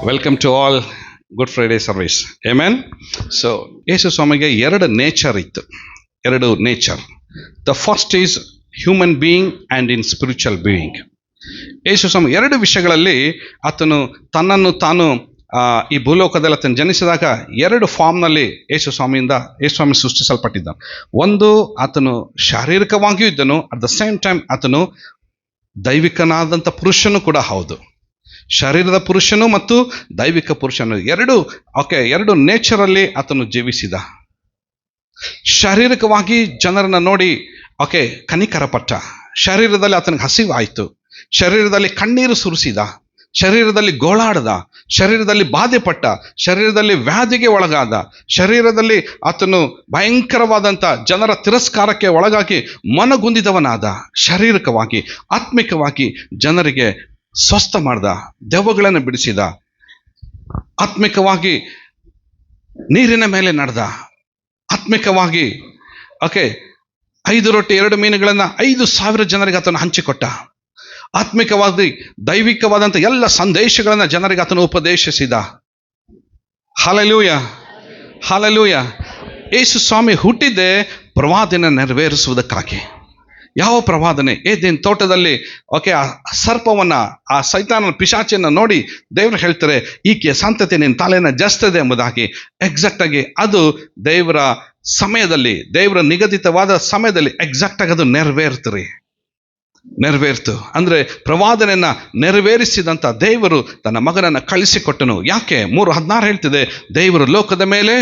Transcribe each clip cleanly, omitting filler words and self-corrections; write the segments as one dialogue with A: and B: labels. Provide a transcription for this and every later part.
A: Welcome to all good Friday service. Amen. So ಯೇಸು ಸ್ವಾಮಿಗೆ ಎರಡು ನೇಚರ್ ಇತ್ತು, ಎರಡು nature. The first is human being and in spiritual being. ಯೇಸು ಸ್ವಾಮಿ ಎರಡು ವಿಷಯಗಳಲ್ಲಿ ಆತನು ತನ್ನನ್ನು ತಾನು ಈ ಭೂಲೋಕದಲ್ಲಿ ಆತನು ಜನಿಸಿದಾಗ ಎರಡು ಫಾರ್ಮ್ನಲ್ಲಿ ಯೇಸು ಸ್ವಾಮಿ ಸೃಷ್ಟಿಸಲ್ಪಟ್ಟಿದ್ದ. ಒಂದು, ಆತನು ಶಾರೀರಿಕವಾಗಿಯೂ ಇದ್ದನು, ಅಟ್ ದ ಸೇಮ್ ಟೈಮ್ ಆತನು ದೈವಿಕನಾದಂಥ ಪುರುಷನು ಕೂಡ ಹೌದು. ಶರೀರದ ಪುರುಷನು ಮತ್ತು ದೈವಿಕ ಪುರುಷನು ಎರಡು ನೇಚರಲ್ಲಿ ಆತನು ಜೀವಿಸಿದ. ಶಾರೀರಿಕವಾಗಿ ಜನರನ್ನು ನೋಡಿ ಕನಿಕರ ಪಟ್ಟ. ಶರೀರದಲ್ಲಿ ಆತನಿಗೆ ಹಸಿವಾಯಿತು, ಶರೀರದಲ್ಲಿ ಕಣ್ಣೀರು ಸುರಿಸಿದ, ಶರೀರದಲ್ಲಿ ಗೋಳಾಡದ, ಶರೀರದಲ್ಲಿ ಬಾಧೆ ಪಟ್ಟ, ಶರೀರದಲ್ಲಿ ವ್ಯಾಧಿಗೆ ಒಳಗಾದ, ಶರೀರದಲ್ಲಿ ಆತನು ಭಯಂಕರವಾದಂಥ ಜನರ ತಿರಸ್ಕಾರಕ್ಕೆ ಒಳಗಾಗಿ ಮನಗುಂದಿದವನಾದ. ಶಾರೀರಿಕವಾಗಿ, ಆತ್ಮಿಕವಾಗಿ ಜನರಿಗೆ ಸ್ವಸ್ಥ ಮಾಡ್ದ, ದೆವ್ವಗಳನ್ನು ಬಿಡಿಸಿದ. ಆತ್ಮಿಕವಾಗಿ ನೀರಿನ ಮೇಲೆ ನಡೆದ. ಆತ್ಮಿಕವಾಗಿ 5 ರೊಟ್ಟಿ 2 ಮೀನುಗಳನ್ನು 5,000 ಜನರಿಗೆ ಆತನು ಹಂಚಿಕೊಟ್ಟ. ಆತ್ಮಿಕವಾಗಿ ದೈವಿಕವಾದಂಥ ಎಲ್ಲ ಸಂದೇಶಗಳನ್ನು ಜನರಿಗೆ ಆತನು ಉಪದೇಶಿಸಿದ. Hallelujah, hallelujah. ಯೇಸು ಸ್ವಾಮಿ ಹುಟ್ಟಿದ್ದೇ ಪ್ರವಾದನೆ ನೆರವೇರಿಸುವುದಕ್ಕಾಗಿ. ಯಾವ ಪ್ರವಾದನೆ? ಏದೇನ್ ತೋಟದಲ್ಲಿ ಆ ಸರ್ಪವನ್ನು, ಆ ಸೈತಾನನ ಪಿಶಾಚಿಯನ್ನು ನೋಡಿ ದೇವರು ಹೇಳ್ತಾರೆ, ಈಕೆಯ ಸಂತತಿ ನಿನ್ನ ತಲೆಯನ್ನು ಜಸ್ತದೆ ಎಂಬುದಾಗಿ. ಎಕ್ಸಾಕ್ಟಾಗಿ ಅದು ದೇವರ ಸಮಯದಲ್ಲಿ, ದೇವರ ನಿಗದಿತವಾದ ಸಮಯದಲ್ಲಿ ಎಕ್ಸಾಕ್ಟಾಗಿ ಅದು ನೆರವೇರ್ತು. ಅಂದರೆ ಪ್ರವಾದನೆಯನ್ನು ನೆರವೇರಿಸಿದಂಥ ದೇವರು ತನ್ನ ಮಗನನ್ನು ಕಳಿಸಿಕೊಟ್ಟನು. ಯಾಕೆ? 3:16 ಹೇಳ್ತಿದೆ, ದೇವರು ಲೋಕದ ಮೇಲೆ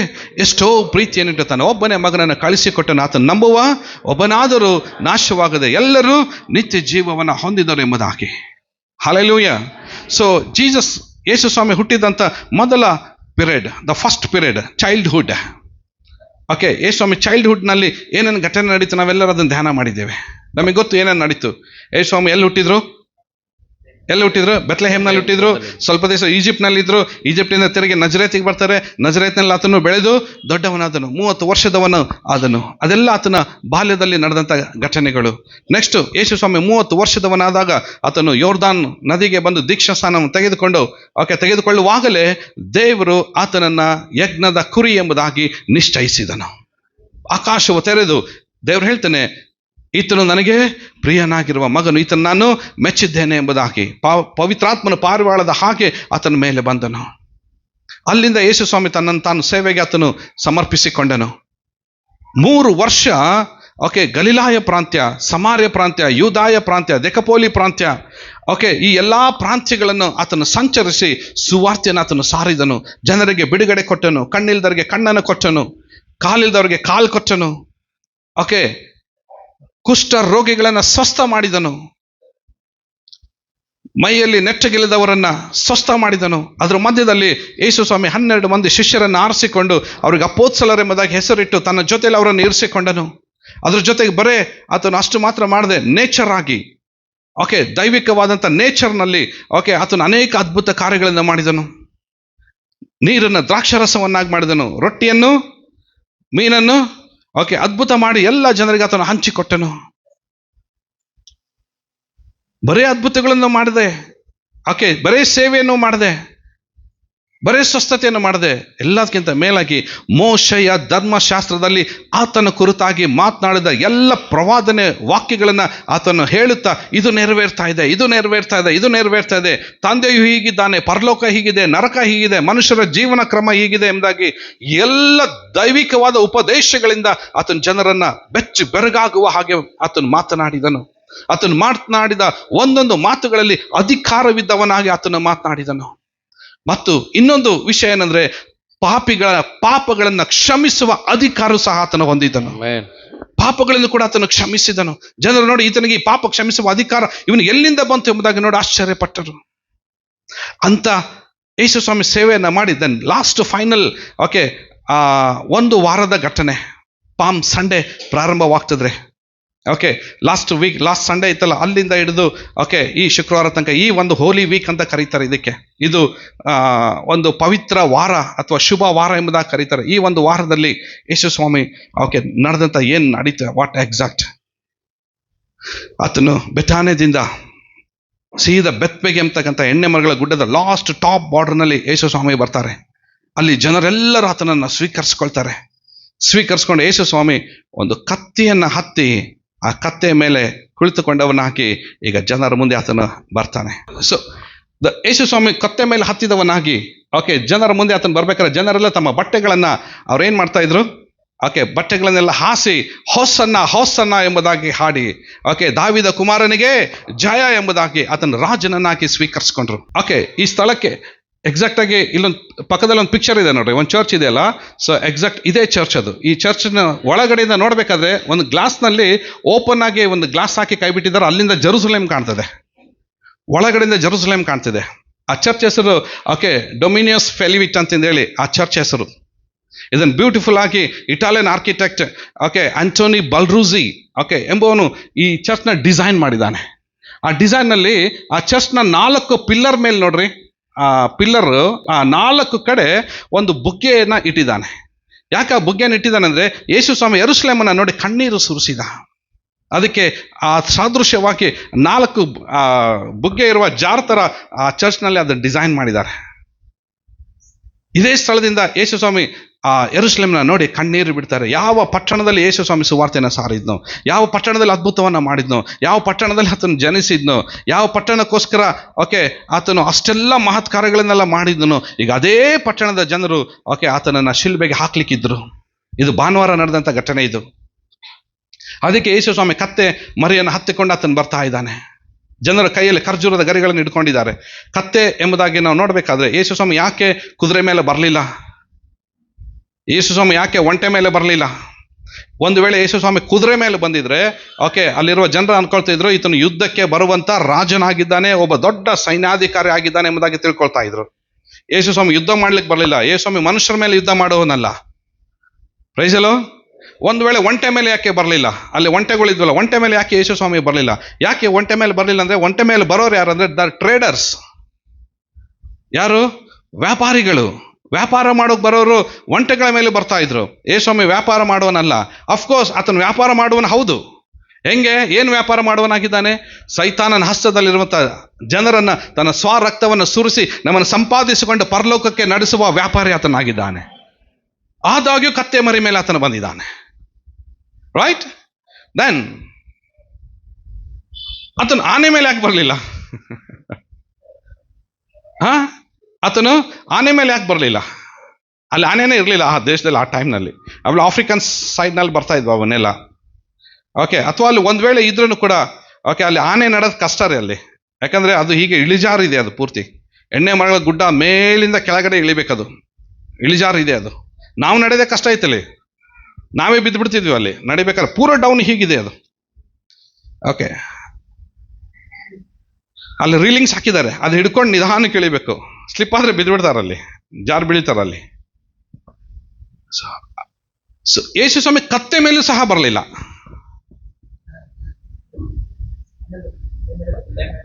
A: ಎಷ್ಟೋ ಪ್ರೀತಿಯನ್ನಿಟ್ಟು ತನ್ನ ಒಬ್ಬನೇ ಮಗನನ್ನು ಕಳಿಸಿಕೊಟ್ಟನು, ಆತನು ನಂಬುವ ಒಬ್ಬನಾದರೂ ನಾಶವಾಗದೆ ಎಲ್ಲರೂ ನಿತ್ಯ ಜೀವವನ್ನು ಹೊಂದಿದರು ಎಂಬುದಾಗಿ. ಹಲ್ಲೆಲೂಯ. ಸೊ ಯೇಸು ಸ್ವಾಮಿ ಹುಟ್ಟಿದಂಥ ಮೊದಲ period, the first period, childhood. ಯೇಸು ಸ್ವಾಮಿ ಚೈಲ್ಡ್ಹುಡ್ನಲ್ಲಿ ಏನೇನು ಘಟನೆ ನಡೀತು ನಾವೆಲ್ಲರೂ ಅದನ್ನು ಧ್ಯಾನ ಮಾಡಿದ್ದೇವೆ. ನಮಗೆ ಗೊತ್ತು ಏನೇನು ನಡೀತು. ಯೇಸು ಸ್ವಾಮಿ ಎಲ್ಲಿ ಹುಟ್ಟಿದ್ರು? ಬೆತ್ಲೆಹೇಮ್ನಲ್ಲಿ ಹುಟ್ಟಿದ್ರು. ಸ್ವಲ್ಪ ದಿವಸ ಈಜಿಪ್ಟ್ನಲ್ಲಿದ್ದರು. ಈಜಿಪ್ಟಿಂದ ತಿರುಗಿ ನಜರೇತಿಗೆ ಬರ್ತಾರೆ. ನಜರೇತ್ನಲ್ಲಿ ಆತನು ಬೆಳೆದು ದೊಡ್ಡವನಾದನು, 30 ವರ್ಷದವನು ಆದನು. ಅದೆಲ್ಲ ಆತನ ಬಾಲ್ಯದಲ್ಲಿ ನಡೆದಂಥ ಘಟನೆಗಳು. ನೆಕ್ಸ್ಟ್, ಯೇಸು ಸ್ವಾಮಿ 30 ವರ್ಷದವನಾದಾಗ ಆತನು ಯೋರ್ದಾನ್ ನದಿಗೆ ಬಂದು ದೀಕ್ಷಾ ಸ್ನಾನವನ್ನು ತೆಗೆದುಕೊಳ್ಳುವಾಗಲೇ ದೇವರು ಆತನನ್ನು ಯಜ್ಞದ ಕುರಿ ಎಂಬುದಾಗಿ ನಿಶ್ಚಯಿಸಿದನು. ಆಕಾಶವು ತೆರೆದು ದೇವರು ಹೇಳ್ತಾನೆ, ಈತನು ನನಗೆ ಪ್ರಿಯನಾಗಿರುವ ಮಗನು, ಈತನು ನಾನು ಮೆಚ್ಚಿದ್ದೇನೆ ಎಂಬುದಾಗಿ. ಪವಿತ್ರಾತ್ಮನ ಪಾರಿವಾಳದ ಹಾಗೆ ಆತನ ಮೇಲೆ ಬಂದನು. ಅಲ್ಲಿಂದ ಯೇಸು ಸ್ವಾಮಿ ತನ್ನನ್ನು ತಾನು ಸೇವೆಗೆ ಆತನು ಸಮರ್ಪಿಸಿಕೊಂಡನು. 3 ವರ್ಷ ಗಲಿಲಾಯ ಪ್ರಾಂತ್ಯ, ಸಮಾರ್ಯ ಪ್ರಾಂತ್ಯ, ಯೂದಾಯ ಪ್ರಾಂತ್ಯ, ದೆಕಪೋಲಿ ಪ್ರಾಂತ್ಯ, ಈ ಎಲ್ಲ ಪ್ರಾಂತ್ಯಗಳನ್ನು ಆತನು ಸಂಚರಿಸಿ ಸುವಾರ್ತೆಯನ್ನು ಆತನು ಸಾರಿದನು. ಜನರಿಗೆ ಬಿಡುಗಡೆ ಕೊಟ್ಟನು, ಕಣ್ಣಿಲ್ದವರಿಗೆ ಕಣ್ಣನ್ನು ಕೊಟ್ಟನು, ಕಾಲಿಲ್ದವರಿಗೆ ಕಾಲು ಕೊಟ್ಟನು. ಕುಷ್ಠ ರೋಗಿಗಳನ್ನು ಸ್ವಸ್ಥ ಮಾಡಿದನು, ಮೈಯಲ್ಲಿ ನೆಟ್ಟಗಿಲ್ಲದವರನ್ನ ಸ್ವಸ್ಥ ಮಾಡಿದನು. ಅದರ ಮಧ್ಯದಲ್ಲಿ ಯೇಸು ಸ್ವಾಮಿ 12 ಮಂದಿ ಶಿಷ್ಯರನ್ನು ಆರಿಸಿಕೊಂಡು ಅವರಿಗೆ ಅಪೊಸ್ತಲರೆಂಬುದಾಗಿ ಹೆಸರಿಟ್ಟು ತನ್ನ ಜೊತೆಯಲ್ಲಿ ಅವರನ್ನು ಇರಿಸಿಕೊಂಡನು. ಅದ್ರ ಜೊತೆಗೆ ಬರೇ ಆತನು ಅಷ್ಟು ಮಾತ್ರ ಮಾಡದೆ, ನೇಚರ್ ಆಗಿ ದೈವಿಕವಾದಂಥ ನೇಚರ್ನಲ್ಲಿ ಆತನು ಅನೇಕ ಅದ್ಭುತ ಕಾರ್ಯಗಳನ್ನು ಮಾಡಿದನು. ನೀರನ್ನು ದ್ರಾಕ್ಷಾರಸವನ್ನಾಗಿ ಮಾಡಿದನು, ರೊಟ್ಟಿಯನ್ನು ಮೀನನ್ನು ಅದ್ಭುತ ಮಾಡಿ ಎಲ್ಲ ಜನರಿಗೆ ಆತನು ಹಂಚಿಕೊಟ್ಟನು. ಬರೇ ಅದ್ಭುತಗಳನ್ನು ಮಾಡದೆ, ಬರೇ ಸೇವೆಯನ್ನು ಮಾಡದೆ, ಬರೇ ಸ್ವಸ್ಥತೆಯನ್ನು ಮಾಡದೆ, ಎಲ್ಲದಕ್ಕಿಂತ ಮೇಲಾಗಿ ಮೋಶೆಯ ಧರ್ಮಶಾಸ್ತ್ರದಲ್ಲಿ ಆತನ ಕುರಿತಾಗಿ ಮಾತನಾಡಿದ ಎಲ್ಲ ಪ್ರವಾದನೆ ವಾಕ್ಯಗಳನ್ನು ಆತನು ಹೇಳುತ್ತಾ, ಇದು ನೆರವೇರ್ತಾ ಇದೆ, ಇದು ನೆರವೇರ್ತಾ ಇದೆ, ಇದು ನೆರವೇರ್ತಾ ಇದೆ, ತಂದೆಯು ಹೀಗಿದ್ದಾನೆ, ಪರಲೋಕ ಹೀಗಿದೆ, ನರಕ ಹೀಗಿದೆ, ಮನುಷ್ಯರ ಜೀವನ ಕ್ರಮ ಹೀಗಿದೆ ಎಂಬುದಾಗಿ ಎಲ್ಲ ದೈವಿಕವಾದ ಉಪದೇಶಗಳಿಂದ ಆತನ ಜನರನ್ನ ಬೆಚ್ಚಿ ಬೆರಗಾಗುವ ಹಾಗೆ ಆತನು ಮಾತನಾಡಿದನು. ಆತನು ಮಾತನಾಡಿದ ಒಂದೊಂದು ಮಾತುಗಳಲ್ಲಿ ಅಧಿಕಾರವಿದ್ದವನಾಗಿ ಆತನು ಮಾತನಾಡಿದನು. ಮತ್ತು ಇನ್ನೊಂದು ವಿಷಯ ಏನಂದ್ರೆ, ಪಾಪಿಗಳ ಪಾಪಗಳನ್ನು ಕ್ಷಮಿಸುವ ಅಧಿಕಾರ ಸಹ ಆತನು ಹೊಂದಿದ್ದನು. ಪಾಪಗಳನ್ನು ಕೂಡ ಆತನು ಕ್ಷಮಿಸಿದನು. ಜನರು ನೋಡಿ, ಈತನಿಗೆ ಈ ಪಾಪ ಕ್ಷಮಿಸುವ ಅಧಿಕಾರ ಇವನು ಎಲ್ಲಿಂದ ಬಂತು ಎಂಬುದಾಗಿ ನೋಡಿ ಆಶ್ಚರ್ಯಪಟ್ಟರು. ಅಂತ ಯೇಸು ಸ್ವಾಮಿ ಸೇವೆಯನ್ನ ಮಾಡಿದ್ದನು. ಲಾಸ್ಟ್ ಫೈನಲ್ 1 ವಾರದ ಘಟನೆ, ಪಾಮ್ ಸಂಡೇ ಪ್ರಾರಂಭವಾಗ್ತದ್ರೆ. ಲಾಸ್ಟ್ ಸಂಡೇ ಇತ್ತಲ್ಲ, ಅಲ್ಲಿಂದ ಹಿಡಿದು ಈ ಶುಕ್ರವಾರ ತನಕ ಈ ಒಂದು ಹೋಲಿ ವೀಕ್ ಅಂತ ಕರೀತಾರೆ ಇದಕ್ಕೆ. ಇದು ಒಂದು ಪವಿತ್ರ ವಾರ ಅಥವಾ ಶುಭ ವಾರ ಎಂಬುದಾಗಿ ಕರೀತಾರೆ. ಈ ಒಂದು ವಾರದಲ್ಲಿ ಯೇಸು ಸ್ವಾಮಿ ನಡೆದಂತ ಏನ್ ನಡೀತದೆ, ವಾಟ್ ಎಕ್ಸಾಕ್ಟ್. ಆತನು ಬೆಥಾನ್ಯದಿಂದ ಸೀದಾ ಬೆತ್ಬೆಗೆ ಎಂಬತಕ್ಕಂಥ ಎಣ್ಣೆ ಮರಗಳ ಗುಡ್ಡದ ಲಾಸ್ಟ್ ಟಾಪ್ ಬಾರ್ಡರ್ನಲ್ಲಿ ಯೇಸು ಸ್ವಾಮಿ ಬರ್ತಾರೆ. ಅಲ್ಲಿ ಜನರೆಲ್ಲರೂ ಆತನನ್ನು ಸ್ವೀಕರಿಸ್ಕೊಂಡು ಯೇಸು ಸ್ವಾಮಿ ಒಂದು ಕತ್ತಿಯನ್ನು ಹತ್ತಿ ಆ ಕತ್ತೆಯ ಮೇಲೆ ಕುಳಿತುಕೊಂಡವನ್ನ ಹಾಕಿ ಈಗ ಜನರ ಮುಂದೆ ಆತನ ಬರ್ತಾನೆ. ಸೊ ಯೇಸು ಸ್ವಾಮಿ ಕತ್ತೆ ಮೇಲೆ ಹತ್ತಿದವನಾಗಿ ಜನರ ಮುಂದೆ ಆತನ ಬರ್ಬೇಕಾದ್ರೆ ಜನರೆಲ್ಲ ತಮ್ಮ ಬಟ್ಟೆಗಳನ್ನ ಅವ್ರೇನ್ ಮಾಡ್ತಾ ಇದ್ರು, ಬಟ್ಟೆಗಳನ್ನೆಲ್ಲ ಹಾಸಿ ಹೊಸನ್ನ ಎಂಬುದಾಗಿ ಹಾಡಿ ದಾವಿದ ಕುಮಾರನಿಗೆ ಜಯ ಎಂಬುದಾಗಿ ಆತನ ರಾಜನನ್ನಾಗಿ ಸ್ವೀಕರಿಸ್ಕೊಂಡ್ರು. ಈ ಸ್ಥಳಕ್ಕೆ ಎಕ್ಸಾಕ್ಟ್ ಆಗಿ ಇಲ್ಲೊಂದು ಪಕ್ಕದಲ್ಲಿ ಒಂದು ಪಿಕ್ಚರ್ ಇದೆ ನೋಡ್ರಿ, ಒಂದು ಚರ್ಚ್ ಇದೆ ಅಲ್ಲ. ಸೊ ಎಕ್ಸಾಕ್ಟ್ ಇದೇ ಚರ್ಚ್ ಅದು. ಈ ಚರ್ಚ್ನ ಒಳಗಡೆಯಿಂದ ನೋಡ್ಬೇಕಾದ್ರೆ ಒಂದು ಗ್ಲಾಸ್ನಲ್ಲಿ ಓಪನ್ ಆಗಿ ಒಂದು ಗ್ಲಾಸ್ ಹಾಕಿ ಕೈ ಬಿಟ್ಟಿದ್ದಾರೆ, ಅಲ್ಲಿಂದ ಜೆರುಸಲೇಮ್ ಕಾಣ್ತದೆ, ಒಳಗಡೆಯಿಂದ ಜೆರುಸಲೇಮ್ ಕಾಣ್ತಿದೆ. ಆ ಚರ್ಚ್ ಹೆಸರು ಡೊಮಿನಿಯಸ್ ಫೆಲಿವಿಟ್ ಅಂತಂದು ಹೇಳಿ ಆ ಚರ್ಚ್ ಹೆಸರು. ಇದನ್ನು ಬ್ಯೂಟಿಫುಲ್ ಆಗಿ ಇಟಾಲಿಯನ್ ಆರ್ಕಿಟೆಕ್ಟ್ ಆಂಟೋನಿ ಬಲ್ರೂಸಿ ಎಂಬುವನು ಈ ಚರ್ಚ್ನ ಡಿಸೈನ್ ಮಾಡಿದ್ದಾನೆ. ಆ ಡಿಸೈನ್ನಲ್ಲಿ ಆ ಚರ್ಚ್ನ 4 ಪಿಲ್ಲರ್ ಮೇಲೆ ನೋಡ್ರಿ, ಆ ಪಿಲ್ಲರ್ ಆ 4 ಕಡೆ ಒಂದು ಬುಗ್ಗೆಯನ್ನ ಇಟ್ಟಿದ್ದಾನೆ. ಯಾಕೆ ಆ ಬುಗ್ಗೆಯನ್ನು ಇಟ್ಟಿದ್ದಾನೆ ಅಂದ್ರೆ, ಯೇಸು ಸ್ವಾಮಿ ಯೆರೂಸಲೇಮನ್ನ ನೋಡಿ ಕಣ್ಣೀರು ಸುರಿಸಿದ. ಅದಕ್ಕೆ ಆ ಸಾದೃಶ್ಯವಾಗಿ 4 ಬುಗ್ಗೆ ಇರುವ ಜಾರ್ ತರ ಆ ಚರ್ಚ್ನಲ್ಲಿ ಅದನ್ನು ಡಿಸೈನ್ ಮಾಡಿದ್ದಾರೆ. ಇದೇ ಸ್ಥಳದಿಂದ ಯೇಸು ಸ್ವಾಮಿ ಆ ಯೆರೂಸಲೇಮ್ನ ನೋಡಿ ಕಣ್ಣೀರು ಬಿಡ್ತಾರೆ. ಯಾವ ಪಟ್ಟಣದಲ್ಲಿ ಯೇಸು ಸ್ವಾಮಿ ಸುವಾರ್ತೆಯನ್ನು ಸಾರಿದ್ನೋ, ಯಾವ ಪಟ್ಟಣದಲ್ಲಿ ಅದ್ಭುತವನ್ನ ಮಾಡಿದ್ನೋ, ಯಾವ ಪಟ್ಟಣದಲ್ಲಿ ಆತನು ಜನಿಸಿದ್ನೋ, ಯಾವ ಪಟ್ಟಣಕ್ಕೋಸ್ಕರ ಆತನು ಅಷ್ಟೆಲ್ಲ ಮಹತ್ ಕಾರ್ಯಗಳನ್ನೆಲ್ಲ ಮಾಡಿದ್ನೋ, ಈಗ ಅದೇ ಪಟ್ಟಣದ ಜನರು ಆತನನ್ನ ಶಿಲ್ಬೆಗೆ ಹಾಕ್ಲಿಕ್ಕಿದ್ರು. ಇದು ಭಾನುವಾರ ನಡೆದಂಥ ಘಟನೆ ಇದು. ಅದಕ್ಕೆ ಯೇಸು ಸ್ವಾಮಿ ಕತ್ತೆ ಮರಿಯನ್ನು ಹತ್ತಿಕೊಂಡು ಆತನು ಬರ್ತಾ ಇದ್ದಾನೆ. ಜನರ ಕೈಯಲ್ಲಿ ಖರ್ಜೂರದ ಗರಿಗಳನ್ನು ಇಟ್ಕೊಂಡಿದ್ದಾರೆ. ಕತ್ತೆ ಎಂಬುದಾಗಿ ನಾವು ನೋಡಬೇಕಾದ್ರೆ ಯೇಸು ಸ್ವಾಮಿ ಯಾಕೆ ಕುದುರೆ ಮೇಲೆ ಬರಲಿಲ್ಲ? ಯೇಸು ಸ್ವಾಮಿ ಯಾಕೆ ಒಂಟೆ ಮೇಲೆ ಬರಲಿಲ್ಲ? ಒಂದು ವೇಳೆ ಯೇಸು ಸ್ವಾಮಿ ಕುದುರೆ ಮೇಲೆ ಬಂದಿದ್ರೆ ಅಲ್ಲಿರುವ ಜನರು ಅನ್ಕೊಳ್ತಿದ್ರು ಈತನು ಯುದ್ಧಕ್ಕೆ ಬರುವಂತ ರಾಜನಾಗಿದ್ದಾನೆ, ಒಬ್ಬ ದೊಡ್ಡ ಸೈನ್ಯಾಧಿಕಾರಿ ಆಗಿದ್ದಾನೆ ಎಂಬುದಾಗಿ ತಿಳ್ಕೊಳ್ತಾ ಇದ್ರು. ಯೇಸು ಸ್ವಾಮಿ ಯುದ್ಧ ಮಾಡ್ಲಿಕ್ಕೆ ಬರಲಿಲ್ಲ. ಯೇಸು ಸ್ವಾಮಿ ಮನುಷ್ಯರ ಮೇಲೆ ಯುದ್ಧ ಮಾಡುವವನಲ್ಲ. ಪ್ರೈಸ್ ಅಲ್ಲೋ. ಒಂದು ವೇಳೆ ಒಂಟೆ ಮೇಲೆ ಯಾಕೆ ಬರಲಿಲ್ಲ? ಅಲ್ಲಿ ಒಂಟೆಗಳಿದ್ವಲ್ಲ, ಒಂಟೆ ಮೇಲೆ ಯಾಕೆ ಯೇಸು ಸ್ವಾಮಿ ಬರಲಿಲ್ಲ? ಯಾಕೆ ಒಂಟೆ ಮೇಲೆ ಬರಲಿಲ್ಲ ಅಂದ್ರೆ, ಒಂಟೆ ಮೇಲೆ ಬರೋರು ಯಾರು ಅಂದ್ರೆ ದ ಟ್ರೇಡರ್ಸ್. ಯಾರು? ವ್ಯಾಪಾರಿಗಳು. ವ್ಯಾಪಾರ ಮಾಡೋಕೆ ಬರೋರು ಒಂಟೆಗಳ ಮೇಲೆ ಬರ್ತಾ ಇದ್ರು. ಯೇಸು ಸ್ವಾಮಿ ವ್ಯಾಪಾರ ಮಾಡುವನಲ್ಲ. ಅಫ್ಕೋರ್ಸ್ ಆತನು ವ್ಯಾಪಾರ ಮಾಡುವನು, ಹೌದು. ಹೆಂಗೆ? ಏನು ವ್ಯಾಪಾರ ಮಾಡುವನಾಗಿದ್ದಾನೆ? ಸೈತಾನನ ಹಸ್ತದಲ್ಲಿರುವಂಥ ಜನರನ್ನ ತನ್ನ ಸ್ವರಕ್ತವನ್ನು ಸುರಿಸಿ ನಮ್ಮನ್ನು ಸಂಪಾದಿಸಿಕೊಂಡು ಪರಲೋಕಕ್ಕೆ ನಡೆಸುವ ವ್ಯಾಪಾರಿ ಆತನಾಗಿದ್ದಾನೆ. ಆದಾಗ್ಯೂ ಕತ್ತೆ ಮರಿ ಮೇಲೆ ಆತನು ಬಂದಿದ್ದಾನೆ. ರೈಟ್? ದೆನ್ ಆತನು ಆನೆ ಮೇಲೆ ಯಾಕೆ ಬರಲಿಲ್ಲ? ಆತನು ಆನೆ ಮೇಲೆ ಯಾಕೆ ಬರಲಿಲ್ಲ? ಅಲ್ಲಿ ಆನೆನೇ ಇರಲಿಲ್ಲ ಆ ದೇಶದಲ್ಲಿ ಆ ಟೈಮ್ನಲ್ಲಿ. ಆಮೇಲೆ ಆಫ್ರಿಕನ್ ಸೈಡ್ನಲ್ಲಿ ಬರ್ತಾ ಇದ್ವು ಅವನ್ನೆಲ್ಲ. ಅಥವಾ ಅಲ್ಲಿ ಒಂದು ವೇಳೆ ಇದ್ರೂ ಕೂಡ ಅಲ್ಲಿ ಆನೆ ನಡೆದು ಕಷ್ಟ ರೀ ಅಲ್ಲಿ. ಯಾಕಂದ್ರೆ ಅದು ಹೀಗೆ ಇಳಿಜಾರು ಇದೆ, ಅದು ಪೂರ್ತಿ ಎಣ್ಣೆ ಮರಗಳ ಗುಡ್ಡ ಮೇಲಿಂದ ಕೆಳಗಡೆ ಇಳಿಬೇಕದು, ಇಳಿಜಾರು ಇದೆ ಅದು. ನಾವು ನಡೆಯೋದೇ ಕಷ್ಟ ಐತಲ್ಲಿ, ನಾವೇ ಬಿದ್ದು ಬಿಡ್ತಿದ್ವಿ ಅಲ್ಲಿ ನಡಿಬೇಕಾದ್ರೆ. ಪೂರ ಡೌನ್ ಹೀಗಿದೆ ಅದು. ಅಲ್ಲಿ ರೀಲಿಂಗ್ಸ್ ಹಾಕಿದ್ದಾರೆ, ಅದು ಹಿಡ್ಕೊಂಡು ನಿಧಾನಕ್ಕೆ ಇಳಿಬೇಕು. ಸ್ಲಿಪ್ ಆದ್ರೆ ಬಿದ್ದು ಬಿಡ್ತಾರಲ್ಲಿ, ಜಾರು ಬೀಳ್ತಾರಲ್ಲಿ. ಯೇಸು ಸ್ವಾಮಿ ಕತ್ತೆ ಮೇಲೂ ಸಹ ಬರಲಿಲ್ಲ,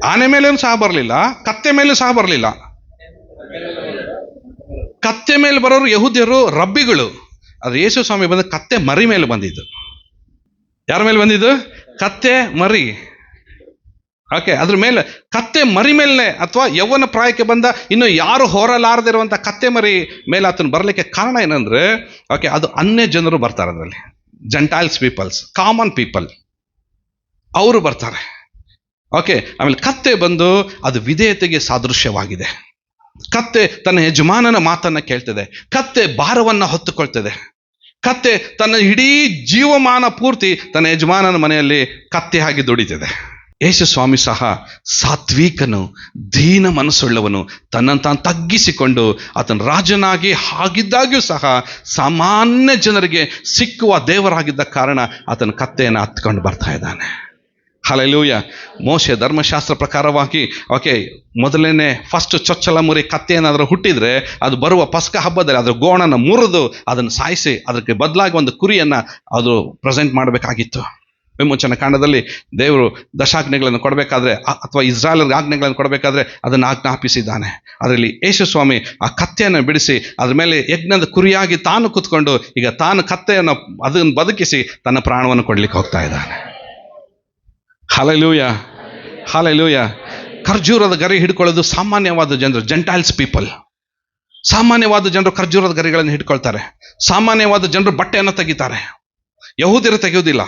A: ಆನೆ ಮೇಲೂ ಸಹ ಬರಲಿಲ್ಲ, ಕತ್ತೆ ಮೇಲೂ ಸಹ ಬರಲಿಲ್ಲ. ಕತ್ತೆ ಮೇಲೆ ಬರೋರು ಯಹೂದ್ಯರು, ರಬ್ಬಿಗಳು. ಆದ್ರೆ ಯೇಸು ಸ್ವಾಮಿ ಬಂದ ಕತ್ತೆ ಮರಿ ಮೇಲೆ ಬಂದಿದ್ದು. ಯಾರ ಮೇಲೆ ಬಂದಿದ್ದು? ಕತ್ತೆ ಮರಿ. ಅದ್ರ ಮೇಲೆ, ಕತ್ತೆ ಮರಿ ಮೇಲೆ, ಅಥವಾ ಯೌವನ ಪ್ರಾಯಕ್ಕೆ ಬಂದ ಇನ್ನು ಯಾರು ಹೊರಲಾರದಿರುವಂತ ಕತ್ತೆ ಮರಿ ಮೇಲೆ ಆತನು ಬರಲಿಕ್ಕೆ ಕಾರಣ ಏನಂದ್ರೆ ಅದು ಅನ್ಯ ಜನರು ಬರ್ತಾರೆ, ಅದರಲ್ಲಿ ಜೆಂಟೈಲ್ಸ್ ಪೀಪಲ್ಸ್, ಕಾಮನ್ ಪೀಪಲ್ ಅವರು ಬರ್ತಾರೆ. ಆಮೇಲೆ ಕತ್ತೆ ಬಂದು ಅದು ವಿಧೇಯತೆಗೆ ಸಾದೃಶ್ಯವಾಗಿದೆ. ಕತ್ತೆ ತನ್ನ ಯಜಮಾನನ ಮಾತನ್ನ ಕೇಳ್ತದೆ. ಕತ್ತೆ ಭಾರವನ್ನ ಹೊತ್ತುಕೊಳ್ತದೆ. ಕತ್ತೆ ತನ್ನ ಇಡೀ ಜೀವಮಾನ ಪೂರ್ತಿ ತನ್ನ ಯಜಮಾನನ ಮನೆಯಲ್ಲಿ ಕತ್ತೆ ಆಗಿ ದುಡಿತದೆ. ಯೇಸು ಸ್ವಾಮಿ ಸಹ ಸಾತ್ವಿಕನು, ದೀನ ಮನಸ್ಸುಳ್ಳವನು, ತನ್ನನ್ನು ತಾನು ತಗ್ಗಿಸಿಕೊಂಡು ಆತನ ರಾಜನಾಗಿ ಆಗಿದ್ದಾಗ್ಯೂ ಸಹ ಸಾಮಾನ್ಯ ಜನರಿಗೆ ಸಿಕ್ಕುವ ದೇವರಾಗಿದ್ದ ಕಾರಣ ಆತನ ಕತ್ತೆಯನ್ನು ಹತ್ಕೊಂಡು ಬರ್ತಾ ಇದ್ದಾನೆ. ಹಲ್ಲೆಲೂಯ. ಮೋಶೆ ಧರ್ಮಶಾಸ್ತ್ರ ಪ್ರಕಾರವಾಗಿ ಮೊದಲನೇ ಫಸ್ಟ್ ಚೊಚ್ಚಲ ಮುರಿ ಕತ್ತೆ ಏನಾದರೂ ಹುಟ್ಟಿದ್ರೆ ಅದು ಬರುವ ಪಸ್ಕ ಹಬ್ಬದಲ್ಲಿ ಅದರ ಗೋಣನ ಮುರಿದು ಅದನ್ನು ಸಾಯಿಸಿ ಅದಕ್ಕೆ ಬದಲಾಗಿ ಒಂದು ಕುರಿಯನ್ನ ಅದು ಪ್ರೆಸೆಂಟ್ ಮಾಡಬೇಕಾಗಿತ್ತು. ವಿಮೋಚನ ಕಾಂಡದಲ್ಲಿ ದೇವರು ದಶಾಜ್ಞೆಗಳನ್ನು ಕೊಡಬೇಕಾದ್ರೆ ಅಥವಾ ಇಸ್ರಾಯೇಲರಿಗೆ ಆಜ್ಞೆಗಳನ್ನು ಕೊಡಬೇಕಾದ್ರೆ ಅದನ್ನು ಆಜ್ಞಾಪಿಸಿದ್ದಾನೆ. ಅದರಲ್ಲಿ ಯೇಸು ಸ್ವಾಮಿ ಆ ಕತ್ತೆಯನ್ನು ಬಿಡಿಸಿ ಅದ್ರ ಮೇಲೆ ಯಜ್ಞದ ಕುರಿಯಾಗಿ ತಾನು ಕೂತ್ಕೊಂಡು ಈಗ ತಾನು ಕತ್ತೆಯನ್ನು ಅದನ್ನು ಬದುಕಿಸಿ ತನ್ನ ಪ್ರಾಣವನ್ನು ಕೊಡ್ಲಿಕ್ಕೆ ಹೋಗ್ತಾ ಇದ್ದಾನೆ. Hallelujah, hallelujah. ಖರ್ಜೂರದ ಗರಿ ಹಿಡ್ಕೊಳ್ಳೋದು ಸಾಮಾನ್ಯವಾದ ಜನರು, ಜೆಂಟೈಲ್ಸ್ ಪೀಪಲ್. ಸಾಮಾನ್ಯವಾದ ಜನರು ಖರ್ಜೂರದ ಗರಿಗಳನ್ನು ಹಿಡ್ಕೊಳ್ತಾರೆ. ಸಾಮಾನ್ಯವಾದ ಜನರು ಬಟ್ಟೆಯನ್ನು ತೆಗಿತಾರೆ. ಯಹೂದ್ಯರು ತೆಗೆಯೋದಿಲ್ಲ.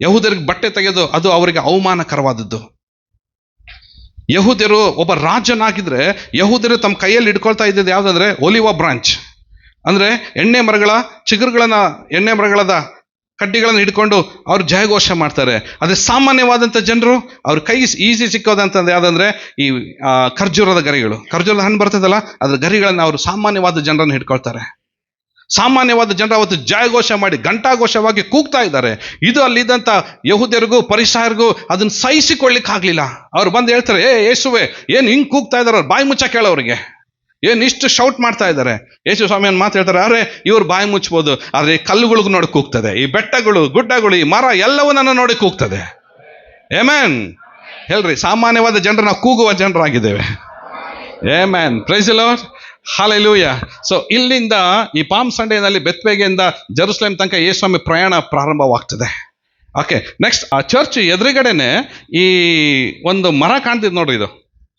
A: ಯಹೂದ್ಯರಿಗೆ ಬಟ್ಟೆ ತೆಗೆಯೋದು ಅದು ಅವರಿಗೆ ಅವಮಾನಕರವಾದದ್ದು. ಯಹೂದ್ಯರು ಒಬ್ಬ ರಾಜನಾಗಿದ್ರೆ ಯಹೂದ್ಯರು ತಮ್ಮ ಕೈಯಲ್ಲಿ ಹಿಡ್ಕೊಳ್ತಾ ಇದ್ದಿದ್ದು ಯಾವುದಂದ್ರೆ ಒಲಿವ ಬ್ರಾಂಚ್, ಅಂದ್ರೆ ಎಣ್ಣೆ ಮರಗಳ ಚಿಗುರುಗಳನ್ನ, ಎಣ್ಣೆ ಮರಗಳದ ಕಡ್ಡಿಗಳನ್ನು ಹಿಡ್ಕೊಂಡು ಅವ್ರು ಜಯಘೋಷ ಮಾಡ್ತಾರೆ. ಅದೇ ಸಾಮಾನ್ಯವಾದಂಥ ಜನರು ಅವ್ರ ಕೈ ಈಸಿ ಸಿಕ್ಕೋದಂತಂದ್ರೆ ಯಾವುದಂದ್ರೆ ಈ ಖರ್ಜೂರದ ಗರಿಗಳು, ಖರ್ಜೂರದ ಹಣ್ಣು ಬರ್ತದಲ್ಲ ಅದ್ರ ಗರಿಗಳನ್ನು ಅವರು ಸಾಮಾನ್ಯವಾದ ಜನರನ್ನು ಹಿಡ್ಕೊಳ್ತಾರೆ. ಸಾಮಾನ್ಯವಾದ ಜನರು ಅವತ್ತು ಜಯಘೋಷ ಮಾಡಿ ಘಂಟಾಘೋಷವಾಗಿ ಕೂಗ್ತಾ ಇದ್ದಾರೆ. ಇದು ಅಲ್ಲಿದ್ದಂಥ ಯಹೂದ್ಯರಿಗೂ ಪರಿಸರಿಗೂ ಅದನ್ನ ಸಹಿಸಿಕೊಳ್ಳಿಕ್ಕೆ ಆಗ್ಲಿಲ್ಲ. ಅವ್ರು ಬಂದು ಹೇಳ್ತಾರೆ, ಯೇಸುವೆ ಏನು ಹಿಂಗೆ ಕೂಗ್ತಾ ಇದ್ದಾರೆ, ಅವ್ರು ಬಾಯಿ ಮುಚ್ಚ ಕೇಳೋರಿಗೆ, ಏನು ಇಷ್ಟು ಶೌಟ್ ಮಾಡ್ತಾ ಇದ್ದಾರೆ. ಯೇಸು ಸ್ವಾಮಿ ಅನ್ನು ಮಾತು ಹೇಳ್ತಾರೆ, ಅರೆ ಇವ್ರು ಬಾಯಿ ಮುಚ್ಬೋದು, ಆದರೆ ಈ ಕಲ್ಲುಗಳಿಗೂ ನೋಡಿ ಕೂಗ್ತದೆ, ಈ ಬೆಟ್ಟಗಳು ಗುಡ್ಡಗಳು ಈ ಮರ ಎಲ್ಲವೂ ನನ್ನ ನೋಡಿ ಕೂಗ್ತದೆ. ಆಮೆನ್ ಹೇಳ್ರಿ. ಸಾಮಾನ್ಯವಾದ ಜನರು ನಾವು ಕೂಗುವ ಜನರಾಗಿದ್ದೇವೆ. Amen, praise the lord, hallelujah. So ಇಲ್ಲಿಂದ ಈ ಪಾಮ್ ಸಂಡೇನಲ್ಲಿ ಬೆತ್ವೆಗೆಯಿಂದ ಜೆರುಸಲೇಮ್ ತನಕ ಯೇಸುಸ್ವಾಮಿ ಪ್ರಯಾಣ ಪ್ರಾರಂಭವಾಗ್ತದೆ. ಓಕೆ, ನೆಕ್ಸ್ಟ್ ಆ ಚರ್ಚ್ ಎದುರುಗಡೆನೆ ಈ ಒಂದು ಮರ ಕಾಣ್ತಿದ್ ನೋಡ್ರಿ, ಇದು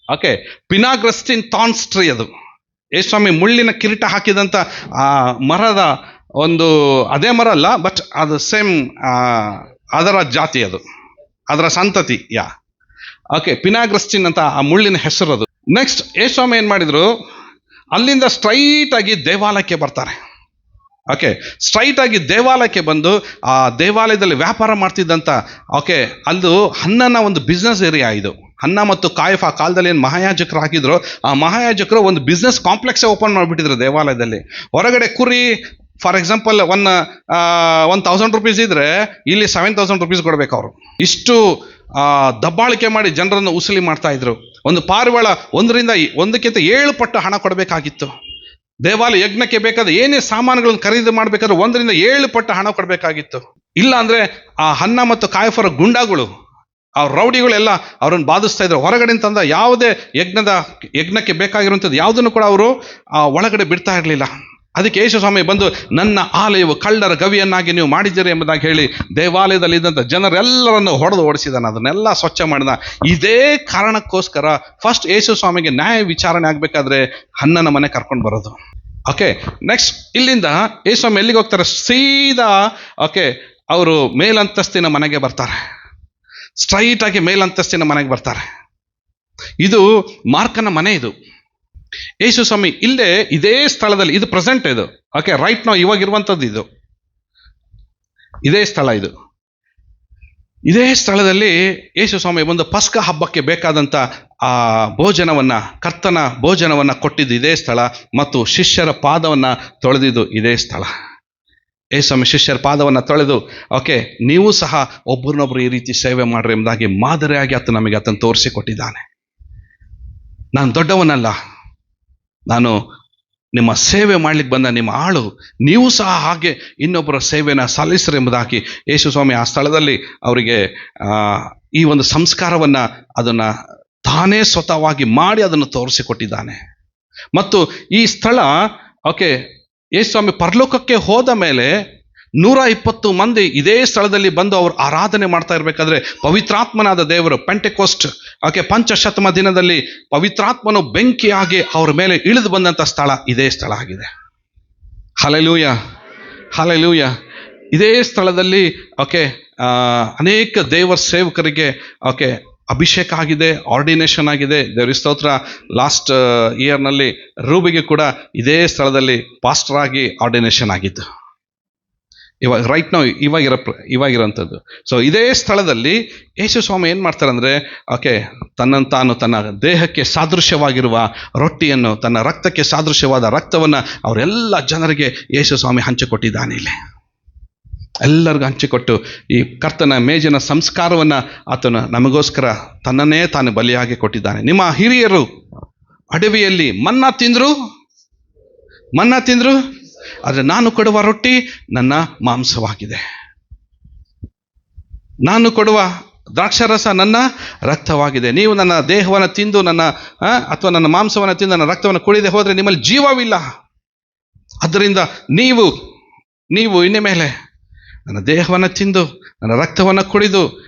A: ಓಕೆ ಪಿನಾಗ್ರಸ್ಟಿನ್ ಥಾರ್ನ್ಸ್ ಟ್ರೀ. ಅದು ಯೇಸುಸ್ವಾಮಿ ಮುಳ್ಳಿನ ಕಿರೀಟ ಹಾಕಿದಂಥ ಆ ಮರದ ಒಂದು ಅದೇ ಮರ ಅಲ್ಲ, ಬಟ್ ಅದು ಸೇಮ್ ಅದರ ಜಾತಿ, ಅದು ಅದರ ಸಂತತಿ. ಓಕೆ, ಪಿನಾಗ್ರಸ್ಟಿನ್ ಅಂತ ಆ ಮುಳ್ಳಿನ ಹೆಸರು ಅದು. ನೆಕ್ಸ್ಟ್ ಯೇಸುಸ್ವಾಮಿ ಏನು ಮಾಡಿದ್ರು, ಅಲ್ಲಿಂದ ಸ್ಟ್ರೈಟ್ ಆಗಿ ದೇವಾಲಯಕ್ಕೆ ಬರ್ತಾರೆ. ಓಕೆ, ಸ್ಟ್ರೈಟ್ ಆಗಿ ದೇವಾಲಯಕ್ಕೆ ಬಂದು ಆ ದೇವಾಲಯದಲ್ಲಿ ವ್ಯಾಪಾರ ಮಾಡ್ತಿದ್ದಂಥ, ಓಕೆ ಅದು ಹನ್ನನ ಒಂದು ಬಿಸ್ನೆಸ್ ಏರಿಯಾ. ಇದು ಹನ್ನ ಮತ್ತು ಕಾಯಫ ಕಾಲದಲ್ಲಿ ಏನು ಮಹಾಯಾಜಕರು ಹಾಕಿದ್ರು, ಆ ಮಹಾಯಾಜಕರು ಒಂದು ಬಿಸ್ನೆಸ್ ಕಾಂಪ್ಲೆಕ್ಸೇ ಓಪನ್ ಮಾಡಿಬಿಟ್ಟಿದ್ರು ದೇವಾಲಯದಲ್ಲಿ. ಹೊರಗಡೆ ಕುರಿ ಫಾರ್ ಎಕ್ಸಾಂಪಲ್ 1,000 ರೂಪೀಸ್ ಇದ್ರೆ ಇಲ್ಲಿ 7,000 ರೂಪೀಸ್ ಕೊಡ್ಬೇಕು ಅವರು. ಇಷ್ಟು ದಬ್ಬಾಳಿಕೆ ಮಾಡಿ ಜನರನ್ನು ಉಸುಲಿ ಮಾಡ್ತಾ ಇದ್ರು. ಒಂದು ಪಾರಿವಾಳ 1 7 ಪಟ್ಟು ಹಣ ಕೊಡಬೇಕಾಗಿತ್ತು. ದೇವಾಲಯ ಯಜ್ಞಕ್ಕೆ ಬೇಕಾದ ಏನೇ ಸಾಮಾನುಗಳನ್ನು ಖರೀದಿ ಮಾಡಬೇಕಾದ್ರೆ 1 7 ಪಟ್ಟು ಹಣ ಕೊಡಬೇಕಾಗಿತ್ತು. ಇಲ್ಲ ಅಂದ್ರೆ ಆ ಹನ್ನ ಮತ್ತು ಕಾಯಫರ ಗುಂಡಾಗಳು, ಆ ರೌಡಿಗಳೆಲ್ಲ ಅವ್ರನ್ನ ಬಾಧಿಸ್ತಾ ಇದ್ರು. ಹೊರಗಡೆ ತಂದ ಯಾವುದೇ ಯಜ್ಞಕ್ಕೆ ಬೇಕಾಗಿರುವಂಥದ್ದು ಯಾವುದನ್ನು ಕೂಡ ಅವರು ಒಳಗಡೆ ಬಿಡ್ತಾ ಇರಲಿಲ್ಲ. ಅದಕ್ಕೆ ಯೇಸುಸ್ವಾಮಿ ಬಂದು, ನನ್ನ ಆಲಯವು ಕಳ್ಳರ ಗವಿಯನ್ನಾಗಿ ನೀವು ಮಾಡಿದ್ದೀರಿ ಎಂಬುದಾಗಿ ಹೇಳಿ ದೇವಾಲಯದಲ್ಲಿ ಇದ್ದಂಥ ಜನರೆಲ್ಲರನ್ನು ಹೊಡೆದು ಓಡಿಸಿದಾನೆ, ಅದನ್ನೆಲ್ಲ ಸ್ವಚ್ಛ ಮಾಡಿದ. ಇದೇ ಕಾರಣಕ್ಕೋಸ್ಕರ ಫಸ್ಟ್ ಯೇಸುಸ್ವಾಮಿಗೆ ನ್ಯಾಯ ವಿಚಾರಣೆ ಆಗಬೇಕಾದ್ರೆ ಹನ್ನನ ಮನೆ ಕರ್ಕೊಂಡು ಬರೋದು. ಓಕೆ, ನೆಕ್ಸ್ಟ್ ಇಲ್ಲಿಂದ ಯೇಸುಸ್ವಾಮಿ ಎಲ್ಲಿಗೆ ಹೋಗ್ತಾರೆ, ಸೀದಾ ಓಕೆ ಅವರು ಮೇಲಂತಸ್ತಿನ ಮನೆಗೆ ಬರ್ತಾರೆ. ಸ್ಟ್ರೈಟ್ ಆಗಿ ಮೇಲಂತಸ್ತಿನ ಮನೆಗೆ ಬರ್ತಾರೆ. ಇದು ಮಾರ್ಕನ ಮನೆ. ಇದು ಯೇಸುಸ್ವಾಮಿ ಇಲ್ಲೇ ಇದೇ ಸ್ಥಳದಲ್ಲಿ, ಇದು ಪ್ರೆಸೆಂಟ್, ಇದು ಓಕೆ ರೈಟ್ ನಾವು ಇವಾಗಿರುವಂಥದ್ದು, ಇದು ಇದೇ ಸ್ಥಳ. ಇದು ಇದೇ ಸ್ಥಳದಲ್ಲಿ ಯೇಸುಸ್ವಾಮಿ ಒಂದು ಪಸ್ಕ ಹಬ್ಬಕ್ಕೆ ಬೇಕಾದಂಥ ಆ ಭೋಜನವನ್ನ, ಕರ್ತನ ಭೋಜನವನ್ನ ಕೊಟ್ಟಿದ್ದು ಇದೇ ಸ್ಥಳ, ಮತ್ತು ಶಿಷ್ಯರ ಪಾದವನ್ನ ತೊಳೆದಿದ್ದು ಇದೇ ಸ್ಥಳ. ಯೇಸುಸ್ವಾಮಿ ಶಿಷ್ಯರ ಪಾದವನ್ನು ತೊಳೆದು, ಓಕೆ ನೀವು ಸಹ ಒಬ್ಬರನ್ನೊಬ್ರು ಈ ರೀತಿ ಸೇವೆ ಮಾಡ್ರಿ ಎಂಬುದಾಗಿ ಮಾದರಿಯಾಗಿ ಆತನು ತೋರಿಸಿಕೊಟ್ಟಿದ್ದಾನೆ. ನಾನು ದೊಡ್ಡವನಲ್ಲ, ನಾನು ನಿಮ್ಮ ಸೇವೆ ಮಾಡ್ಲಿಕ್ಕೆ ಬಂದ ನಿಮ್ಮ ಆಳು, ನೀವು ಸಹ ಹಾಗೆ ಇನ್ನೊಬ್ಬರ ಸೇವೆನ ಸಲ್ಲಿಸ್ರಿ ಎಂಬುದಾಗಿ ಯೇಸುಸ್ವಾಮಿ ಆ ಸ್ಥಳದಲ್ಲಿ ಅವರಿಗೆ ಈ ಒಂದು ಸಂಸ್ಕಾರವನ್ನ ಅದನ್ನ ತಾನೇ ಸ್ವತಃವಾಗಿ ಮಾಡಿ ಅದನ್ನು ತೋರಿಸಿಕೊಟ್ಟಿದ್ದಾನೆ. ಮತ್ತು ಈ ಸ್ಥಳ ಓಕೆ ಯೇಸುಸ್ವಾಮಿ ಪರಲೋಕಕ್ಕೆ ಹೋದ ಮೇಲೆ 120 ಮಂದಿ ಇದೇ ಸ್ಥಳದಲ್ಲಿ ಬಂದು ಅವರು ಆರಾಧನೆ ಮಾಡ್ತಾ ಇರಬೇಕಾದ್ರೆ ಪವಿತ್ರಾತ್ಮನಾದ ದೇವರು ಪೆಂಟೆಕೋಸ್ಟ್ ಓಕೆ ಪಂಚಶತಮ ದಿನದಲ್ಲಿ ಪವಿತ್ರಾತ್ಮನು ಬೆಂಕಿಯಾಗಿ ಅವ್ರ ಮೇಲೆ ಇಳಿದು ಬಂದಂಥ ಸ್ಥಳ ಇದೇ ಸ್ಥಳ ಆಗಿದೆ. Hallelujah, hallelujah. ಇದೇ ಸ್ಥಳದಲ್ಲಿ ಓಕೆ ಅನೇಕ ದೇವರ ಸೇವಕರಿಗೆ ಓಕೆ ಅಭಿಷೇಕ ಆಗಿದೆ, ಆರ್ಡಿನೇಷನ್ ಆಗಿದೆ. ದೇವರ ಸ್ತೋತ್ರ. ಲಾಸ್ಟ್ ಇಯರ್ನಲ್ಲಿ ರೂಬಿಗೆ ಕೂಡ ಇದೇ ಸ್ಥಳದಲ್ಲಿ ಪಾಸ್ಟರ್ ಆಗಿ ಆರ್ಡಿನೇಷನ್ ಆಗಿದ್ದು. ಇವಾಗ ರೈಟ್ ನಾವು ಇವಾಗಿರೋಂಥದ್ದು. ಸೊ ಇದೇ ಸ್ಥಳದಲ್ಲಿ ಯೇಸುಸ್ವಾಮಿ ಏನು ಮಾಡ್ತಾರೆ ಅಂದರೆ ಓಕೆ ತಾನು ತನ್ನ ದೇಹಕ್ಕೆ ಸಾದೃಶ್ಯವಾಗಿರುವ ರೊಟ್ಟಿಯನ್ನು, ತನ್ನ ರಕ್ತಕ್ಕೆ ಸಾದೃಶ್ಯವಾದ ರಕ್ತವನ್ನು ಅವರೆಲ್ಲ ಜನರಿಗೆ ಯೇಸುಸ್ವಾಮಿ ಹಂಚಿಕೊಟ್ಟಿದ್ದಾನೆ. ಇಲ್ಲಿ ಎಲ್ಲರಿಗೂ ಹಂಚಿಕೊಟ್ಟು ಈ ಕರ್ತನ ಮೇಜಿನ ಸಂಸ್ಕಾರವನ್ನು ಆತನು ನಮಗೋಸ್ಕರ ತನ್ನನ್ನೇ ತಾನು ಬಲಿಯಾಗಿ ಕೊಟ್ಟಿದ್ದಾನೆ. ನಿಮ್ಮ ಹಿರಿಯರು ಅಡವಿಯಲ್ಲಿ ಮನ್ನಾ ತಿಂದ್ರು, ಆದರೆ ನಾನು ಕೊಡುವ ರೊಟ್ಟಿ ನನ್ನ ಮಾಂಸವಾಗಿದೆ, ನಾನು ಕೊಡುವ ದ್ರಾಕ್ಷಾರಸ ನನ್ನ ರಕ್ತವಾಗಿದೆ. ನೀವು ನನ್ನ ದೇಹವನ್ನು ತಿಂದು ಅಥವಾ ನನ್ನ ಮಾಂಸವನ್ನು ತಿಂದು ನನ್ನ ರಕ್ತವನ್ನು ಕುಡಿದೇ ಹೋದರೆ ನಿಮ್ಮಲ್ಲಿ ಜೀವವಿಲ್ಲ. ಆದ್ದರಿಂದ ನೀವು ಇನ್ನು ಮೇಲೆ ನನ್ನ ದೇಹವನ್ನು ತಿಂದು ನನ್ನ ರಕ್ತವನ್ನು ಕುಡಿದು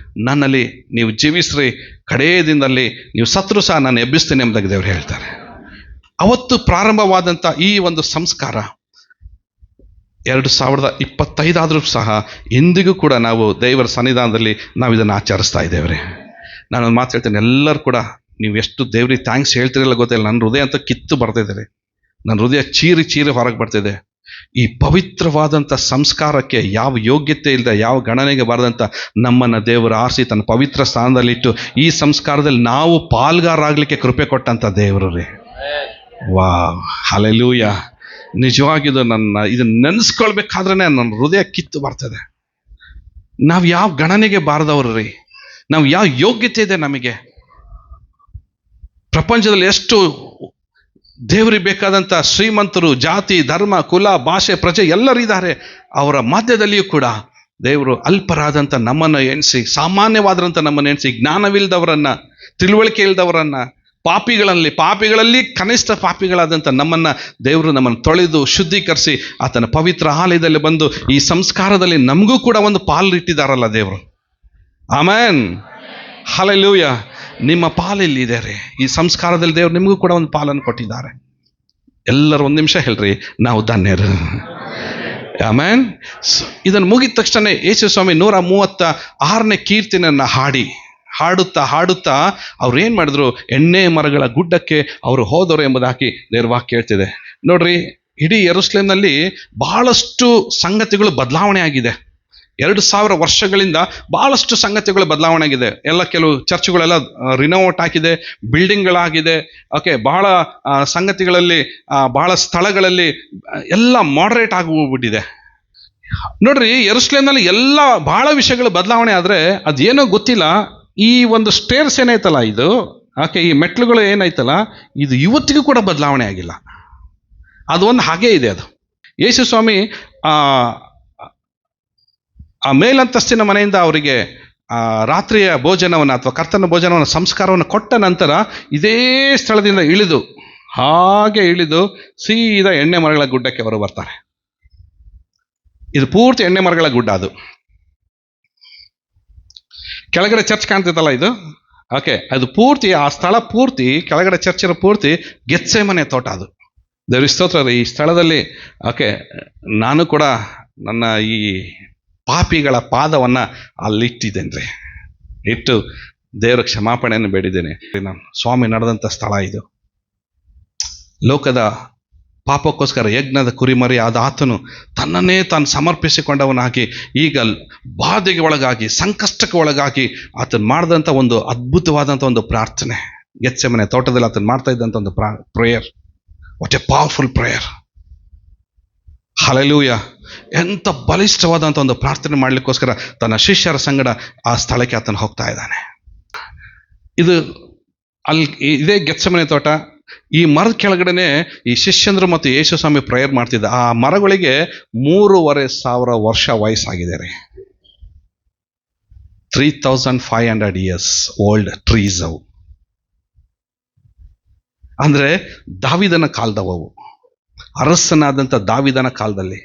A: ನನ್ನಲ್ಲಿ ನೀವು ಜೀವಿಸ್ರಿ, ಕಡೆಯ ದಿನದಲ್ಲಿ ನೀವು ಸತ್ರು ಸಹ ನಾನು ಎಬ್ಬಿಸ್ತೀನಿ ಎಂಬುದಾಗಿ ದೇವರು ಹೇಳ್ತಾರೆ. ಅವತ್ತು ಪ್ರಾರಂಭವಾದಂಥ ಈ ಒಂದು ಸಂಸ್ಕಾರ 2025 ಆದರೂ ಸಹ ಎಂದಿಗೂ ಕೂಡ ನಾವು ದೇವರ ಸನ್ನಿಧಾನದಲ್ಲಿ ನಾವು ಇದನ್ನು ಆಚರಿಸ್ತಾ ಇದ್ದೇವ್ರಿ. ನಾನೊಂದು ಮಾತು ಹೇಳ್ತೇನೆ, ಎಲ್ಲರೂ ಕೂಡ ನೀವು ಎಷ್ಟು ದೇವ್ರಿಗೆ ಥ್ಯಾಂಕ್ಸ್ ಹೇಳ್ತಿರಲ್ಲ ಗೊತ್ತಿಲ್ಲ, ನನ್ನ ಹೃದಯ ಅಂತ ಕಿತ್ತು ಬರ್ತಿದೆ, ನನ್ನ ಹೃದಯ ಚೀರಿ ಚೀರಿ ಹೊರಗೆ ಬರ್ತಿದೆ. ಈ ಪವಿತ್ರವಾದಂಥ ಸಂಸ್ಕಾರಕ್ಕೆ ಯಾವ ಯೋಗ್ಯತೆ ಇಲ್ಲದೆ, ಯಾವ ಗಣನೆಗೆ ಬಾರದಂಥ ನಮ್ಮನ್ನು ದೇವರು ಆರಿಸಿ ತನ್ನ ಪವಿತ್ರ ಸ್ಥಾನದಲ್ಲಿಟ್ಟು ಈ ಸಂಸ್ಕಾರದಲ್ಲಿ ನಾವು ಪಾಲ್ಗಾರಾಗಲಿಕ್ಕೆ ಕೃಪೆ ಕೊಟ್ಟಂಥ ದೇವರು ರೀ. ವಾ, ಹಲ್ಲೆಲೂಯಾ. ನಿಜವಾಗಿದು ಇದನ್ನು ನೆನೆಸ್ಕೊಳ್ಬೇಕಾದ್ರೆ ನನ್ನ ಹೃದಯ ಕಿತ್ತು ಬರ್ತದೆ. ನಾವು ಯಾವ ಗಣನೆಗೆ ಬಾರದವರು ರೀ, ನಾವು ಯಾವ ಯೋಗ್ಯತೆ ಇದೆ ನಮಗೆ. ಪ್ರಪಂಚದಲ್ಲಿ ಎಷ್ಟು ದೇವರಿಗೆ ಬೇಕಾದಂಥ ಶ್ರೀಮಂತರು, ಜಾತಿ, ಧರ್ಮ, ಕುಲ, ಭಾಷೆ, ಪ್ರಜೆ ಎಲ್ಲರಿದ್ದಾರೆ. ಅವರ ಮಧ್ಯದಲ್ಲಿಯೂ ಕೂಡ ದೇವರು ಅಲ್ಪರಾದಂಥ ನಮ್ಮನ್ನು ಎಣಿಸಿ, ಸಾಮಾನ್ಯವಾದಂಥ ನಮ್ಮನ್ನು ಎಣಿಸಿ, ಜ್ಞಾನವಿಲ್ಲದವರನ್ನ, ತಿಳುವಳಿಕೆ ಇಲ್ಲದವರನ್ನ, ಪಾಪಿಗಳಲ್ಲಿ ಕನಿಷ್ಠ ಪಾಪಿಗಳಾದಂಥ ನಮ್ಮನ್ನು ತೊಳೆದು ಶುದ್ಧೀಕರಿಸಿ ಆತನ ಪವಿತ್ರ ಆಲಯದಲ್ಲಿ ಬಂದು ಈ ಸಂಸ್ಕಾರದಲ್ಲಿ ನಮಗೂ ಕೂಡ ಒಂದು ಪಾಲು ಇಟ್ಟಿದ್ದಾರಲ್ಲ ದೇವರು. Amen, hallelujah. ನಿಮ್ಮ ಪಾಲಿಲ್ಲಿದೆ ರೀ, ಈ ಸಂಸ್ಕಾರದಲ್ಲಿ ದೇವರು ನಿಮಗೂ ಕೂಡ ಒಂದು ಪಾಲನ್ನು ಕೊಟ್ಟಿದ್ದಾರೆ. ಎಲ್ಲರೂ ಒಂದು ನಿಮಿಷ ಹೇಳ್ರಿ, ನಾವು ಧನ್ಯರು. ಆಮೆನ್. ಇದನ್ನು ಮುಗಿದ ತಕ್ಷಣ ಯೇಸು ಸ್ವಾಮಿ 136ನೇ ಕೀರ್ತನೆಯನ್ನು ಹಾಡುತ್ತಾ ಅವ್ರು ಏನು ಮಾಡಿದ್ರು, ಎಣ್ಣೆ ಮರಗಳ ಗುಡ್ಡಕ್ಕೆ ಅವರು ಹೋದರು ಎಂಬುದಾಗಿ ದೇವ್ರ ವಾಕ್ಯ ಹೇಳ್ತಿದೆ. ನೋಡ್ರಿ, ಇಡೀ ಯೆರೂಸಲೇಮಿನಲ್ಲಿ ಬಹಳಷ್ಟು ಸಂಗತಿಗಳು ಬದಲಾವಣೆ ಆಗಿದೆ. 2000 ವರ್ಷಗಳಿಂದ ಬಹಳಷ್ಟು ಸಂಗತಿಗಳು ಬದಲಾವಣೆ ಆಗಿದೆ. ಕೆಲವು ಚರ್ಚ್ಗಳೆಲ್ಲ ರಿನೋವೇಟ್ ಆಗಿದೆ, ಬಿಲ್ಡಿಂಗ್ಗಳಾಗಿದೆ. ಓಕೆ, ಬಹಳ ಸಂಗತಿಗಳಲ್ಲಿ, ಬಹಳ ಸ್ಥಳಗಳಲ್ಲಿ ಎಲ್ಲ ಮಾಡರೇಟ್ ಆಗೋಗ್ಬಿಟ್ಟಿದೆ. ನೋಡ್ರಿ, ಯೆರೂಸಲೇಮಿನಲ್ಲಿ ಎಲ್ಲ ಬಹಳ ವಿಷಯಗಳು ಬದಲಾವಣೆ ಆದರೆ ಅದೇನೋ ಗೊತ್ತಿಲ್ಲ, ಈ ಒಂದು ಸ್ಟೇರ್ಸ್ ಏನೈತಲ್ಲ ಇದು, ಈ ಮೆಟ್ಲುಗಳು ಏನೈತಲ್ಲ ಇದು ಇವತ್ತಿಗೂ ಕೂಡ ಬದಲಾವಣೆ ಆಗಿಲ್ಲ. ಅದು ಒಂದು ಹಾಗೇ ಇದೆ. ಅದು ಯೇಸು ಸ್ವಾಮಿ ಆ ಮೇಲಂತಸ್ತಿನ ಮನೆಯಿಂದ ಅವರಿಗೆ ರಾತ್ರಿಯ ಭೋಜನವನ್ನು ಅಥವಾ ಕರ್ತನ ಭೋಜನವನ್ನು, ಸಂಸ್ಕಾರವನ್ನು ಕೊಟ್ಟ ನಂತರ ಇದೇ ಸ್ಥಳದಿಂದ ಇಳಿದು ಸೀದಾ ಎಣ್ಣೆ ಮರಗಳ ಗುಡ್ಡಕ್ಕೆ ಅವರು ಬರ್ತಾರೆ. ಇದು ಪೂರ್ತಿ ಎಣ್ಣೆ ಮರಗಳ ಗುಡ್ಡ. ಅದು ಕೆಳಗಡೆ ಚರ್ಚ್ ಕಾಣ್ತಿತ್ತಲ್ಲ ಇದು, ಅದು ಪೂರ್ತಿ, ಆ ಸ್ಥಳ ಪೂರ್ತಿ, ಕೆಳಗಡೆ ಚರ್ಚಿನ ಪೂರ್ತಿ ಗೆತ್ಸೆಮನೆ ತೋಟ. ಅದು ದೇವ್ರ ಸ್ತೋತ್ರ. ಈ ಸ್ಥಳದಲ್ಲಿ ನಾನು ಕೂಡ ನನ್ನ ಈ ಪಾಪಿಗಳ ಪಾದವನ್ನು ಅಲ್ಲಿಟ್ಟಿದ್ದೇನೆ, ಇಟ್ಟು ದೇವರ ಕ್ಷಮಾಪಣೆಯನ್ನು ಬೇಡಿದ್ದೇನೆ. ನಾನು ಸ್ವಾಮಿ ನಡೆದಂಥ ಸ್ಥಳ ಇದು. ಲೋಕದ ಪಾಪಕ್ಕೋಸ್ಕರ ಯಜ್ಞದ ಕುರಿಮರಿ ಆದ ಆತನು ತನ್ನನ್ನೇ ತಾನು ಸಮರ್ಪಿಸಿಕೊಂಡವನಾಗಿ ಈಗ ಬಾಧೆಗೆ ಒಳಗಾಗಿ, ಸಂಕಷ್ಟಕ್ಕೆ ಒಳಗಾಗಿ ಆತನು ಮಾಡಿದಂಥ ಒಂದು ಅದ್ಭುತವಾದಂಥ ಒಂದು ಪ್ರಾರ್ಥನೆ, ಗೆತ್ಸೆಮನೆ ತೋಟದಲ್ಲಿ ಆತನು ಮಾಡ್ತಾ ಇದ್ದಂಥ ಒಂದು prayer. What A powerful prayer. Hallelujah. ಎಂಥ ಬಲಿಷ್ಠವಾದಂಥ ಒಂದು ಪ್ರಾರ್ಥನೆ ಮಾಡಲಿಕ್ಕೋಸ್ಕರ ತನ್ನ ಶಿಷ್ಯರ ಸಂಗಡ ಆ ಸ್ಥಳಕ್ಕೆ ಆತನು ಹೋಗ್ತಾ ಇದ್ದಾನೆ. ಇದೇ ಗೆತ್ಸೆಮನೆ ತೋಟ. ಈ ಮರದ ಕೆಳಗಡೆನೆ ಈ ಶಿಷ್ಯಂದ್ರು ಮತ್ತು ಯೇಸು ಸ್ವಾಮಿ ಪ್ರೇಯರ್ ಮಾಡ್ತಿದ್ದ. ಆ ಮರಗಳಿಗೆ 3500 ವರ್ಷ ವಯಸ್ಸಾಗಿದೆ ರೀ. 3500 years ಓಲ್ಡ್ ಟ್ರೀಸ್ ಅವು. ಅಂದ್ರೆ ದಾವಿದನ ಕಾಲದವು. ಅರಸನಾದಂಥ ದಾವಿದನ ಕಾಲದಲ್ಲಿ,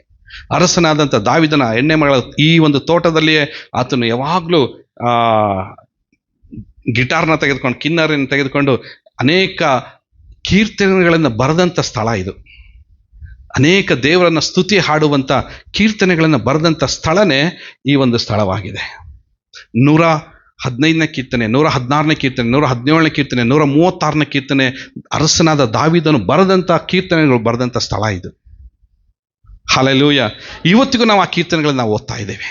A: ಅರಸನಾದಂಥ ದಾವಿದನ ಎಣ್ಣೆ ಮರಗಳ ಈ ಒಂದು ತೋಟದಲ್ಲಿಯೇ ಆತನು ಯಾವಾಗಲೂ ಗಿಟಾರ್ನ ತೆಗೆದುಕೊಂಡು, ಕಿನ್ನರನ್ನು ತೆಗೆದುಕೊಂಡು ಅನೇಕ ಕೀರ್ತನೆಗಳನ್ನು ಬರೆದಂಥ ಸ್ಥಳ ಇದು. ಅನೇಕ ದೇವರನ್ನ ಸ್ತುತಿ ಹಾಡುವಂಥ ಕೀರ್ತನೆಗಳನ್ನು ಬರೆದಂಥ ಸ್ಥಳನೇ ಈ ಒಂದು ಸ್ಥಳವಾಗಿದೆ. 115ನೇ ಕೀರ್ತನೆ, 116ನೇ ಕೀರ್ತನೆ, 117ನೇ ಕೀರ್ತನೆ, 136ನೇ ಕೀರ್ತನೆ ಅರಸನಾದ ದಾವಿದನು ಬರೆದಂಥ ಕೀರ್ತನೆಗಳು ಬರೆದಂಥ ಸ್ಥಳ ಇದು. ಹಲ್ಲೆಲೂಯಾ. ಇವತ್ತಿಗೂ ನಾವು ಆ ಕೀರ್ತನೆಗಳನ್ನು ನಾವು ಓದ್ತಾ ಇದ್ದೇವೆ.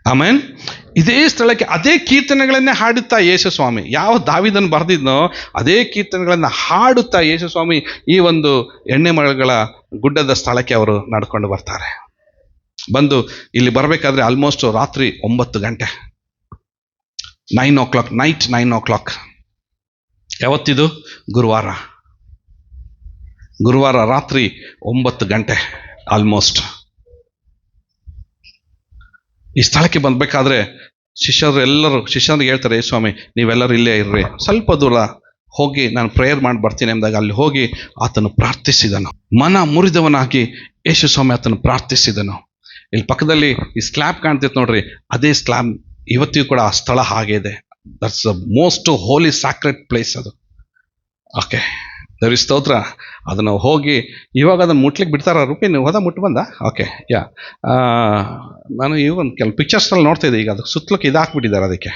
A: ಆಮೆನ್. ಇದೇ ಸ್ಥಳಕ್ಕೆ ಅದೇ ಕೀರ್ತನೆಗಳನ್ನೇ ಹಾಡುತ್ತಾ ಯೇಸು ಸ್ವಾಮಿ, ಯಾವ ದಾವಿದನು ಬರೆದಿದ್ನೋ ಅದೇ ಕೀರ್ತನೆಗಳನ್ನು ಹಾಡುತ್ತಾ ಯೇಸು ಸ್ವಾಮಿ ಈ ಒಂದು ಎಣ್ಣೆ ಮರಗಳ ಗುಡ್ಡದ ಸ್ಥಳಕ್ಕೆ ಅವರು ನಡ್ಕೊಂಡು ಬರ್ತಾರೆ. ಬಂದು ಇಲ್ಲಿ ಬರಬೇಕಾದ್ರೆ ಆಲ್ಮೋಸ್ಟ್ ರಾತ್ರಿ 9 ಗಂಟೆ, 9 o'clock, ನೈಟ್ 9 o'clock. ಯಾವತ್ತಿದು? ಗುರುವಾರ ರಾತ್ರಿ 9 ಗಂಟೆ ಆಲ್ಮೋಸ್ಟ್. ಈ ಸ್ಥಳಕ್ಕೆ ಬಂದಬೇಕಾದ್ರೆ ಶಿಷ್ಯರಿಗೆ ಹೇಳ್ತಾರೆ, ಯೇಸು ಸ್ವಾಮಿ ನೀವೆಲ್ಲರೂ ಇಲ್ಲೇ ಇರ್ರಿ, ಸ್ವಲ್ಪ ದೂರ ಹೋಗಿ ನಾನು ಪ್ರೇಯರ್ ಮಾಡಿ ಬರ್ತೀನಿ ಎಂದಾಗ ಅಲ್ಲಿ ಹೋಗಿ ಆತನು ಪ್ರಾರ್ಥಿಸಿದನು. ಮನ ಮುರಿದವನಾಗಿ ಯೇಸು ಸ್ವಾಮಿ ಆತನು ಪ್ರಾರ್ಥಿಸಿದನು. ಇಲ್ಲಿ ಪಕ್ಕದಲ್ಲಿ ಈ ಸ್ಲ್ಯಾಬ್ ಕಾಣ್ತಿತ್ತು ನೋಡ್ರಿ, ಅದೇ ಸ್ಲ್ಯಾಬ್ ಇವತ್ತಿಗೂ ಕೂಡ ಆ ಸ್ಥಳ ಹಾಗೆ ಇದೆ. That's the most Holi sacred place ಅದು. ಓಕೆ, ದೇವರಿಗೆ ಸ್ತೋತ್ರ. ಅದನ್ನು ಹೋಗಿ ಇವಾಗ ಅದನ್ನು ಮುಟ್ಲಿಕ್ಕೆ ಬಿಡ್ತಾರ ರೂಪಿ? ನೀವು ಹೋದ ಮುಟ್ಟು ಬಂದ? ಓಕೆ, ಯಾ. ನಾನು ಈಗ ಒಂದು ಕೆಲವು ಪಿಕ್ಚರ್ಸ್ನಲ್ಲಿ ನೋಡ್ತಾ ಇದ್ದೆ, ಈಗ ಅದಕ್ಕೆ ಸುತ್ತಲಕ್ಕೆ ಇದು ಹಾಕ್ಬಿಟ್ಟಿದ್ದಾರೆ ಅದಕ್ಕೆ.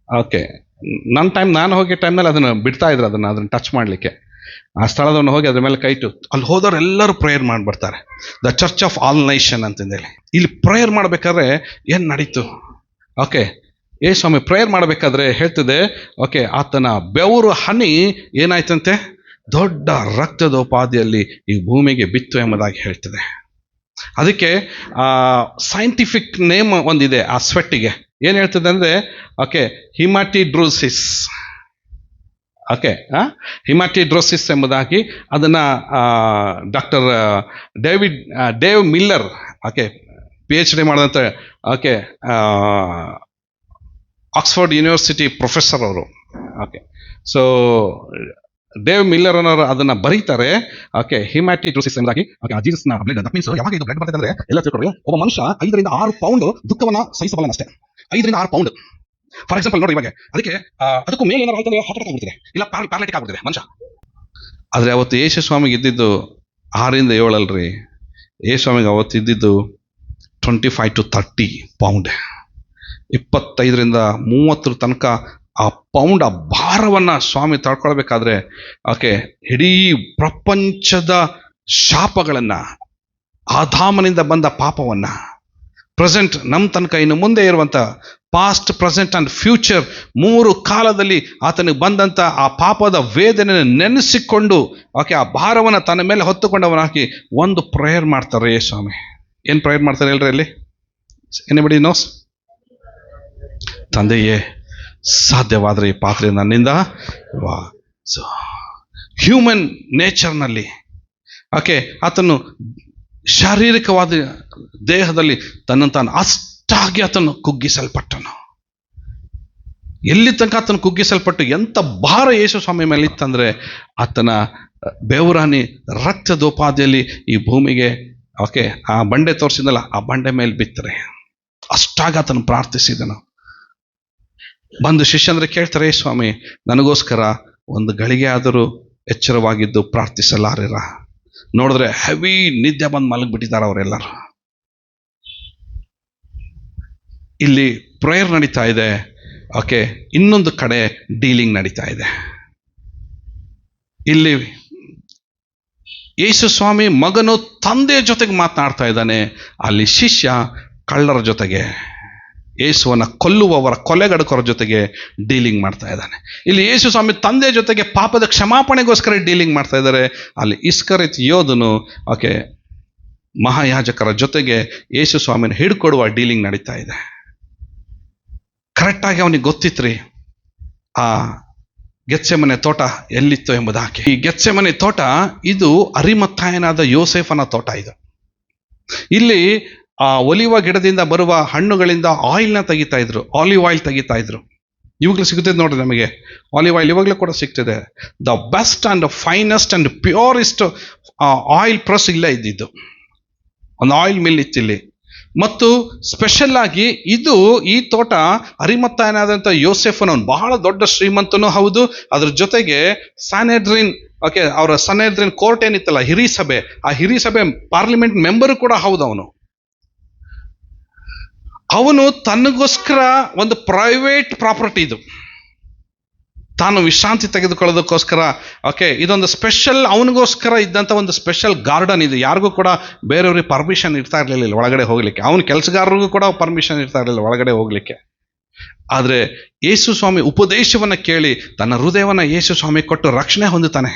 A: ಓಕೆ, ನಾನು ಹೋಗಿ ಟೈಮ್ನಲ್ಲಿ ಅದನ್ನು ಬಿಡ್ತಾ ಇದ್ರು, ಅದನ್ನು ಟಚ್ ಮಾಡಲಿಕ್ಕೆ. ಆ ಸ್ಥಳದವನ್ನು ಹೋಗಿ ಅದ್ರ ಮೇಲೆ ಕೈಟು ಅಲ್ಲಿ ಹೋದವ್ರು ಎಲ್ಲರೂ ಪ್ರೇಯರ್ ಮಾಡಿಬಿಡ್ತಾರೆ. The church of all nation ಅಂತಂದೇಳಿ ಇಲ್ಲಿ ಪ್ರೇಯರ್ ಮಾಡಬೇಕಾದ್ರೆ ಏನು ನಡೀತು? ಓಕೆ, ಸ್ವಾಮಿ ಪ್ರೇಯರ್ ಮಾಡಬೇಕಾದ್ರೆ ಹೇಳ್ತಿದೆ, ಓಕೆ, ಆತನ ಬೆವರು ಹನಿ ಏನಾಯ್ತಂತೆ? ದೊಡ್ಡ ರಕ್ತದೋಪಾದಿಯಲ್ಲಿ ಈ ಭೂಮಿಗೆ ಬಿತ್ತು ಎಂಬುದಾಗಿ ಹೇಳ್ತದೆ. ಅದಕ್ಕೆ ಸೈಂಟಿಫಿಕ್ ನೇಮ್ ಒಂದಿದೆ ಆ ಸ್ವೆಟ್ಟಿಗೆ. ಏನು ಹೇಳ್ತದೆ ಅಂದರೆ, ಓಕೆ, ಹಿಮಾಟಿಡ್ರೋಸಿಸ್. ಓಕೆ, ಹಿಮಾಟಿಡ್ರೋಸಿಸ್ ಎಂಬುದಾಗಿ ಅದನ್ನು doctor Dave Miller, okay, PhD ಮಾಡಿದಂಥ, ಓಕೆ, ಆಕ್ಸ್ಫರ್ಡ್ ಯೂನಿವರ್ಸಿಟಿ ಪ್ರೊಫೆಸರ್ ಅವರು. ಓಕೆ, ಸೊ ಡೇವ್ ಮಿಲ್ಲರ್ ಅನ್ನೋರು ಅದನ್ನು ಬರೀತಾರೆ. ಓಕೆ, ಹಿಮ್ಯಾಟಿಡ್ರೋಸಿಸ್ ಎಂಬುದಾಗಿ. ಓಕೆ, ಜೀಸಸ್ನ ಬ್ಲಡ್. ದಟ್ ಮೀನ್ಸ್ ಯಾವಾಗ ಇದು ಬ್ಲಡ್ ಬರ್ತದೆ ಅಂದರೆ, ಎಲ್ಲ ತಿಳ್ಕೊಳ್ಳಿ, ಒಬ್ಬ ಮನುಷ್ಯ 5 ರಿಂದ 6 ಪೌಂಡ್ ದುಃಖವನ್ನು ಸಹಿಸಬಲ್ಲನಷ್ಟೇ. 5 ರಿಂದ 6 ಪೌಂಡ್. ಫಾರ್ ಎಕ್ಸಾಂಪಲ್ ನೋಡಿ, ಇವಾಗ ಅದಕ್ಕೆ ಅದಕ್ಕೂ ಮೇಲೆ ಏನಾರು ಆಯ್ತಂದ್ರೆ ಹಾರ್ಟ್ ಅಟ್ಯಾಕ್ ಆಗ್ಬಿಡ್ತಿದೆ, ಇಲ್ಲ ಪ್ಯಾರಾಲಿಟಿಕ್ ಆಗ್ಬಿಡ್ತಿದೆ ಮನುಷ್ಯ. ಆದರೆ ಅವತ್ತು ಯೇಸು ಸ್ವಾಮಿಗೆ ಇದ್ದಿದ್ದು 6 ರಿಂದ 7 ಅಲ್ರಿ. ಯೇಸು ಸ್ವಾಮಿಗೆ ಅವತ್ತು ಇದ್ದಿದ್ದು 25 to 30 ಪೌಂಡ್. 25 ರಿಂದ 30 ತನಕ ಆ ಪೌಂಡ್, ಆ ಭಾರವನ್ನು ಸ್ವಾಮಿ ತಡ್ಕೊಳ್ಬೇಕಾದ್ರೆ, ಓಕೆ, ಇಡೀ ಪ್ರಪಂಚದ ಶಾಪಗಳನ್ನು, ಆದಾಮನಿಂದ ಬಂದ ಪಾಪವನ್ನು, ಪ್ರೆಸೆಂಟ್ ನಮ್ಮ ತನಕ ಇನ್ನು ಮುಂದೆ ಇರುವಂಥ ಪಾಸ್ಟ್, ಪ್ರೆಸೆಂಟ್ ಆ್ಯಂಡ್ ಫ್ಯೂಚರ್ 3 ಕಾಲದಲ್ಲಿ ಆತನಿಗೆ ಬಂದಂಥ ಆ ಪಾಪದ ವೇದನೆಯನ್ನು ನೆನೆಸಿಕೊಂಡು, ಓಕೆ, ಆ ಭಾರವನ್ನು ತನ್ನ ಮೇಲೆ ಹೊತ್ತುಕೊಂಡವನು ಹಾಕಿ ಒಂದು ಪ್ರೇಯರ್ ಮಾಡ್ತಾರೆ ಸ್ವಾಮಿ. ಏನು ಪ್ರೇಯರ್ ಮಾಡ್ತಾರೆ ಹೇಳ್ರಿ ಅಲ್ಲಿ? Anybody knows? ತಂದೆಯೇ, ಸಾಧ್ಯವಾದರೆ ಈ ಪಾತ್ರೆ ನನ್ನಿಂದ ಹ್ಯೂಮನ್ ನೇಚರ್ನಲ್ಲಿ, ಓಕೆ, ಆತನು ಶಾರೀರಿಕವಾದ ದೇಹದಲ್ಲಿ ತನ್ನನ್ನು ತಾನು ಅಷ್ಟಾಗಿ ಆತನು ಕುಗ್ಗಿಸಲ್ಪಟ್ಟನು. ಎಲ್ಲಿ ತನಕ ಆತನು ಕುಗ್ಗಿಸಲ್ಪಟ್ಟು ಎಂಥ ಭಾರ ಯೇಸು ಸ್ವಾಮಿ ಮೇಲೆ ಇತ್ತಂದರೆ, ಆತನ ಬೆವರಾನಿ ರಕ್ತದೋಪಾದಿಯಲ್ಲಿ ಈ ಭೂಮಿಗೆ, ಓಕೆ, ಆ ಬಂಡೆ ತೋರಿಸಿದಲ್ಲ, ಆ ಬಂಡೆ ಮೇಲೆ ಬಿತ್ತರೆ ಅಷ್ಟಾಗಿ ಆತನು ಪ್ರಾರ್ಥಿಸಿದನು. ಬಂದು ಶಿಷ್ಯಂದ್ರೆ ಕೇಳ್ತಾರೆ, ಸ್ವಾಮಿ ನನಗೋಸ್ಕರ ಒಂದು ಗಳಿಗೆ ಆದರೂ ಎಚ್ಚರವಾಗಿದ್ದು ಪ್ರಾರ್ಥಿಸಲಾರಿರ? ನೋಡಿದ್ರೆ ಹೆವಿ ನಿದ್ದೆ ಬಂದು ಮಲಗಿಬಿಟ್ಟಿದ್ದಾರೆ ಅವರೆಲ್ಲರೂ. ಇಲ್ಲಿ ಪ್ರೇಯರ್ ನಡೀತಾ ಇದೆ, ಓಕೆ, ಇನ್ನೊಂದು ಕಡೆ ಡೀಲಿಂಗ್ ನಡೀತಾ ಇದೆ. ಇಲ್ಲಿ ಯೇಸು ಸ್ವಾಮಿ ಮಗನು ತಂದೆಯ ಜೊತೆಗೆ ಮಾತನಾಡ್ತಾ ಇದ್ದಾನೆ, ಅಲ್ಲಿ ಶಿಷ್ಯ ಕಳ್ಳರ ಜೊತೆಗೆ, ಯೇಸುವನ್ನು ಕೊಲ್ಲುವವರ ಕೊಲೆಗಡಕರ ಜೊತೆಗೆ ಡೀಲಿಂಗ್ ಮಾಡ್ತಾ ಇದ್ದಾನೆ. ಇಲ್ಲಿ ಯೇಸು ಸ್ವಾಮಿ ತಂದೆಯ ಜೊತೆಗೆ ಪಾಪದ ಕ್ಷಮಾಪಣೆಗೋಸ್ಕರ ಡೀಲಿಂಗ್ ಮಾಡ್ತಾ ಇದ್ದಾರೆ. ಅಲ್ಲಿ ಇಸ್ಕರಿಯೋತ ಯೋಧನು, ಓಕೆ, ಮಹಾಯಾಜಕರ ಜೊತೆಗೆ ಯೇಸು ಸ್ವಾಮಿನ ಹಿಡ್ಕೊಡುವ ಡೀಲಿಂಗ್ ನಡೀತಾ ಇದೆ. ಕರೆಕ್ಟಾಗಿ ಅವನಿಗೆ ಗೊತ್ತಿತ್ರಿ ಆ ಗೆತ್ಸೆಮನೆ ತೋಟ ಎಲ್ಲಿತ್ತು ಎಂಬುದಾಗಿ. ಈ ಗೆತ್ಸೆಮನೆ ತೋಟ ಇದು ಅರಿಮತ್ತಾಯನಾದ ಯೋಸೇಫನ ತೋಟ. ಇದು ಇಲ್ಲಿ ಆ ಒಲಿವ ಗಿಡದಿಂದ ಬರುವ ಹಣ್ಣುಗಳಿಂದ ಆಯಿಲ್ನ ತೆಗಿತಾ ಇದ್ರು, ಆಲಿವ್ ಆಯಿಲ್ ತೆಗಿತಾ ಇದ್ರು. ಇವಾಗಲೂ ಸಿಗುತ್ತದೆ ನೋಡ್ರಿ ನಮಗೆ ಆಲಿವ್ ಆಯಿಲ್, ಇವಾಗಲೂ ಕೂಡ ಸಿಗ್ತದೆ. The best and finest and purest oil press ಇಲ್ಲೇ ಇದ್ದಿದ್ದು, ಒಂದು ಆಯಿಲ್ ಮಿಲ್ ಇತ್ತಿಲ್ಲಿ. ಮತ್ತು ಸ್ಪೆಷಲ್ ಆಗಿ ಈ ತೋಟ ಅರಿಮತ್ತಾಯನಾದಂಥ ಯೋಸೆಫನವನು ಬಹಳ ದೊಡ್ಡ ಶ್ರೀಮಂತನೂ ಹೌದು. ಅದ್ರ ಜೊತೆಗೆ ಸ್ಯಾನೆಡ್ರಿನ್, ಓಕೆ, ಅವರ ಸ್ಯಾನೆಡ್ರಿನ್ ಕೋರ್ಟ್ ಏನಿತ್ತಲ್ಲ, ಹಿರಿಸಭೆ, ಆ ಹಿರಿಸಭೆ ಪಾರ್ಲಿಮೆಂಟ್ ಮೆಂಬರು ಕೂಡ ಹೌದು. ಅವನು ತನಗೋಸ್ಕರ ಒಂದು ಪ್ರೈವೇಟ್ ಪ್ರಾಪರ್ಟಿ, ಇದು ತಾನು ವಿಶ್ರಾಂತಿ ತೆಗೆದುಕೊಳ್ಳೋದಕ್ಕೋಸ್ಕರ, ಓಕೆ, ಇದೊಂದು ಸ್ಪೆಷಲ್ ಅವನಿಗೋಸ್ಕರ ಇದ್ದಂಥ ಒಂದು ಸ್ಪೆಷಲ್ ಗಾರ್ಡನ್ ಇದು. ಯಾರಿಗೂ ಕೂಡ ಬೇರೆಯವ್ರಿಗೆ ಪರ್ಮಿಷನ್ ಇರ್ತಾ ಇರಲಿಲ್ಲ ಒಳಗಡೆ ಹೋಗ್ಲಿಕ್ಕೆ. ಅವನ ಕೆಲಸಗಾರರಿಗೂ ಕೂಡ ಪರ್ಮಿಷನ್ ಇರ್ತಾ ಇರಲಿಲ್ಲ ಒಳಗಡೆ ಹೋಗ್ಲಿಕ್ಕೆ. ಆದರೆ ಯೇಸು ಸ್ವಾಮಿ ಉಪದೇಶವನ್ನು ಕೇಳಿ ತನ್ನ ಹೃದಯವನ್ನು ಯೇಸು ಸ್ವಾಮಿ ಕೊಟ್ಟು ರಕ್ಷಣೆ ಹೊಂದುತ್ತಾನೆ.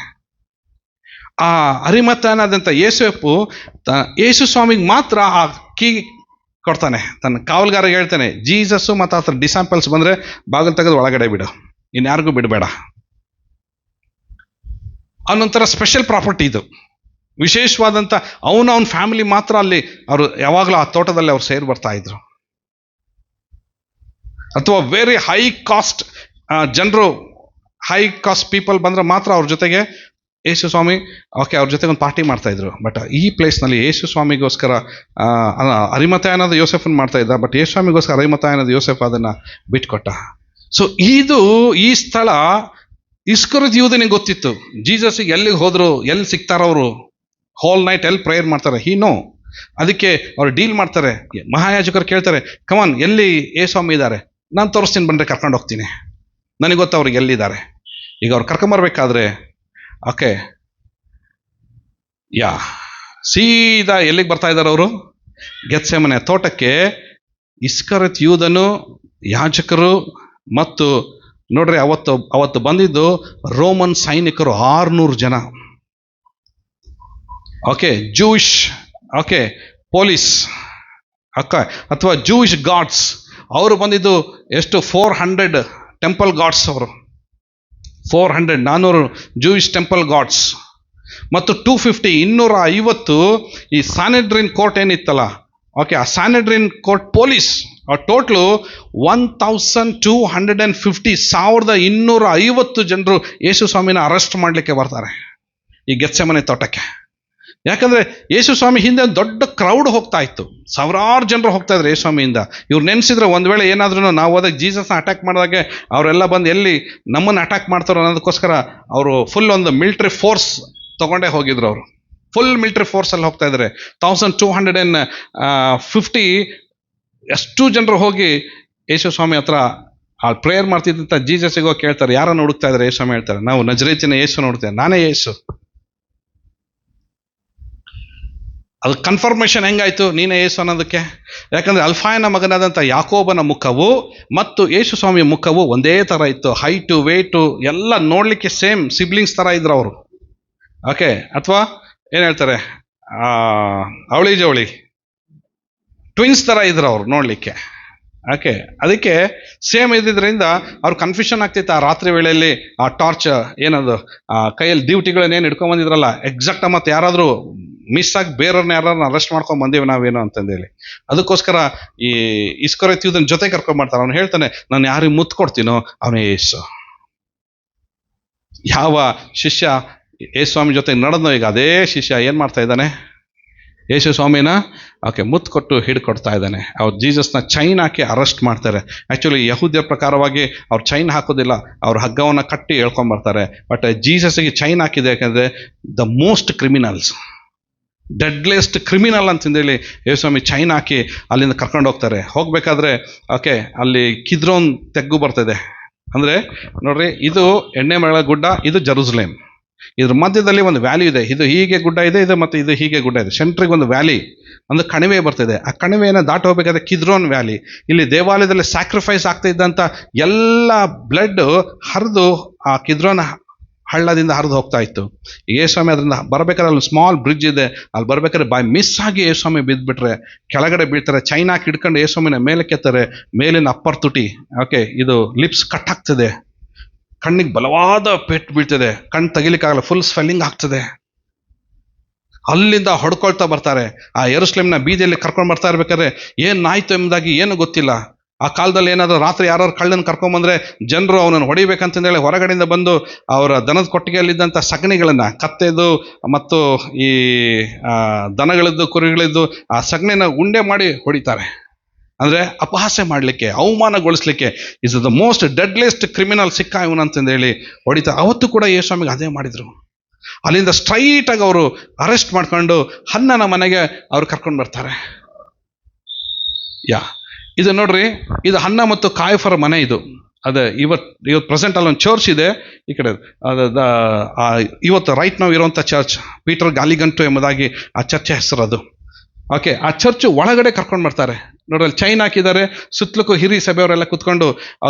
A: ಆ ಅರಿಮತ್ತಾಯನಾದಂಥ ಯೇಸು ಸ್ವಾಮಿಗೆ ಮಾತ್ರ ಆ ಕೀ ಕೊಡ್ತಾನೆ. ತನ್ನ ಕಾವಲ್ಗಾರಿಗೆ ಹೇಳ್ತಾನೆ, ಜೀಸಸ್ಸು ಮತ್ತು ಆತರ ಡಿಸಾಂಪಲ್ಸ್ ಬಂದರೆ ಬಾಗಿಲು ತೆಗೆದು ಒಳಗಡೆ ಬಿಡು, ಇನ್ಯಾರಿಗೂ ಬಿಡಬೇಡ. ಅವನೊಂಥರ ಸ್ಪೆಷಲ್ ಪ್ರಾಪರ್ಟಿ ಇದು, ವಿಶೇಷವಾದಂಥ ಅವನ ಫ್ಯಾಮಿಲಿ ಮಾತ್ರ ಅಲ್ಲಿ ಅವರು ಯಾವಾಗಲೂ ಆ ತೋಟದಲ್ಲಿ ಅವ್ರು ಸೇರಿ ಬರ್ತಾ ಇದ್ರು. ಅಥವಾ ವೆರಿ ಹೈ ಕಾಸ್ಟ್ ಜನರು, ಹೈ ಕಾಸ್ಟ್ ಪೀಪಲ್ ಬಂದರೆ ಮಾತ್ರ ಅವ್ರ ಜೊತೆಗೆ ಯೇಸು ಸ್ವಾಮಿ ಅವ್ರ ಜೊತೆಗೆ ಒಂದು ಪಾರ್ಟಿ ಮಾಡ್ತಾ ಇದ್ರು. ಬಟ್ ಈ ಪ್ಲೇಸ್ನಲ್ಲಿ ಯೇಸು ಸ್ವಾಮಿಗೋಸ್ಕರ ಅರಿಮಥಾಯ ಅನ್ನೋದು ಯೋಸೆಫನ್ ಮಾಡ್ತಾ ಇದ್ದ, ಬಟ್ ಯೇಸು ಸ್ವಾಮಿಗೋಸ್ಕರ ಅರಿಮಥಾಯ ಅನ್ನೋದು ಯೋಸೆಫ್ ಅದನ್ನ ಬಿಟ್ಕೊಟ್ಟ. ಸೊ ಈ ಸ್ಥಳ ಇಸ್ಕರಿಯೋತ ಯೂದನಿಗೆ ಗೊತ್ತಿತ್ತು. ಜೀಸಸ್ಗೆ ಎಲ್ಲಿಗೆ ಹೋದ್ರು, ಎಲ್ಲಿ ಸಿಗ್ತಾರವರು, ಹೋಲ್ ನೈಟ್ ಎಲ್ಲಿ ಪ್ರೇಯರ್ ಮಾಡ್ತಾರೆ, ನೋ. ಅದಕ್ಕೆ ಅವ್ರು ಡೀಲ್ ಮಾಡ್ತಾರೆ. ಮಹಾಯಾಜಕರು ಕೇಳ್ತಾರೆ, ಕಮಾನ್ ಎಲ್ಲಿ ಸ್ವಾಮಿ ಇದ್ದಾರೆ, ನಾನು ತೋರಿಸ್ತೀನಿ ಬಂದರೆ ಕರ್ಕೊಂಡು ಹೋಗ್ತೀನಿ, ನನಗೆ ಗೊತ್ತು ಅವ್ರಿಗೆ ಎಲ್ಲಿದ್ದಾರೆ. ಈಗ ಅವ್ರು ಕರ್ಕೊಂಬರ್ಬೇಕಾದ್ರೆ ಸೀದಾ ಎಲ್ಲಿಗೆ ಬರ್ತಾ ಇದ್ದಾರೆ ಅವರು? ಗೆತ್ಸೆಮನೆ ತೋಟಕ್ಕೆ. ಇಸ್ಕರಿಯೋತ ಯೂದನು, ಯಾಜಕರು ಮತ್ತು ನೋಡ್ರಿ ಅವತ್ತು ಬಂದಿದ್ದು ರೋಮನ್ ಸೈನಿಕರು 600 ಜನ. ಜೂಯಿಷ್ ಪೊಲೀಸ್ ಅಥವಾ ಜೂಯಿಷ್ ಗಾರ್ಡ್ಸ್ ಅವರು ಬಂದಿದ್ದು ಎಷ್ಟು? 400 ಟೆಂಪಲ್ ಗಾರ್ಡ್ಸ್. ಅವರು 400 ಜೂಯಿಷ್ ಟೆಂಪಲ್ ಗಾರ್ಡ್ಸ್ ಮತ್ತು 250 ಈ ಸ್ಯಾನೆಡ್ರಿನ್ ಕೋರ್ಟ್ ಏನಿತ್ತಲ್ಲ, ಆ ಸ್ಯಾನೆಡ್ರಿನ್ ಕೋರ್ಟ್ ಪೊಲೀಸ್. ಟೋಟ್ಲು 1250 ಜನರು ಯೇಸು ಸ್ವಾಮಿನ ಅರೆಸ್ಟ್ ಮಾಡಲಿಕ್ಕೆ ಬರ್ತಾರೆ ಈ ಗೆತ್ಸೆಮನೆ ತೋಟಕ್ಕೆ. ಯಾಕಂದ್ರೆ ಯೇಸು ಸ್ವಾಮಿ ಹಿಂದೆ ಒಂದು ದೊಡ್ಡ ಕ್ರೌಡ್ ಹೋಗ್ತಾ ಇತ್ತು, ಸಾವಿರಾರು ಜನರು ಹೋಗ್ತಾ ಇದ್ರು ಯೇಸು ಸ್ವಾಮಿಯಿಂದ. ಇವ್ರು ನೆನೆಸಿದ್ರೆ ಒಂದು ವೇಳೆ ಏನಾದ್ರೂ ನಾವು ಹೋದಾಗ ಜೀಸಸ್ನ ಅಟ್ಯಾಕ್ ಮಾಡಿದಾಗೆ ಅವರೆಲ್ಲ ಬಂದು ಎಲ್ಲಿ ನಮ್ಮನ್ನು ಅಟ್ಯಾಕ್ ಮಾಡ್ತಾರೋ ಅನ್ನೋದಕ್ಕೋಸ್ಕರ ಅವರು ಫುಲ್ ಒಂದು ಮಿಲಿಟರಿ ಫೋರ್ಸ್ ತಗೊಂಡೇ ಹೋಗಿದ್ರು. ಅವರು ಫುಲ್ ಮಿಲಿಟರಿ ಫೋರ್ಸಲ್ಲಿ ಹೋಗ್ತಾ ಇದ್ದಾರೆ. 1250 ಎಷ್ಟು ಜನರು ಹೋಗಿ ಯೇಸು ಸ್ವಾಮಿ ಹತ್ರ ಪ್ರೇಯರ್ ಮಾಡ್ತಿದ್ದಂಥ ಜೀಸಸ್ಸಿಗೆ ಹೋಗಿ ಕೇಳ್ತಾರೆ, ಯಾರನ್ನು ಹುಡುಕ್ತಾ ಇದ್ದಾರೆ? ಯೇಸು ಸ್ವಾಮಿ ಹೇಳ್ತಾರೆ, ನಾವು ನಜರೇತಿನ ಯೇಸು ನೋಡ್ತೇವೆ, ನಾನೇ ಯೇಸು. ಅದು ಕನ್ಫರ್ಮೇಷನ್ ಹೆಂಗಾಯ್ತು ನೀನೇ ಯೇಸು ಅನ್ನೋದಕ್ಕೆ? ಯಾಕಂದ್ರೆ ಅಲ್ಫಾಯನ ಮಗನಾದಂಥ ಯಾಕೋಬನ ಮುಖವು ಮತ್ತು ಯೇಸು ಸ್ವಾಮಿಯ ಮುಖವು ಒಂದೇ ಥರ ಇತ್ತು. ಹೈಟು, ವೇಟು ಎಲ್ಲ ನೋಡ್ಲಿಕ್ಕೆ ಸೇಮ್ ಸಿಬ್ಲಿಂಗ್ಸ್ ಥರ ಇದ್ರು ಅವರು. ಅಥವಾ ಏನು ಹೇಳ್ತಾರೆ, ಅವಳಿ ಜವಳಿ ಟ್ವಿನ್ಸ್ ಥರ ಇದ್ರು ಅವ್ರು ನೋಡ್ಲಿಕ್ಕೆ. ಅದಕ್ಕೆ ಸೇಮ್ ಇದ್ದಿದ್ರಿಂದ ಅವ್ರು ಕನ್ಫ್ಯೂಷನ್ ಆಗ್ತಿತ್ತು. ಆ ರಾತ್ರಿ ವೇಳೆಯಲ್ಲಿ ಆ ಟಾರ್ಚ್ ಏನದು ಕೈಯಲ್ಲಿ ಡ್ಯೂಟಿಗಳನ್ನೇನು ಹಿಡ್ಕೊಂಡ್ ಬಂದಿದ್ರಲ್ಲ, ಎಕ್ಸಾಕ್ಟ್ ಮತ್ತೆ ಯಾರಾದರೂ ಮಿಸ್ ಆಗಿ ಬೇರೆಯವ್ರನ್ನ ಯಾರನ್ನ ಅರೆಸ್ಟ್ ಮಾಡ್ಕೊಂಡ್ ಬಂದೇವಿ ನಾವೇನು ಅಂತಂದೇಳಿ, ಅದಕ್ಕೋಸ್ಕರ ಈ ಇಸ್ಕರಿಯೋತ ಯೂದನ ಜೊತೆ ಕರ್ಕೊಂಡ್ ಮಾಡ್ತಾರೆ. ಅವ್ನು ಹೇಳ್ತಾನೆ, ನಾನು ಯಾರಿಗೆ ಮುತ್ತು ಕೊಡ್ತೀನೋ ಅವನೇ ಯೇಸು. ಯಾವ ಶಿಷ್ಯ ಯೇಸು ಸ್ವಾಮಿ ಜೊತೆ ನಡೆದ್ನೋ ಈಗ ಅದೇ ಶಿಷ್ಯ ಏನ್ ಮಾಡ್ತಾ ಇದ್ದಾನೆ? ಯೇಸು ಸ್ವಾಮಿನ ಮುತ್ತು ಕೊಟ್ಟು ಹಿಡ್ಕೊಡ್ತಾ ಇದ್ದಾನೆ. ಅವ್ರು ಜೀಸಸ್ನ ಚೈನ್ ಹಾಕಿ ಅರೆಸ್ಟ್ ಮಾಡ್ತಾರೆ. ಆ್ಯಕ್ಚುಲಿ ಯಹೂದ್ಯರ ಪ್ರಕಾರವಾಗಿ ಅವ್ರು ಚೈನ್ ಹಾಕೋದಿಲ್ಲ, ಅವ್ರ ಹಗ್ಗವನ್ನು ಕಟ್ಟಿ ಹೇಳ್ಕೊಂಬರ್ತಾರೆ. ಬಟ್ ಜೀಸಸ್ಗೆ ಚೈನ್ ಹಾಕಿದೆ, ಯಾಕಂದರೆ ದ ಮೋಸ್ಟ್ ಕ್ರಿಮಿನಲ್ಸ್, ಡೆಡ್ಲೆಸ್ಟ್ ಕ್ರಿಮಿನಲ್ ಅಂತಂದೇಳಿ ಯೇಸು ಸ್ವಾಮಿ ಚೈನ್ ಹಾಕಿ ಅಲ್ಲಿಂದ ಕರ್ಕೊಂಡು ಹೋಗ್ತಾರೆ. ಹೋಗ್ಬೇಕಾದ್ರೆ ಅಲ್ಲಿ ಕಿದ್ರೋನ್ ತೆಗ್ಗು ಬರ್ತದೆ. ಅಂದರೆ ನೋಡ್ರಿ, ಇದು ಎಣ್ಣೆ ಮರಳ ಗುಡ್ಡ, ಇದು ಜೆರುಸಲೇಮ್. ಇದ್ರ ಮಧ್ಯದಲ್ಲಿ ಒಂದು ವ್ಯಾಲಿ ಇದೆ. ಇದು ಹೀಗೆ ಗುಡ್ಡ ಇದೆ, ಇದು ಮತ್ತು ಇದು ಹೀಗೆ ಗುಡ್ಡ ಇದೆ. ಸೆಂಟ್ರಿಗೆ ಒಂದು ವ್ಯಾಲಿ, ಒಂದು ಕಣಿವೆ ಬರ್ತದೆ. ಆ ಕಣಿವೆಯನ್ನು ದಾಟಿ ಹೋಗ್ಬೇಕಾದ್ರೆ ಕಿದ್ರೋನ್ ವ್ಯಾಲಿ. ಇಲ್ಲಿ ದೇವಾಲಯದಲ್ಲಿ ಸ್ಯಾಕ್ರಿಫೈಸ್ ಆಗ್ತಾ ಇದ್ದಂಥ ಎಲ್ಲ ಬ್ಲಡ್ ಹರಿದು ಆ ಕಿದ್ರೋನ್ ಹಳ್ಳದಿಂದ ಹರಿದು ಹೋಗ್ತಾ ಇತ್ತು. ಯೇಸ್ವಾಮಿ ಅದರಿಂದ ಬರ್ಬೇಕಾದ್ರೆ ಅಲ್ಲಿ ಸ್ಮಾಲ್ ಬ್ರಿಡ್ಜ್ ಇದೆ, ಅಲ್ಲಿ ಬರ್ಬೇಕಾದ್ರೆ ಬೈ ಮಿಸ್ ಆಗಿ ಯೇಸ್ವಾಮಿ ಬಿದ್ದುಬಿಟ್ರೆ ಕೆಳಗಡೆ ಬೀಳ್ತಾರೆ. ಚೈನಾಕ್ ಹಿಡ್ಕೊಂಡು ಯೇಸ್ವಾಮಿನ ಮೇಲೆ ಕೆತ್ತಾರೆ. ಮೇಲಿನ ಅಪ್ಪರ್ ತುಟಿ ಇದು ಲಿಪ್ಸ್ ಕಟ್ ಆಗ್ತದೆ, ಕಣ್ಣಿಗೆ ಬಲವಾದ ಪೆಟ್ಟು ಬೀಳ್ತದೆ, ಕಣ್ಣು ತೆಗಿಲಿಕ್ಕಾಗಲ್ಲ, ಫುಲ್ ಸ್ವೆಲ್ಲಿಂಗ್ ಆಗ್ತದೆ. ಅಲ್ಲಿಂದ ಹೊಡ್ಕೊಳ್ತಾ ಬರ್ತಾರೆ. ಆ ಯೆರೂಸಲೇಮಿನ ಬೀದಿಯಲ್ಲಿ ಕರ್ಕೊಂಡು ಬರ್ತಾ ಇರ್ಬೇಕಾದ್ರೆ ಏನಾಯ್ತು ಎಂಬುದಾಗಿ ಏನು ಗೊತ್ತಿಲ್ಲ. ಆ ಕಾಲದಲ್ಲಿ ಏನಾದರೂ ರಾತ್ರಿ ಯಾರು ಕಳ್ಳನ ಕರ್ಕೊಂಬಂದ್ರೆ ಜನರು ಅವನನ್ನು ಹೊಡಿಬೇಕಂತಂದೇಳಿ ಹೊರಗಡೆಯಿಂದ ಬಂದು ಅವರ ದನದ ಕೊಟ್ಟಿಗೆಯಲ್ಲಿದ್ದಂಥ ಸಗಣಿಗಳನ್ನು, ಕತ್ತೆದು ಮತ್ತು ಈ ದನಗಳದ್ದು ಕುರಿಗಳಿದ್ದು ಆ ಸಗಣಿನ ಉಂಡೆ ಮಾಡಿ ಹೊಡಿತಾರೆ. ಅಂದರೆ ಅಪಹಾಸ್ಯ ಮಾಡಲಿಕ್ಕೆ, ಅವಮಾನಗೊಳಿಸ್ಲಿಕ್ಕೆ. ಇಸ್ ದ ಮೋಸ್ಟ್ ಡೆಡ್ಲೆಸ್ಟ್ ಕ್ರಿಮಿನಲ್ ಸಿಕ್ಕ ಇವನು ಅಂತಂದೇಳಿ ಹೊಡಿತಾರೆ. ಅವತ್ತು ಕೂಡ ಯೇಸ್ವಾಮಿಗೆ ಅದೇ ಮಾಡಿದರು. ಅಲ್ಲಿಂದ ಸ್ಟ್ರೈಟಾಗಿ ಅವರು ಅರೆಸ್ಟ್ ಮಾಡ್ಕೊಂಡು ಹನ್ನನ ಮನೆಗೆ ಅವ್ರು ಕರ್ಕೊಂಡು ಬರ್ತಾರೆ. ಇದು ನೋಡ್ರಿ, ಇದು ಹನ್ನ ಮತ್ತು ಕಾಯಫರ ಮನೆ. ಇದು ಅದೇ ಇವತ್ತು ಪ್ರೆಸೆಂಟ್ ಅಲ್ಲೊಂದು ಚರ್ಚ್ ಇದೆ ಈ ಕಡೆ. ಇವತ್ತು ರೈಟ್ ನಾವು ಇರುವಂಥ ಚರ್ಚ್ ಪೀಟರ್ ಗಾಲಿಗಂಟು ಎಂಬುದಾಗಿ ಆ ಚರ್ಚ್ ಹೆಸರು ಅದು. ಆ ಚರ್ಚ್ ಒಳಗಡೆ ಕರ್ಕೊಂಡು ಬರ್ತಾರೆ. ನೋಡ್ರಿ, ಅಲ್ಲಿ ಚೈನ್ ಹಾಕಿದ್ದಾರೆ, ಸುತ್ತಲಕ್ಕೂ ಹಿರಿ ಸಭೆಯವರೆಲ್ಲ ಕುತ್ಕೊಂಡು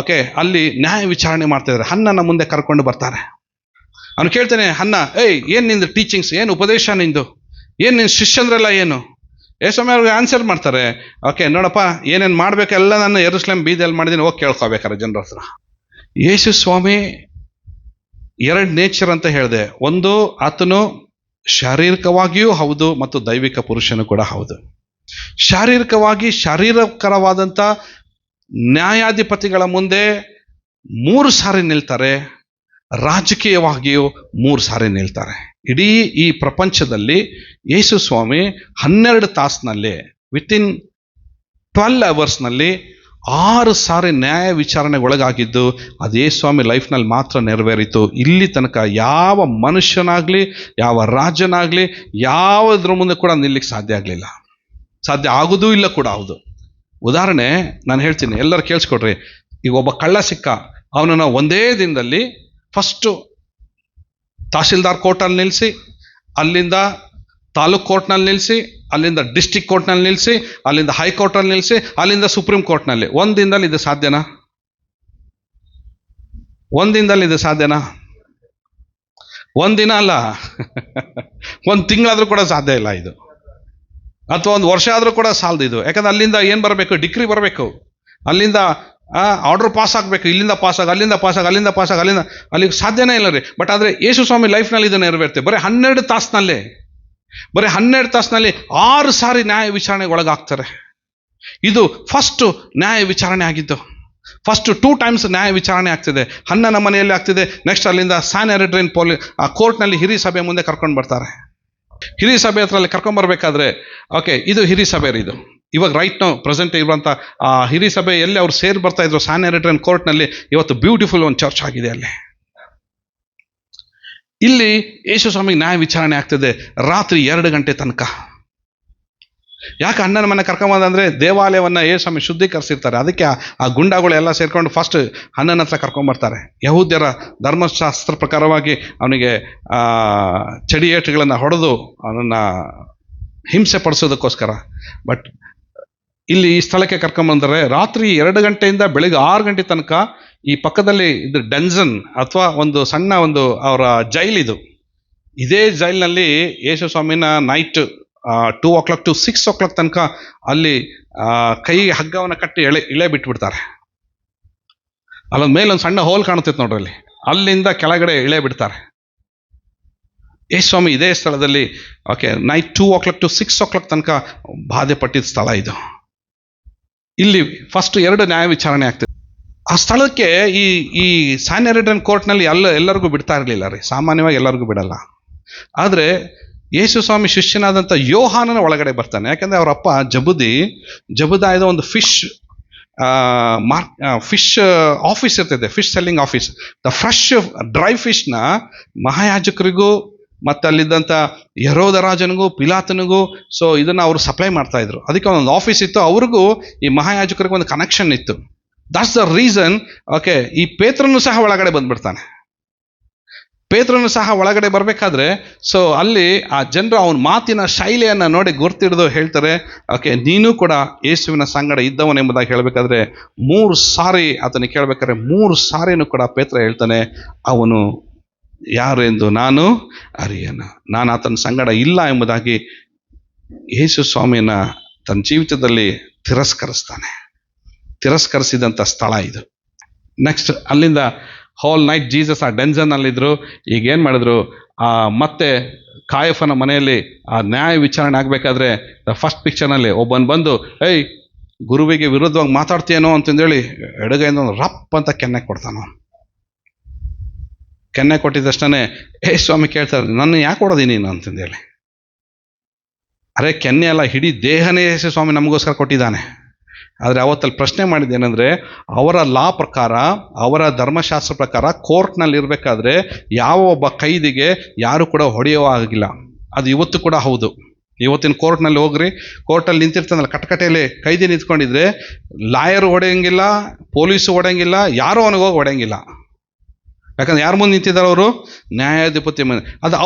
A: ಅಲ್ಲಿ ನ್ಯಾಯ ವಿಚಾರಣೆ ಮಾಡ್ತಿದ್ದಾರೆ. ಹನ್ನನ ಮುಂದೆ ಕರ್ಕೊಂಡು ಬರ್ತಾರೆ. ಅವನು ಕೇಳ್ತಾನೆ, ಹನ್ನ, ಏನ್ ನಿಂದು ಟೀಚಿಂಗ್ಸ್, ಏನು ಉಪದೇಶ ನಿಂದು, ಏನು ನಿನ್ನ ಶಿಷ್ಯಂದ್ರೆಲ್ಲ ಏನು? ಯೇಸ್ವಾಮಿ ಅವ್ರಿಗೆ ಆನ್ಸರ್ ಮಾಡ್ತಾರೆ, ನೋಡಪ್ಪ, ಏನೇನು ಮಾಡ್ಬೇಕೆಲ್ಲ ನಾನು ಯೆರೂಸಲೇಮ್ ಬೀದಿಯಲ್ಲಿ ಮಾಡಿದ್ದೀನಿ, ಹೋಗಿ ಕೇಳ್ಕೋಬೇಕಾರೆ ಜನರ ಹತ್ರ. ಯೇಸು ಸ್ವಾಮಿ 2 ನೇಚರ್ ಅಂತ ಹೇಳಿದೆ. ಒಂದು, ಆತನು ಶಾರೀರಿಕವಾಗಿಯೂ ಹೌದು ಮತ್ತು ದೈವಿಕ ಪುರುಷನು ಕೂಡ ಹೌದು. ಶಾರೀರಿಕವಾಗಿ ಶಾರೀರಕರವಾದಂಥ ನ್ಯಾಯಾಧಿಪತಿಗಳ ಮುಂದೆ 3 ಸಾರಿ ನಿಲ್ತಾರೆ. ರಾಜಕೀಯವಾಗಿಯೂ 3 ಸಾರಿ ನಿಲ್ತಾರೆ. ಇಡೀ ಈ ಪ್ರಪಂಚದಲ್ಲಿ ಯೇಸು ಸ್ವಾಮಿ 12 ತಾಸಿನಲ್ಲಿ ವಿತಿನ್ 12 ಅವರ್ಸ್ನಲ್ಲಿ 6 ಸಾರಿ ನ್ಯಾಯ ವಿಚಾರಣೆಗೊಳಗಾಗಿದ್ದು ಅದು ಯೇಸು ಸ್ವಾಮಿ ಲೈಫ್ನಲ್ಲಿ ಮಾತ್ರ ನೆರವೇರಿತು. ಇಲ್ಲಿ ತನಕ ಯಾವ ಮನುಷ್ಯನಾಗಲಿ, ಯಾವ ರಾಜ್ಯನಾಗಲಿ, ಯಾವುದ್ರ ಮುಂದೆ ಕೂಡ ನಿಲ್ಲಿಕ್ಕೆ ಸಾಧ್ಯ ಆಗಲಿಲ್ಲ, ಸಾಧ್ಯ ಆಗೋದೂ ಇಲ್ಲ ಕೂಡ. ಹೌದು. ಉದಾಹರಣೆ ನಾನು ಹೇಳ್ತೀನಿ, ಎಲ್ಲರೂ ಕೇಳಿಸ್ಕೊಡ್ರಿ. ಈಗ ಒಬ್ಬ ಕಳ್ಳ ಸಿಕ್ಕ, ಅವನನ್ನು ಒಂದೇ ದಿನದಲ್ಲಿ ಫಸ್ಟು ತಹಶೀಲ್ದಾರ್ ಕೋರ್ಟಲ್ಲಿ ನಿಲ್ಲಿಸಿ, ಅಲ್ಲಿಂದ ತಾಲೂಕ್ ಕೋರ್ಟ್ನಲ್ಲಿ ನಿಲ್ಲಿಸಿ, ಅಲ್ಲಿಂದ ಡಿಸ್ಟಿಕ್ ಕೋರ್ಟ್ನಲ್ಲಿ ನಿಲ್ಲಿಸಿ, ಅಲ್ಲಿಂದ ಹೈಕೋರ್ಟಲ್ಲಿ ನಿಲ್ಲಿಸಿ, ಅಲ್ಲಿಂದ ಸುಪ್ರೀಂ ಕೋರ್ಟ್ನಲ್ಲಿ. ಒಂದಿನದಲ್ಲಿ ಇದು ಸಾಧ್ಯನಾ? ಒಂದಿನದಲ್ಲಿ ಇದು ಸಾಧ್ಯನಾ? ಒಂದಿನ ಅಲ್ಲ, 1 ತಿಂಗಳಾದರೂ ಕೂಡ ಸಾಧ್ಯ ಇಲ್ಲ ಇದು, ಅಥವಾ 1 ವರ್ಷ ಆದರೂ ಕೂಡ ಸಾಲದು ಇದು. ಯಾಕಂದ್ರೆ ಅಲ್ಲಿಂದ ಏನು ಬರಬೇಕು? ಡಿಗ್ರಿ ಬರಬೇಕು, ಅಲ್ಲಿಂದ ಆರ್ಡರ್ ಪಾಸ್ ಆಗಬೇಕು, ಇಲ್ಲಿಂದ ಪಾಸ್ ಆಗಿ, ಅಲ್ಲಿಂದ ಪಾಸ್ ಆಗಿ, ಅಲ್ಲಿಂದ ಪಾಸ್ ಆಗಿ, ಅಲ್ಲಿಗೆ ಸಾಧ್ಯನೇ ಇಲ್ಲ ರೀ. ಬಟ್ ಆದರೆ ಯೇಸು ಸ್ವಾಮಿ ಲೈಫ್ನಲ್ಲಿ ಇದು ನೆರವೇರುತ್ತೆ. ಬರೀ 12 ತಾಸಿನಲ್ಲೇ, ಬರೀ 12 ತಾಸಿನಲ್ಲಿ 6 ಸಾರಿ ನ್ಯಾಯ ವಿಚಾರಣೆಗೆ ಒಳಗಾಗ್ತಾರೆ. ಇದು ಫಸ್ಟು ನ್ಯಾಯ ವಿಚಾರಣೆ ಆಗಿದ್ದು. ಫಸ್ಟ್ 2 ಟೈಮ್ಸ್ ನ್ಯಾಯ ವಿಚಾರಣೆ ಆಗ್ತಿದೆ. ಹನ್ನನ ಮನೆಯಲ್ಲಿ ಆಗ್ತಿದೆ. ನೆಕ್ಸ್ಟ್ ಅಲ್ಲಿಂದ ಸ್ಯಾನ್-ಹೆಡ್ರಿನ್ ಕೋರ್ಟ್ನಲ್ಲಿ ಹಿರಿ ಸಭೆ ಮುಂದೆ ಕರ್ಕೊಂಡು ಬರ್ತಾರೆ. ಹಿರಿ ಸಭೆ ಹತ್ರಲ್ಲಿ ಕರ್ಕೊಂಡ್ಬರ್ಬೇಕಾದ್ರೆ, ಓಕೆ, ಇದು ಹಿರಿ ಸಭೆ ಇದು. ಇವಾಗ ರೈಟ್ ನೋ ಪ್ರೆಸೆಂಟ್ ಇರುವಂಥ ಹಿರಿ ಸಭೆ ಎಲ್ಲಿ ಅವ್ರು ಸೇರಿ ಬರ್ತಾ ಇದ್ರು, ಸ್ಯಾನ್-ಹೆಡ್ರಿನ್ ಕೋರ್ಟ್ನಲ್ಲಿ. ಇವತ್ತು ಬ್ಯೂಟಿಫುಲ್ ಒಂದು ಚರ್ಚ್ ಆಗಿದೆ ಅಲ್ಲಿ. ಇಲ್ಲಿ ಯೇಸು ಸ್ವಾಮಿಗೆ ನ್ಯಾಯ ವಿಚಾರಣೆ ಆಗ್ತದೆ ರಾತ್ರಿ 2 ಗಂಟೆ ತನಕ. ಯಾಕೆ ಅಣ್ಣನ ಮನೆ ಕರ್ಕೊಂಬಂದ್ರೆ ದೇವಾಲಯವನ್ನು ಯೇಸು ಸ್ವಾಮಿ ಶುದ್ಧೀಕರಿಸಿರ್ತಾರೆ. ಅದಕ್ಕೆ ಆ ಗುಂಡಾಗಳು ಎಲ್ಲ ಸೇರ್ಕೊಂಡು ಫಸ್ಟ್ ಅಣ್ಣನ ಹತ್ರ ಕರ್ಕೊಂಬರ್ತಾರೆ. ಯಹೂದ್ಯರ ಧರ್ಮಶಾಸ್ತ್ರ ಪ್ರಕಾರವಾಗಿ ಅವನಿಗೆ ಚಡಿಯೇಟುಗಳನ್ನು ಹೊಡೆದು ಅವನನ್ನು ಹಿಂಸೆ ಪಡಿಸೋದಕ್ಕೋಸ್ಕರ. ಬಟ್ ಇಲ್ಲಿ ಈ ಸ್ಥಳಕ್ಕೆ ಕರ್ಕೊಂಬಂದರೆ ರಾತ್ರಿ 2 ಗಂಟೆಯಿಂದ ಬೆಳಿಗ್ಗೆ 6 ಗಂಟೆ ತನಕ ಈ ಪಕ್ಕದಲ್ಲಿ ಇದು ಡಂಜನ್ ಅಥವಾ ಒಂದು ಸಣ್ಣ ಒಂದು ಅವರ ಜೈಲಿದು. ಇದೇ ಜೈಲಿನಲ್ಲಿ ಯೇಸು ಸ್ವಾಮಿನ ನೈಟ್ 2 o'clock to 6 o'clock ತನಕ ಅಲ್ಲಿ ಕೈಗೆ ಹಗ್ಗವನ್ನು ಕಟ್ಟಿ ಇಳೆ ಬಿಟ್ಬಿಡ್ತಾರೆ. ಅಲ್ಲೊಂದು ಮೇಲೊಂದು ಸಣ್ಣ ಹೋಲ್ ಕಾಣುತ್ತೈತೆ ನೋಡ್ರಿ, ಅಲ್ಲಿ ಅಲ್ಲಿಂದ ಕೆಳಗಡೆ ಇಳೆ ಬಿಡ್ತಾರೆ. ಯೇಸು ಸ್ವಾಮಿ ಇದೇ ಸ್ಥಳದಲ್ಲಿ okay night 2 o'clock to 6 o'clock ತನಕ ಬಾಧೆ ಪಟ್ಟಿದ್ದ ಸ್ಥಳ ಇದು. ಇಲ್ಲಿ ಫಸ್ಟ್ 2 ನ್ಯಾಯ ವಿಚಾರಣೆ ಆಗ್ತದೆ. ಆ ಸ್ಥಳಕ್ಕೆ ಈ ಸ್ಯಾನ್-ಹೆಡ್ರಿನ್ ಕೋರ್ಟ್ನಲ್ಲಿ ಎಲ್ಲರಿಗೂ ಬಿಡ್ತಾ ಇರಲಿಲ್ಲ ರೀ. ಸಾಮಾನ್ಯವಾಗಿ ಎಲ್ಲರಿಗೂ ಬಿಡಲ್ಲ. ಆದರೆ ಯೇಸು ಸ್ವಾಮಿ ಶಿಷ್ಯನಾದಂಥ ಯೋಹಾನನ ಒಳಗಡೆ ಬರ್ತಾನೆ. ಯಾಕಂದರೆ ಅವರ ಅಪ್ಪ ಜಬುದಾಯದ ಒಂದು ಫಿಶ್ ಆಫೀಸ್ ಇರ್ತದೆ, fish selling office. The fresh dry ಫಿಶ್ನ ಮಹಾಯಾಜಕರಿಗೂ ಮತ್ತು ಅಲ್ಲಿದ್ದಂಥ ಹೆರೋದ ರಾಜನಿಗೂ ಪಿಲಾತನಿಗೂ ಇದನ್ನು ಅವರು ಸಪ್ಲೈ ಮಾಡ್ತಾ ಇದ್ರು. ಅದಕ್ಕೆ ಒಂದು ಆಫೀಸ್ ಇತ್ತು. ಅವ್ರಿಗೂ ಈ ಮಹಾಯಾಜಕರಿಗೂ ಒಂದು ಕನೆಕ್ಷನ್ ಇತ್ತು. That's the reason. ಓಕೆ, ಈ ಪೇತ್ರನು ಸಹ ಒಳಗಡೆ ಬಂದ್ಬಿಡ್ತಾನೆ. ಪೇತ್ರನು ಸಹ ಒಳಗಡೆ ಬರಬೇಕಾದ್ರೆ ಅಲ್ಲಿ ಆ ಜನರು ಅವನ ಮಾತಿನ ಶೈಲಿಯನ್ನು ನೋಡಿ ಗುರ್ತಿಡಿದು ಹೇಳ್ತಾರೆ, ಓಕೆ, ನೀನು ಕೂಡ ಯೇಸುವಿನ ಸಂಗಡ ಇದ್ದವನೆಂಬುದಾಗಿ ಹೇಳಬೇಕಾದ್ರೆ 3 ಸಾರಿ ಆತನಿಗೆ ಕೇಳಬೇಕಾದ್ರೆ 3 ಸಾರಿನೂ ಕೂಡ ಪೇತ್ರ ಹೇಳ್ತಾನೆ, ಅವನು ಯಾರು ಎಂದು ನಾನು ಅರಿಯನ, ನಾನು ಆತನ ಸಂಗಡ ಇಲ್ಲ ಎಂಬುದಾಗಿ ಯೇಸು ಸ್ವಾಮಿಯನ್ನ ತನ್ನ ಜೀವಿತದಲ್ಲಿ ತಿರಸ್ಕರಿಸಿದಂಥ ಸ್ಥಳ ಇದು. ನೆಕ್ಸ್ಟ್ ಅಲ್ಲಿಂದ ಹೋಲ್ ನೈಟ್ ಜೀಸಸ್ ಆ ಡೆಂಜನ್ನಲ್ಲಿದ್ದರು. ಈಗ ಏನು ಮಾಡಿದ್ರು, ಮತ್ತೆ ಕಾಯಫನ ಮನೆಯಲ್ಲಿ ಆ ನ್ಯಾಯ ವಿಚಾರಣೆ ಆಗಬೇಕಾದ್ರೆ ಫಸ್ಟ್ ಪಿಕ್ಚರ್ನಲ್ಲಿ ಒಬ್ಬನು ಬಂದು, ಏಯ್ ಗುರುವಿಗೆ ವಿರುದ್ಧವಾಗಿ ಮಾತಾಡ್ತೀಯೇನೋ ಅಂತಂದೇಳಿ ಎಡಗೈಯಿಂದ ಒಂದು ರಪ್ ಅಂತ ಕೆನ್ನೆ ಕೊಡ್ತಾನೋ. ಕೆನ್ನೆ ಕೊಟ್ಟಿದ್ದಷ್ಟೇ ಸ್ವಾಮಿ ಕೇಳ್ತಾರೆ, ನನ್ನ ಯಾಕೆ ಕೊಡೋದಿ ನೀನು ಅಂತಂದೇಳಿ. ಅರೆ ಕೆನ್ನೆ ಅಲ್ಲ, ಇಡೀ ದೇಹನೇ ಸ್ವಾಮಿ ನಮಗೋಸ್ಕರ ಕೊಟ್ಟಿದ್ದಾನೆ. ಆದರೆ ಅವತ್ತಲ್ಲಿ ಪ್ರಶ್ನೆ ಮಾಡಿದ್ದೇನೆಂದರೆ, ಅವರ ಲಾ ಪ್ರಕಾರ, ಅವರ ಧರ್ಮಶಾಸ್ತ್ರ ಪ್ರಕಾರ ಕೋರ್ಟ್ನಲ್ಲಿ ಇರಬೇಕಾದ್ರೆ ಯಾವ ಒಬ್ಬ ಕೈದಿಗೆ ಯಾರು ಕೂಡ ಹೊಡೆಯೋ ಆಗಿಲ್ಲ. ಅದು ಇವತ್ತು ಕೂಡ ಹೌದು. ಇವತ್ತಿನ ಕೋರ್ಟ್ನಲ್ಲಿ ಹೋಗ್ರಿ, ಕೋರ್ಟಲ್ಲಿ ನಿಂತಿರ್ತಾನಲ್ಲ, ಕಟಕಟೆಯಲ್ಲಿ ಕೈದಿ ನಿಂತ್ಕೊಂಡಿದ್ರೆ ಲಾಯರು ಹೊಡೆಯಂಗಿಲ್ಲ, ಪೊಲೀಸು ಹೊಡೆಯಂಗಿಲ್ಲ, ಯಾರೂ ಅವನಿಗೆ ಹೋಗಿ ಹೊಡೆಯಂಗಿಲ್ಲ. ಯಾಕಂದ್ರೆ ಯಾರು ಮುಂದೆ ನಿಂತಿದ್ದಾರೆ? ಅವರು ನ್ಯಾಯಾಧಿಪತಿ ಮುಂದೆ. ಅದು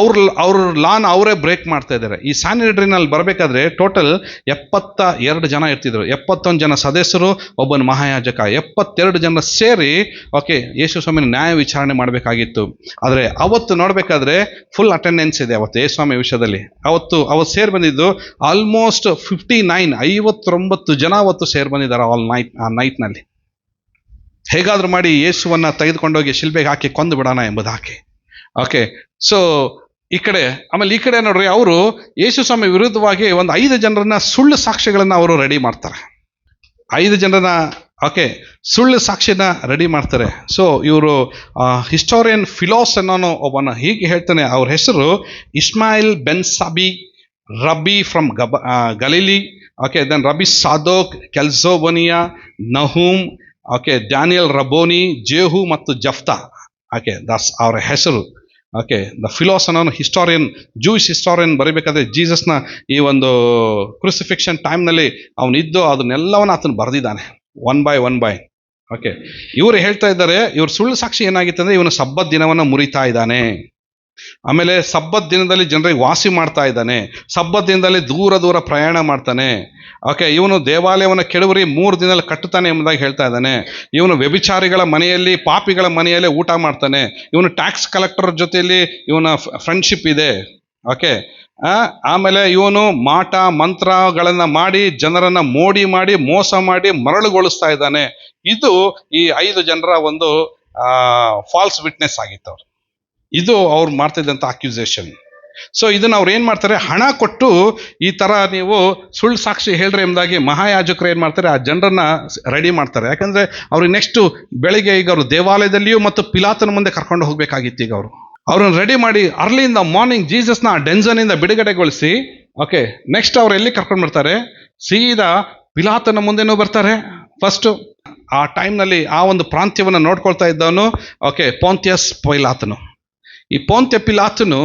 A: ಅವ್ರ ಲಾನ ಅವರೇ ಬ್ರೇಕ್ ಮಾಡ್ತಾ ಇದ್ದಾರೆ. ಈ ಸ್ಯಾನ್-ಹೆಡ್ರಿನಲ್ಲಿ ಬರಬೇಕಾದ್ರೆ ಟೋಟಲ್ 72 ಜನ ಇರ್ತಿದ್ರು. 71 ಜನ ಸದಸ್ಯರು, ಒಬ್ಬನ ಮಹಾಯಾಜಕ, 72 ಜನ ಸೇರಿ ಓಕೆ ಯೇಸು ಸ್ವಾಮಿನ ನ್ಯಾಯ ವಿಚಾರಣೆ ಮಾಡಬೇಕಾಗಿತ್ತು. ಆದರೆ ಅವತ್ತು ನೋಡಬೇಕಾದ್ರೆ ಫುಲ್ ಅಟೆಂಡೆನ್ಸ್ ಇದೆ ಅವತ್ತು ಯೇಸು ಸ್ವಾಮಿ ವಿಷಯದಲ್ಲಿ. ಅವತ್ತು ಸೇರಿ ಬಂದಿದ್ದು ಆಲ್ಮೋಸ್ಟ್ 59 ಜನ ಅವತ್ತು ಸೇರಿ ಬಂದಿದ್ದಾರೆ ಆ ನೈಟ್ನಲ್ಲಿ. ಹೇಗಾದರೂ ಮಾಡಿ ಯೇಸುವನ್ನು ತೆಗೆದುಕೊಂಡೋಗಿ ಶಿಲ್ಬೆಗೆ ಹಾಕಿ ಕೊಂದು ಬಿಡೋಣ ಎಂಬುದಾಗಿ. ಓಕೆ, ಈ ಕಡೆ ನೋಡ್ರಿ, ಅವರು ಯೇಸು ಸ್ವಾಮಿ ವಿರುದ್ಧವಾಗಿ ಒಂದು 5 ಜನರನ್ನ ಸುಳ್ಳು ಸಾಕ್ಷಿಗಳನ್ನು ಅವರು ರೆಡಿ ಮಾಡ್ತಾರೆ. 5 ಜನರನ್ನ ಓಕೆ, ಸುಳ್ಳು ಸಾಕ್ಷಿನ ರೆಡಿ ಮಾಡ್ತಾರೆ. ಸೊ ಇವರು ಹಿಸ್ಟೋರಿಯನ್ ಫಿಲೋಸ್ ಅನ್ನೋನು ಒಬ್ಬನ ಹೀಗೆ ಹೇಳ್ತಾನೆ. ಅವ್ರ ಹೆಸರು Ishmael Ben Sabi rabbi from Galilee. Okay, then rabbi Zadok, ಕೆಲ್ಸೋಬನಿಯಾ, Nahum, okay, Daniel Rabboni, Jehu ಮತ್ತು ಜಫ್ತಾ. ಓಕೆ, ದಟ್ಸ್ ಅವರ ಹೆಸರು. ಓಕೆ, ದ ಫಿಲೋಸ್ ಅನ್ನೋನು ಹಿಸ್ಟೋರಿಯನ್, ಜೂಯಿಷ್ ಹಿಸ್ಟೋರಿಯನ್ ಬರೀಬೇಕಾದ್ರೆ ಜೀಸಸ್ನ ಈ ಒಂದು ಕ್ರೂಸಿಫಿಕ್ಷನ್ ಟೈಮ್ನಲ್ಲಿ ಅವನಿದ್ದು ಅದನ್ನೆಲ್ಲವನ್ನ ಆತನು ಬರೆದಿದ್ದಾನೆ ಒನ್ ಬೈ. ಓಕೆ, ಇವರು ಹೇಳ್ತಾ ಇದ್ದಾರೆ, ಇವ್ರ ಸುಳ್ಳು ಸಾಕ್ಷಿ ಏನಾಗಿತ್ತು ಅಂದರೆ ಇವನು ಸಬ್ಬತ್ ದಿನವನ್ನು ಮುರಿತಾ ಇದ್ದಾನೆ, ಆಮೇಲೆ ಸಬ್ಬತ್ ದಿನದಲ್ಲಿ ಜನರಿಗೆ ವಾಸಿ ಮಾಡ್ತಾ ಇದ್ದಾನೆ, ಸಬ್ಬತ್ ದಿನದಲ್ಲಿ ದೂರ ಪ್ರಯಾಣ ಮಾಡ್ತಾನೆ. ಓಕೆ, ಇವನು ದೇವಾಲಯವನ್ನು ಕೆಡವರಿ 3 ದಿನದಲ್ಲಿ ಕಟ್ಟುತ್ತಾನೆ ಎಂಬುದಾಗಿ ಹೇಳ್ತಾ ಇದ್ದಾನೆ. ಇವನು ವ್ಯಭಿಚಾರಿಗಳ ಮನೆಯಲ್ಲಿ, ಪಾಪಿಗಳ ಮನೆಯಲ್ಲೇ ಊಟ ಮಾಡ್ತಾನೆ. ಇವನು ಟ್ಯಾಕ್ಸ್ ಕಲೆಕ್ಟರ್ ಜೊತೆಯಲ್ಲಿ ಇವನ ಫ್ರೆಂಡ್ಶಿಪ್ ಇದೆ. ಓಕೆ, ಆಮೇಲೆ ಇವನು ಮಾಟ ಮಂತ್ರಗಳನ್ನು ಮಾಡಿ ಜನರನ್ನ ಮಾಡಿ ಮೋಸ ಮಾಡಿ ಮರಳುಗೊಳಿಸ್ತಾ ಇದ್ದಾನೆ. ಇದು ಈ 5 ಜನರ ಒಂದು ಫಾಲ್ಸ್ ವಿಟ್ನೆಸ್ ಆಗಿತ್ತು. ಇದು ಅವ್ರು ಮಾಡ್ತಿದ್ದಂಥ ಅಕ್ಯೂಸೇಷನ್. ಸೊ ಇದನ್ನು ಅವ್ರು ಏನು ಮಾಡ್ತಾರೆ, ಹಣ ಕೊಟ್ಟು ಈ ಥರ ನೀವು ಸುಳ್ಳು ಸಾಕ್ಷಿ ಹೇಳ್ರಿ ಎಂಬುದಾಗಿ ಮಹಾಯಾಜಕರು ಏನು ಮಾಡ್ತಾರೆ, ಆ ಜನರನ್ನ ರೆಡಿ ಮಾಡ್ತಾರೆ. ಯಾಕಂದರೆ ಅವ್ರಿಗೆ ನೆಕ್ಸ್ಟು ಬೆಳಿಗ್ಗೆ ಈಗ ಅವರು ದೇವಾಲಯದಲ್ಲಿಯೂ ಮತ್ತು ಪಿಲಾತನ ಮುಂದೆ ಕರ್ಕೊಂಡು ಹೋಗಬೇಕಾಗಿತ್ತು. ಈಗ ಅವ್ರನ್ನ ರೆಡಿ ಮಾಡಿ ಅರ್ಲಿ ಇನ್ ದ ಮಾರ್ನಿಂಗ್ ಜೀಸಸ್ನ ಡೆನ್ಸನಿಂದ ಬಿಡುಗಡೆಗೊಳಿಸಿ, ಓಕೆ, ನೆಕ್ಸ್ಟ್ ಅವ್ರು ಎಲ್ಲಿ ಕರ್ಕೊಂಡು ಬರ್ತಾರೆ, ಸೀದಾ ಪಿಲಾತನ ಮುಂದೆನೂ ಬರ್ತಾರೆ. ಫಸ್ಟು ಆ ಟೈಮ್ನಲ್ಲಿ ಆ ಒಂದು ಪ್ರಾಂತ್ಯವನ್ನು ನೋಡ್ಕೊಳ್ತಾ ಇದ್ದವನು, ಓಕೆ, ಪೋಂತ್ಯಸ್ ಪೈಲಾತನು. ಈ ಪೋಂತ್ಯ ಪಿಲಾತನು,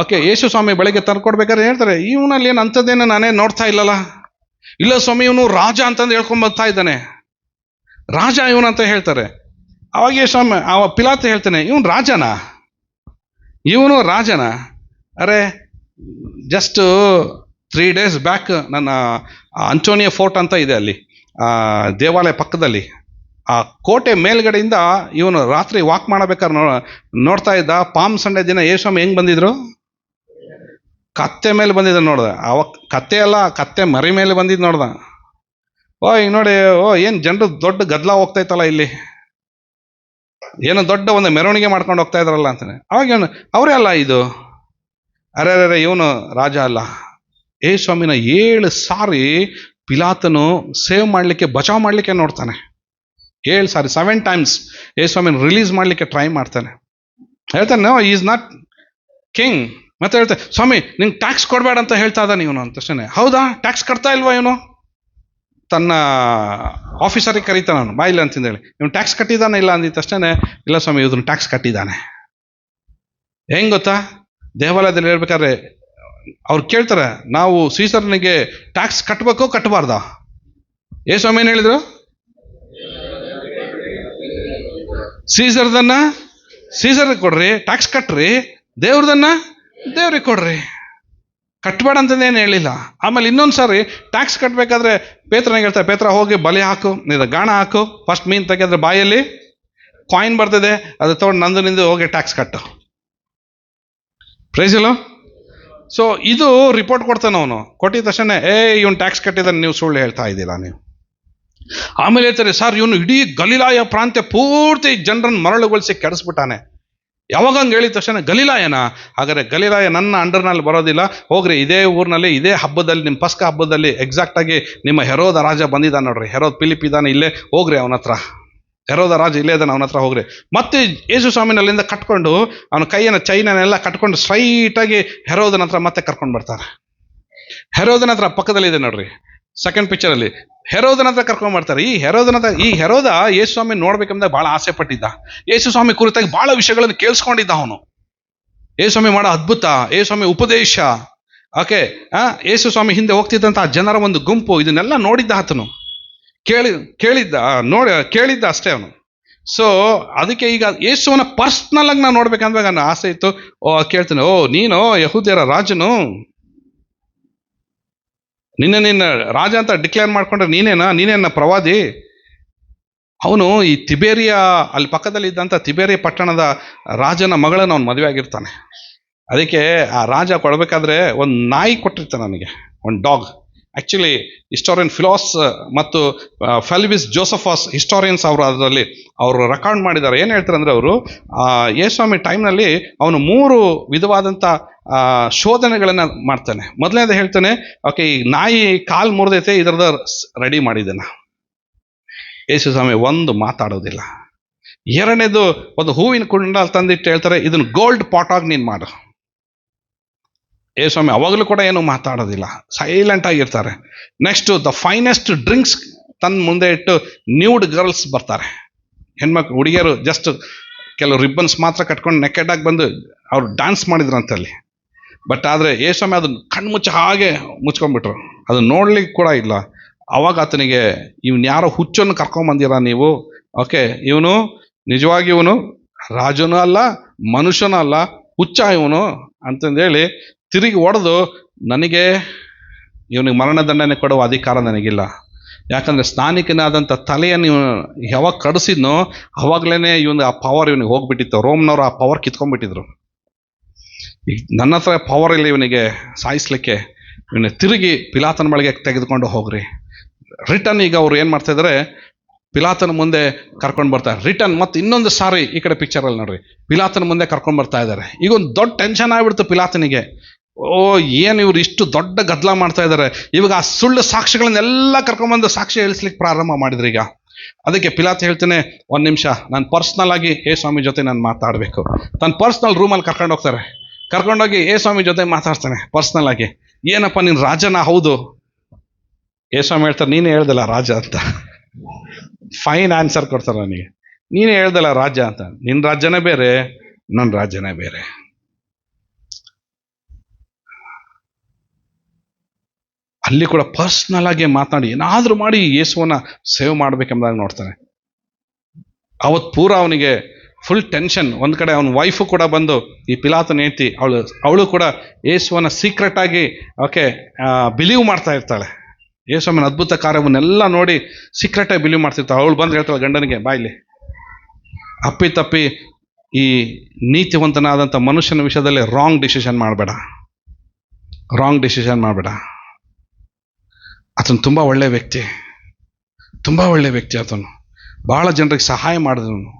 A: ಓಕೆ, ಯೇಸು ಸ್ವಾಮಿ ಬೆಳಗ್ಗೆ ತಂದ್ಕೊಡ್ಬೇಕಾದ್ರೆ ಹೇಳ್ತಾರೆ, ಇವನಲ್ಲಿ ಏನು ಅಂಥದ್ದೇನು ನಾನೇ ನೋಡ್ತಾ ಇಲ್ಲಲ್ಲ, ಇಲ್ಲ ಸ್ವಾಮಿ ಇವನು ರಾಜ ಅಂತಂದು ಹೇಳ್ಕೊಂಡು ಬರ್ತಾ ಇದ್ದಾನೆ, ರಾಜ ಇವನಂತ ಹೇಳ್ತಾರೆ. ಅವಾಗ ಸ್ವಾಮಿ ಪಿಲಾತ ಹೇಳ್ತಾನೆ, ಇವನು ರಾಜನ? ಅರೆ, ಜಸ್ಟ್ 3 days ಬ್ಯಾಕ್ ನನ್ನ ಅಂಟೋನಿಯೋ ಫೋರ್ಟ್ ಅಂತ ಇದೆ ಅಲ್ಲಿ ದೇವಾಲಯ ಪಕ್ಕದಲ್ಲಿ, ಆ ಕೋಟೆ ಮೇಲ್ಗಡೆಯಿಂದ ಇವನು ರಾತ್ರಿ ವಾಕ್ ಮಾಡಬೇಕಾದ್ರೆ ನೋಡ್ತಾ ಇದ್ದ. ಪಾಮ್ ಸಂಡೇ ದಿನ ಯೇಸುಸ್ವಾಮಿ ಹೆಂಗೆ ಬಂದಿದ್ರು, ಕತ್ತೆ ಮೇಲೆ ಬಂದಿದ್ದ ನೋಡ್ದ. ಅವಾಗ ಕತ್ತೆ ಅಲ್ಲ, ಕತ್ತೆ ಮರಿ ಮೇಲೆ ಬಂದಿದ್ದು ನೋಡ್ದ. ಈಗ ನೋಡಿ, ಏನು ಜನರು ದೊಡ್ಡ ಗದ್ದಲ ಹೋಗ್ತಾ ಇತ್ತಲ್ಲ ಇಲ್ಲಿ, ಏನೋ ದೊಡ್ಡ ಒಂದು ಮೆರವಣಿಗೆ ಮಾಡ್ಕೊಂಡು ಹೋಗ್ತಾ ಇದ್ರಲ್ಲ ಅಂತಾನೆ. ಅವಾಗ ಅವರೇ ಅಲ್ಲ ಇದು, ಅರೆ ಇವನು ರಾಜ ಅಲ್ಲ. ಯೇಸುಸ್ವಾಮಿನ 7 ಸಾರಿ ಪಿಲಾತನು ಸೇವ್ ಮಾಡಲಿಕ್ಕೆ, ಬಚಾವ್ ಮಾಡಲಿಕ್ಕೆ ನೋಡ್ತಾನೆ. 7 ಸಾರಿ 7 times ಯೇಸುಸ್ವಾಮಿನ ರಿಲೀಸ್ ಮಾಡಲಿಕ್ಕೆ ಟ್ರೈ ಮಾಡ್ತಾನೆ. ಹೇಳ್ತಾನೆ, ನೋ, ಈಸ್ ನಾಟ್ ಕಿಂಗ್. ಮತ್ತೆ ಹೇಳ್ತಾನೆ, ಸ್ವಾಮಿ ನಿಂಗೆ ಟ್ಯಾಕ್ಸ್ ಕೊಡಬೇಡ ಅಂತ ಹೇಳ್ತಾ ಇದ್ದಾನೆ ಇವನು ಅಂತ ತಕ್ಷಣ. ಹೌದಾ, ಟ್ಯಾಕ್ಸ್ ಕಟ್ತಾ ಇಲ್ವಾ ಇವನು? ತನ್ನ ಆಫೀಸರಿಗೆ ಕರೀತಾನೆ ಅವನು, ಬಾಯಿಲ್ಲ ಅಂತಂದೇಳಿ, ಇವನು ಟ್ಯಾಕ್ಸ್ ಕಟ್ಟಿದ್ದಾನೆ ಇಲ್ಲ ಅಂದಿದ ತಕ್ಷಣ, ಇಲ್ಲ ಸ್ವಾಮಿ ಇವನು ಟ್ಯಾಕ್ಸ್ ಕಟ್ಟಿದ್ದಾನೆ. ಹೆಂಗೆ ಗೊತ್ತಾ, ದೇವಾಲಯದಲ್ಲಿ ಹೇಳ್ಬೇಕಾದ್ರೆ ಅವ್ರು ಕೇಳ್ತಾರೆ, ನಾವು ಸೀಸರ್ನಿಗೆ ಟ್ಯಾಕ್ಸ್ ಕಟ್ಟಬೇಕೋ ಕಟ್ಟಬಾರ್ದಾ? ಯೇಸುಸ್ವಾಮಿ ಏನು ಹೇಳಿದ್ರು, ಸೀಸರ್ದನ್ನ ಸೀಸರ್ಗೆ ಕೊಡ್ರಿ, ಟ್ಯಾಕ್ಸ್ ಕಟ್ರಿ, ದೇವ್ರದನ್ನ ದೇವ್ರಿಗೆ ಕೊಡ್ರಿ, ಕಟ್ಟಬೇಡ ಅಂತಂದೇನು ಹೇಳಿಲ್ಲ. ಆಮೇಲೆ ಇನ್ನೊಂದು ಸಾರಿ ಟ್ಯಾಕ್ಸ್ ಕಟ್ಟಬೇಕಾದ್ರೆ ಪೇತ್ರನಿಗೆ ಹೇಳ್ತಾರೆ, ಪೇತ್ರ ಹೋಗಿ ಬಲಿ ಹಾಕು, ಗಾಣ ಹಾಕು, ಫಸ್ಟ್ ಮೀನು ತೆಗೆದ್ರೆ ಬಾಯಲ್ಲಿ ಕಾಯಿನ್ ಬರ್ತದೆ, ಅದು ತೊಗೊಂಡು ನಿಂದು ಹೋಗಿ ಟ್ಯಾಕ್ಸ್ ಕಟ್ಟು. ಪ್ರೈಸ್ ಇಲ್ಲ. ಸೊ ಇದು ರಿಪೋರ್ಟ್ ಕೊಡ್ತಾನೆ ಅವನು. ಕೊಟ್ಟಿದ ತಕ್ಷಣ, ಇವನು ಟ್ಯಾಕ್ಸ್ ಕಟ್ಟಿದ್ದಾನೆ, ನೀವು ಸುಳ್ಳು ಹೇಳ್ತಾ ಇದ್ದೀರಾ ನೀವು. ಆಮೇಲೆ ಹೇಳ್ತಾರೆ, ಸರ್ ಇವನು ಇಡೀ ಗಲಿಲಾಯ ಪ್ರಾಂತ್ಯ ಪೂರ್ತಿ ಜನರನ್ನು ಮರಳುಗೊಳಿಸಿ ಕೆಡಿಸ್ಬಿಟ್ಟಾನೆ. ಯಾವಾಗ ಹಂಗೆ ಹೇಳಿದ ತಕ್ಷಣ, ಗಲಿಲಾಯನ? ಹಾಗಾದ್ರೆ ಗಲಿಲಾಯ ನನ್ನ ಅಂಡರ್ನಲ್ಲಿ ಬರೋದಿಲ್ಲ, ಹೋಗ್ರಿ ಇದೇ ಊರಿನಲ್ಲಿ ಇದೇ ಹಬ್ಬದಲ್ಲಿ, ನಿಮ್ಮ ಪಸ್ಕ ಹಬ್ಬದಲ್ಲಿ ಎಕ್ಸಾಕ್ಟಾಗಿ ನಿಮ್ಮ ಹೆರೋದ ರಾಜ ಬಂದಿದ್ದಾನೆ ನೋಡ್ರಿ, ಹೆರೋದ್ ಫಿಲಿಪ್ ಇದ್ದಾನೆ ಇಲ್ಲೇ, ಹೋಗ್ರಿ ಅವನ ಹತ್ರ, ಹೆರೋದ ರಾಜ ಇಲ್ಲೇ ಇದ್ದಾನೆ, ಅವನ ಹತ್ರ ಹೋಗ್ರಿ. ಮತ್ತೆ ಯೇಸುಸ್ವಾಮಿನಲ್ಲಿಂದ ಕಟ್ಕೊಂಡು ಅವನ ಕೈಯನ್ನು ಚೈನನ್ನೆಲ್ಲ ಕಟ್ಕೊಂಡು ಸ್ಟ್ರೈಟಾಗಿ ಹೆರೋದನ ಹತ್ರ ಮತ್ತೆ ಕರ್ಕೊಂಡು ಬರ್ತಾರೆ. ಹೆರೋದನ ಹತ್ರ ಪಕ್ಕದಲ್ಲಿದೆ ನೋಡ್ರಿ, ಸೆಕೆಂಡ್ ಪಿಕ್ಚರಲ್ಲಿ ಹೆರೋದನ ಹತ್ರ ಕರ್ಕೊಂಡು ಬರ್ತಾರೆ. ಈ ಹೆರೋದ ಯೇಸುಸ್ವಾಮಿ ನೋಡ್ಬೇಕಂದ್ರೆ ಬಹಳ ಆಸೆ ಪಟ್ಟಿದ್ದ. ಯೇಸುಸ್ವಾಮಿ ಕುರಿತಾಗಿ ಬಹಳ ವಿಷಯಗಳನ್ನು ಕೇಳಿಸ್ಕೊಂಡಿದ್ದ ಅವನು. ಯೇಸುಸ್ವಾಮಿ ಮಾಡೋ ಅದ್ಭುತ, ಯೇಸುಸ್ವಾಮಿ ಉಪದೇಶ, ಓಕೆ, ಯೇಸುಸ್ವಾಮಿ ಹಿಂದೆ ಹೋಗ್ತಿದ್ದಂಥ ಜನರ ಒಂದು ಗುಂಪು, ಇದನ್ನೆಲ್ಲ ನೋಡಿದ್ದ ಆತನು, ಕೇಳಿದ್ದ ಅಷ್ಟೇ ಅವನು. ಸೊ ಅದಕ್ಕೆ ಈಗ ಯೇಸುವನ್ನ ಪರ್ಸ್ನಲ್ ಆಗಿ ನಾವು ನೋಡ್ಬೇಕಂದ್ರೆ ನನ್ನ ಆಸೆ ಇತ್ತು. ಕೇಳ್ತಾನೆ, ನೀನು ಯಹೂದ್ಯರ ರಾಜನು, ನಿನ್ನ ರಾಜ ಅಂತ ಡಿಕ್ಲೇರ್ ಮಾಡ್ಕೊಂಡ್ರೆ ನೀನೇನ ಪ್ರವಾದಿ? ಅವನು ಈ ತಿಬೇರಿಯ ಅಲ್ಲಿ ಪಕ್ಕದಲ್ಲಿ ಇದ್ದಂಥ ತಿಬೇರಿಯ ಪಟ್ಟಣದ ರಾಜನ ಮಗಳನ್ನು ಅವನು ಮದುವೆ ಆಗಿರ್ತಾನೆ. ಅದಕ್ಕೆ ಆ ರಾಜ ಕೊಡಬೇಕಾದ್ರೆ ಒಂದು ನಾಯಿ ಕೊಟ್ಟಿರ್ತಾನೆ ನನಗೆ, ಒಂದು ಡಾಗ್. ಆ್ಯಕ್ಚುಲಿ ಹಿಸ್ಟೋರಿಯನ್ ಫಿಲಾಸ್ ಮತ್ತು ಫೆಲ್ವಿಸ್ ಜೋಸಫಾಸ್ ಹಿಸ್ಟೋರಿಯನ್ಸ್ ಅದರಲ್ಲಿ ಅವರು ರೆಕಾರ್ಡ್ ಮಾಡಿದ್ದಾರೆ. ಏನು ಹೇಳ್ತಾರೆ ಅಂದರೆ, ಅವರು ಯೇಸುಸ್ವಾಮಿ ಟೈಮ್ನಲ್ಲಿ ಅವನು 3 ವಿಧವಾದಂಥ ಶೋಧನೆಗಳನ್ನು ಮಾಡ್ತಾನೆ. ಮೊದಲನೇದು ಹೇಳ್ತಾನೆ, ಓಕೆ, ಈ ನಾಯಿ ಕಾಲು ಮುರಿದೈತೆ, ಇದರದ ರೆಡಿ ಮಾಡಿದ್ದಾನೆ. ಯೇಸು ಸ್ವಾಮಿ ಒಂದು ಮಾತಾಡೋದಿಲ್ಲ. ಎರಡನೇದು, ಒಂದು ಹೂವಿನ ಕುಂಡ ತಂದಿಟ್ಟು ಹೇಳ್ತಾರೆ, ಇದನ್ನು ಗೋಲ್ಡ್ ಪಾಟಾಗಿ ನೀನು ಮಾಡು. ಯೇಸು ಸ್ವಾಮಿ ಅವಾಗಲೂ ಕೂಡ ಏನು ಮಾತಾಡೋದಿಲ್ಲ, ಸೈಲೆಂಟ್ ಆಗಿರ್ತಾರೆ. ನೆಕ್ಸ್ಟು ದ ಫೈನೆಸ್ಟ್ ಡ್ರಿಂಕ್ಸ್ ತಂದು ಮುಂದೆ ಇಟ್ಟು ನ್ಯೂಡ್ ಗರ್ಲ್ಸ್ ಬರ್ತಾರೆ, ಹೆಣ್ಮಕ್ಳು, ಹುಡುಗಿಯರು ಜಸ್ಟ್ ಕೆಲವು ರಿಬ್ಬನ್ಸ್ ಮಾತ್ರ ಕಟ್ಕೊಂಡು ನೆಕೆಡಾಗಿ ಬಂದು ಅವ್ರು ಡ್ಯಾನ್ಸ್ ಮಾಡಿದ್ರಂತಲ್ಲಿ. ಬಟ್ ಆದರೆ ಯೇಸು ಸ್ವಾಮಿ ಅದನ್ನು ಕಣ್ಮುಚ್ಚ ಹಾಗೆ ಮುಚ್ಕೊಂಡ್ಬಿಟ್ರು, ಅದನ್ನು ನೋಡ್ಲಿಕ್ಕೆ ಕೂಡ ಇಲ್ಲ. ಅವಾಗ ಆತನಿಗೆ, ಇವನು ಯಾರೋ ಹುಚ್ಚನ್ನು ಕರ್ಕೊಂಬಂದಿರ ನೀವು, ಓಕೆ, ಇವನು ನಿಜವಾಗಿ ಇವನು ರಾಜನೂ ಅಲ್ಲ, ಮನುಷ್ಯನೂ ಅಲ್ಲ, ಹುಚ್ಚ ಇವನು ಅಂತಂದೇಳಿ ತಿರುಗಿ ಹೊಡೆದು, ನನಗೆ ಇವನಿಗೆ ಮರಣದಂಡನೆ ಕೊಡುವ ಅಧಿಕಾರ ನನಗಿಲ್ಲ. ಯಾಕಂದರೆ ಸ್ನಾನಿಕನಾದಂಥ ತಲೆಯನ್ನು ಇವನು ಯಾವಾಗ ಕಡಿಸಿದ್ನೋ ಅವಾಗಲೇ ಇವನು ಆ ಪವರ್ ಇವನಿಗೆ ಹೋಗ್ಬಿಟ್ಟಿತ್ತು. ರೋಮ್ನವರು ಆ ಪವರ್ ಕಿತ್ಕೊಂಡ್ಬಿಟ್ಟಿದ್ರು. ಈಗ ನನ್ನ ಹತ್ರ ಪವರ್ ಇಲ್ಲ ಇವನಿಗೆ ಸಾಯಿಸ್ಲಿಕ್ಕೆ, ಇವನು ತಿರುಗಿ ಪಿಲಾತನ ಬಳಿಗೆ ತೆಗೆದುಕೊಂಡು ಹೋಗ್ರಿ. ರಿಟರ್ನ್ ಈಗ ಅವರು ಏನು ಮಾಡ್ತಾಯಿದ್ದಾರೆ, ಪಿಲಾತನ ಮುಂದೆ ಕರ್ಕೊಂಡು ಬರ್ತಾರೆ. ರಿಟರ್ನ್ ಮತ್ತು ಇನ್ನೊಂದು ಸಾರಿ ಈ ಕಡೆ ಪಿಕ್ಚರಲ್ಲಿ ನೋಡ್ರಿ, ಪಿಲಾತನ ಮುಂದೆ ಕರ್ಕೊಂಡು ಬರ್ತಾ ಇದ್ದಾರೆ. ಈಗ ಒಂದು ದೊಡ್ಡ ಟೆನ್ಷನ್ ಆಗಿಬಿಡ್ತು ಪಿಲಾತನಿಗೆ. ಓ, ಏನು ಇವ್ರು ಇಷ್ಟು ದೊಡ್ಡ ಗದ್ದಲ ಮಾಡ್ತಾ ಇದ್ದಾರೆ. ಇವಾಗ ಆ ಸುಳ್ಳು ಸಾಕ್ಷಿಗಳನ್ನೆಲ್ಲ ಕರ್ಕೊಂಡ್ಬಂದು ಸಾಕ್ಷಿ ಹೇಳಿಸ್ಲಿಕ್ಕೆ ಪ್ರಾರಂಭ ಮಾಡಿದ್ರು. ಈಗ ಅದಕ್ಕೆ ಪಿಲಾತ ಹೇಳ್ತೇನೆ, ಒಂದು ನಿಮಿಷ, ನಾನು ಪರ್ಸ್ನಲ್ ಆಗಿ ಸ್ವಾಮಿ ಜೊತೆ ನಾನು ಮಾತಾಡಬೇಕು. ತನ್ನ ಪರ್ಸ್ನಲ್ ರೂಮಲ್ಲಿ ಕರ್ಕೊಂಡು ಹೋಗ್ತಾರೆ. ಕರ್ಕೊಂಡೋಗಿ ಸ್ವಾಮಿ ಜೊತೆ ಮಾತಾಡ್ತಾನೆ ಪರ್ಸ್ನಲ್ ಆಗಿ. ಏನಪ್ಪ ನೀನು ರಾಜನ? ಹೌದು. ಸ್ವಾಮಿ ಹೇಳ್ತಾರೆ, ನೀನೇ ಹೇಳ್ದಲ್ಲ ರಾಜ ಅಂತ. ಫೈನ್ ಆನ್ಸರ್ ಕೊಡ್ತಾರೆ ನನಗೆ, ನೀನೇ ಹೇಳ್ದಲ್ಲ ರಾಜ ಅಂತ. ನಿನ್ನ ರಾಜ್ಯನೇ ಬೇರೆ, ನನ್ನ ರಾಜ್ಯನೇ ಬೇರೆ. ಅಲ್ಲಿ ಕೂಡ ಪರ್ಸ್ನಲ್ ಆಗಿ ಮಾತನಾಡಿ ಏನಾದರೂ ಮಾಡಿ ಯೇಸುವನ್ನ ಸೇವ್ ಮಾಡ್ಬೇಕೆಂಬುದಾಗಿ ನೋಡ್ತಾನೆ. ಅವತ್ತು ಪೂರ ಅವನಿಗೆ ಫುಲ್ ಟೆನ್ಷನ್. ಒಂದು ಕಡೆ ಅವನ ವೈಫು ಕೂಡ ಬಂದು, ಈ ಪಿಲಾತನ ಹೇಳ್ತಿ ಅವಳು ಕೂಡ ಯೇಸುವನ್ನ ಸೀಕ್ರೆಟ್ ಆಗಿ ಬಿಲೀವ್ ಮಾಡ್ತಾ ಇರ್ತಾಳೆ. ಯೇಸುವಿನ ಅದ್ಭುತ ಕಾರ್ಯವನ್ನೆಲ್ಲ ನೋಡಿ ಸೀಕ್ರೆಟಾಗಿ ಬಿಲೀವ್ ಮಾಡ್ತಿರ್ತಾಳೆ. ಅವಳು ಬಂದು ಹೇಳ್ತಾಳೆ ಗಂಡನಿಗೆ, ಬಾಯ್ಲಿ ಅಪ್ಪಿ ತಪ್ಪಿ ಈ ನೀತಿವಂತನಾದಂಥ ಮನುಷ್ಯನ ವಿಷಯದಲ್ಲಿ ರಾಂಗ್ ಡಿಸಿಷನ್ ಮಾಡಬೇಡ. ಆತನು ತುಂಬ ಒಳ್ಳೆಯ ವ್ಯಕ್ತಿ, ಆತನು ಭಾಳ ಜನರಿಗೆ ಸಹಾಯ ಮಾಡಿದವನು,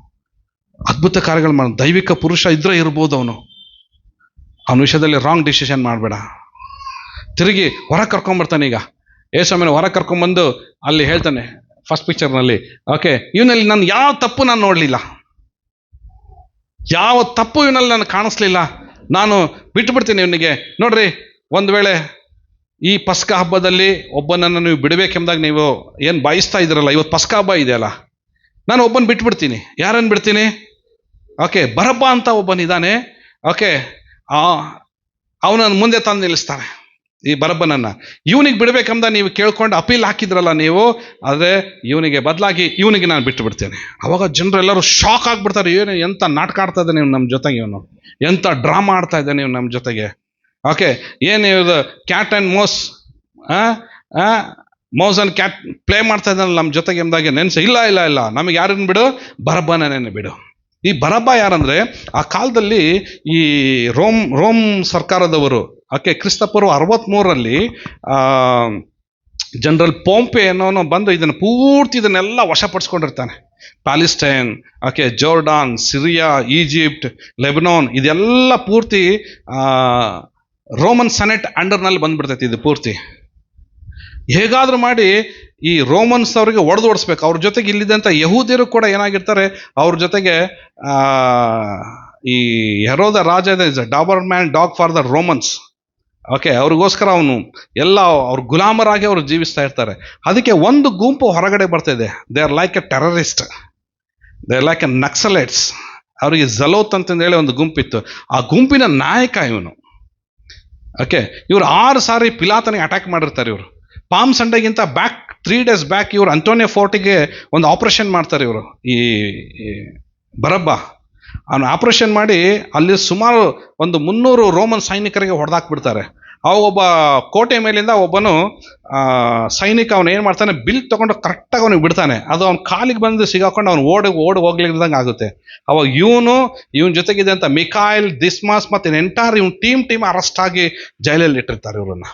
A: ಅದ್ಭುತ ಕಾರ್ಯಗಳು ಮಾಡ, ದೈವಿಕ ಪುರುಷ ಇದ್ರೆ ಇರ್ಬೋದು ಅವನ ವಿಷಯದಲ್ಲಿ ರಾಂಗ್ ಡಿಸಿಷನ್ ಮಾಡಬೇಡ. ತಿರುಗಿ ಹೊರಗೆ ಕರ್ಕೊಂಬರ್ತಾನೆ. ಈಗ ಯೇಸುವಿನ ಹೊರಗೆ ಕರ್ಕೊಂಬಂದು ಅಲ್ಲಿ ಹೇಳ್ತಾನೆ ಫಸ್ಟ್ ಪಿಕ್ಚರ್ನಲ್ಲಿ, ಇವನಲ್ಲಿ ನಾನು ಯಾವ ತಪ್ಪು ನಾನು ನೋಡಲಿಲ್ಲ, ಯಾವ ತಪ್ಪು ಇವನಲ್ಲಿ ನಾನು ಕಾಣಿಸ್ಲಿಲ್ಲ, ನಾನು ಬಿಟ್ಟುಬಿಡ್ತೀನಿ ಇವನಿಗೆ. ನೋಡ್ರಿ, ಒಂದು ವೇಳೆ ಈ ಪಸ್ಕ ಹಬ್ಬದಲ್ಲಿ ಒಬ್ಬನನ್ನು ನೀವು ಬಿಡಬೇಕೆಂಬುದಾಗ ನೀವು ಏನು ಬಯಸ್ತಾ ಇದ್ದೀರಲ್ಲ, ಇವತ್ತು ಪಸ್ಕ ಹಬ್ಬ ಇದೆಯಲ್ಲ, ನಾನು ಒಬ್ಬನ ಬಿಟ್ಬಿಡ್ತೀನಿ. ಯಾರನ್ನು ಬಿಡ್ತೀನಿ? ಬರಬ್ಬ ಅಂತ ಒಬ್ಬನಿದ್ದಾನೆ. ಅವನನ್ನು ಮುಂದೆ ತಂದು ನಿಲ್ಲಿಸ್ತಾನೆ, ಈ ಬರಬ್ಬನನ್ನು. ಇವನಿಗೆ ಬಿಡಬೇಕೆಂಬ ನೀವು ಕೇಳ್ಕೊಂಡು ಅಪೀಲ್ ಹಾಕಿದ್ರಲ್ಲ ನೀವು, ಆದರೆ ಇವನಿಗೆ ಬದಲಾಗಿ ಇವನಿಗೆ ನಾನು ಬಿಟ್ಟು ಬಿಡ್ತೇನೆ. ಅವಾಗ ಜನರೆಲ್ಲರೂ ಶಾಕ್ ಆಗಿಬಿಡ್ತಾರೆ. ಏನು ಎಂಥ ನಾಟಕ ಆಡ್ತಾ ಇದ್ದಾನೆ ನೀವು ನಮ್ಮ ಜೊತೆಗೆ, ಇವನು ಎಂಥ ಡ್ರಾಮಾ ಆಡ್ತಾ ಇದ್ದಾನೆ ನೀವು ನಮ್ಮ ಜೊತೆಗೆ. ಏನು ಇದು cat and mouse and cat play ಮಾಡ್ತಾ ಇದ್ದಾನಲ್ಲ ನಮ್ಮ ಜೊತೆಗೆ ಎಂಬುದಾಗೆ ನೆನೆಸಿ, ಇಲ್ಲ ನಮಗೆ ಯಾರನ್ನು ಬಿಡು? ಬರಬ್ಬನೇ ಬಿಡು. ಈ ಬರಬ್ಬ ಯಾರಂದರೆ, ಆ ಕಾಲದಲ್ಲಿ ಈ ರೋಮ್ ಸರ್ಕಾರದವರು ಕ್ರಿಸ್ತಪೂರ್ವ 63ರಲ್ಲಿ ಜನರಲ್ ಪೋಂಪೆ ಅನ್ನೋನು ಬಂದು ಇದನ್ನೆಲ್ಲ ವಶಪಡಿಸ್ಕೊಂಡಿರ್ತಾನೆ. Palestine, Jordan, Syria, Egypt, Lebanon, ಇದೆಲ್ಲ ಪೂರ್ತಿ ರೋಮನ್ ಸೆನೆಟ್ ಅಂಡರ್ನಲ್ಲಿ ಬಂದ್ಬಿಡ್ತೈತಿ. ಇದು ಪೂರ್ತಿ ಹೇಗಾದರೂ ಮಾಡಿ ಈ ರೋಮನ್ಸ್ ಅವರಿಗೆ ಓಡಿಸ್ಬೇಕು. ಅವ್ರ ಜೊತೆಗೆ ಇಲ್ಲಿದ್ದಂಥ ಯಹೂದ್ಯರು ಕೂಡ ಏನಾಗಿರ್ತಾರೆ, ಅವ್ರ ಜೊತೆಗೆ ಈ ಹೆರೋದ ರಾಜ doberman dog for the Romans. ಅವ್ರಿಗೋಸ್ಕರ ಅವನು ಎಲ್ಲ ಅವ್ರ ಗುಲಾಮರಾಗಿ ಅವರು ಜೀವಿಸ್ತಾ ಇರ್ತಾರೆ. ಅದಕ್ಕೆ ಒಂದು ಗುಂಪು ಹೊರಗಡೆ ಬರ್ತಾಯಿದೆ. They are like A terrorist, they are like A Naxalites. ಅವರಿಗೆ ಜಲೋತ್ ಅಂತಂದೇಳಿ ಒಂದು ಗುಂಪಿತ್ತು. ಆ ಗುಂಪಿನ ನಾಯಕ ಇವನು. ಇವರು 6 ಸಾರಿ ಪಿಲಾತನಿಗೆ ಅಟ್ಯಾಕ್ ಮಾಡಿರ್ತಾರೆ. ಇವರು ಪಾಮ್ ಸಂಡೆಗಿಂತ 3 days ಬ್ಯಾಕ್ ಇವರು ಅಂಟೋನಿಯೋ ಫೋರ್ಟಿಗೆ ಒಂದು ಆಪರೇಷನ್ ಮಾಡ್ತಾರೆ. ಇವರು ಈ ಬರಬ್ಬ ಅವನು ಆಪರೇಷನ್ ಮಾಡಿ ಅಲ್ಲಿ ಸುಮಾರು ಒಂದು 300 ರೋಮನ್ ಸೈನಿಕರಿಗೆ ಹೊಡೆದಾಕ್ಬಿಡ್ತಾರೆ. ಒಬ್ಬ ಕೋಟೆ ಮೇಲಿಂದ ಒಬ್ಬನು ಸೈನಿಕ ಅವನು ಏನು ಮಾಡ್ತಾನೆ, ಬಿಲ್ ತೊಗೊಂಡು ಕರೆಕ್ಟಾಗಿ ಅವನಿಗೆ ಬಿಡ್ತಾನೆ. ಅದು ಅವ್ನ ಕಾಲಿಗೆ ಬಂದು ಸಿಗಾಕೊಂಡು ಅವ್ನು ಓಡಿ ಹೋಗ್ಲಿದ್ದಂಗೆ ಆಗುತ್ತೆ. ಅವಾಗ ಇವನ ಜೊತೆಗಿದೆ ಅಂತ ಮಿಕಾಯಲ್, ದಿಸ್ಮಾಸ್ ಮತ್ತು ಎಂಟೈರ್ ಇವನ್ ಟೀಮ್ ಅರೆಸ್ಟ್ ಆಗಿ ಜೈಲಲ್ಲಿ ಇಟ್ಟಿರ್ತಾರೆ ಇವ್ರನ್ನ.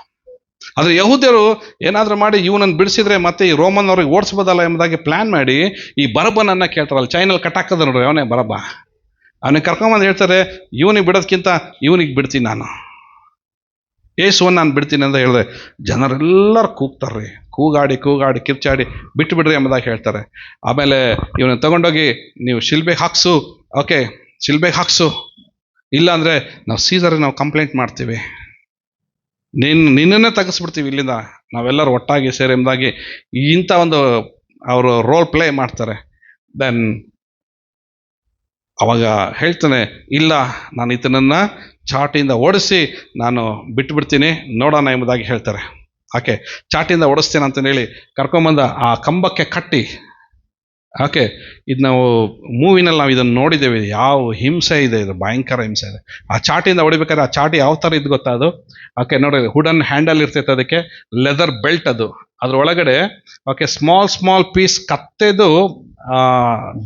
A: ಆದರೆ ಯಹೂದ್ಯರು ಏನಾದರೂ ಮಾಡಿ ಇವನನ್ನು ಬಿಡಿಸಿದ್ರೆ ಮತ್ತೆ ಈ ರೋಮನ್ ಅವ್ರಿಗೆ ಓಡಿಸ್ಬೋದಲ್ಲ ಎಂಬುದಾಗಿ ಪ್ಲಾನ್ ಮಾಡಿ ಈ ಬರಬ್ಬನನ್ನು ಕೇಳ್ತಾರಲ್ಲ, ಚೈನಲ್ಲಿ ಕಟ್ಟಾಕದ ನೋಡ್ರಿ ಅವನೇ ಬರಬ್ಬ. ಅವನಿಗೆ ಕರ್ಕೊಂಬಂದು ಹೇಳ್ತಾರೆ, ಇವನಿಗೆ ಬಿಡೋದಕ್ಕಿಂತ ಇವನಿಗೆ ಬಿಡ್ತೀನಿ ನಾನು. ಯೇಸುವನ್ನು ನಾನು ಬಿಡ್ತೀನಿ ಅಂತ ಹೇಳಿದ್ರೆ ಜನರೆಲ್ಲರೂ ಕೂಗ್ತಾರ್ರಿ, ಕೂಗಾಡಿ ಕಿರ್ಚಾಡಿ ಬಿಟ್ಟು ಬಿಡ್ರಿ ಎಂಬುದಾಗಿ ಹೇಳ್ತಾರೆ. ಆಮೇಲೆ ಇವನ್ನ ತಗೊಂಡೋಗಿ ನೀವು ಶಿಲ್ಬೆಗೆ ಹಾಕ್ಸು, ಓಕೆ ಶಿಲ್ಬೆಗೆ ಹಾಕ್ಸು, ಇಲ್ಲ ಅಂದರೆ ನಾವು ಸೀಸರ್ಗೆ ನಾವು ಕಂಪ್ಲೇಂಟ್ ಮಾಡ್ತೀವಿ, ನಿನ್ನನ್ನೇ ತೆಗೆಸ್ಬಿಡ್ತೀವಿ ಇಲ್ಲಿಂದ, ನಾವೆಲ್ಲರೂ ಒಟ್ಟಾಗಿ ಸೇರಿ ಎಂಬುದಾಗಿ ಇಂಥ ಒಂದು ಅವರು ರೋಲ್ ಪ್ಲೇ ಮಾಡ್ತಾರೆ. ದೆನ್ ಅವಾಗ ಹೇಳ್ತಾನೆ, ಇಲ್ಲ ನಾನು ಈತನನ್ನು ಚಾಟಿಯಿಂದ ಓಡಿಸಿ ನಾನು ಬಿಟ್ಬಿಡ್ತೀನಿ ನೋಡೋಣ ಎಂಬುದಾಗಿ ಹೇಳ್ತಾರೆ. ಓಕೆ, ಚಾಟಿಯಿಂದ ಓಡಿಸ್ತೇನೆ ಅಂತೇಳಿ ಕರ್ಕೊಂಬಂದ ಆ ಕಂಬಕ್ಕೆ ಕಟ್ಟಿ, ಓಕೆ ಇದು ನಾವು ಮೂವಿನಲ್ಲಿ ನಾವು ಇದನ್ನು ನೋಡಿದ್ದೇವೆ, ಯಾವ ಹಿಂಸೆ ಇದೆ, ಇದು ಭಯಂಕರ ಹಿಂಸೆ ಇದೆ. ಆ ಚಾಟಿಯಿಂದ ಹೊಡಿಬೇಕಾದ್ರೆ ಆ ಚಾಟಿ ಯಾವ ಥರ ಇದು ಗೊತ್ತಾ ಅದು, ಓಕೆ ನೋಡಿ ವುಡನ್ ಹ್ಯಾಂಡಲ್ ಇರ್ತೈತೆ, ಅದಕ್ಕೆ ಲೆದರ್ ಬೆಲ್ಟ್, ಅದು ಅದ್ರೊಳಗಡೆ ಓಕೆ ಸ್ಮಾಲ್ ಪೀಸ್ ಕತ್ತೆದು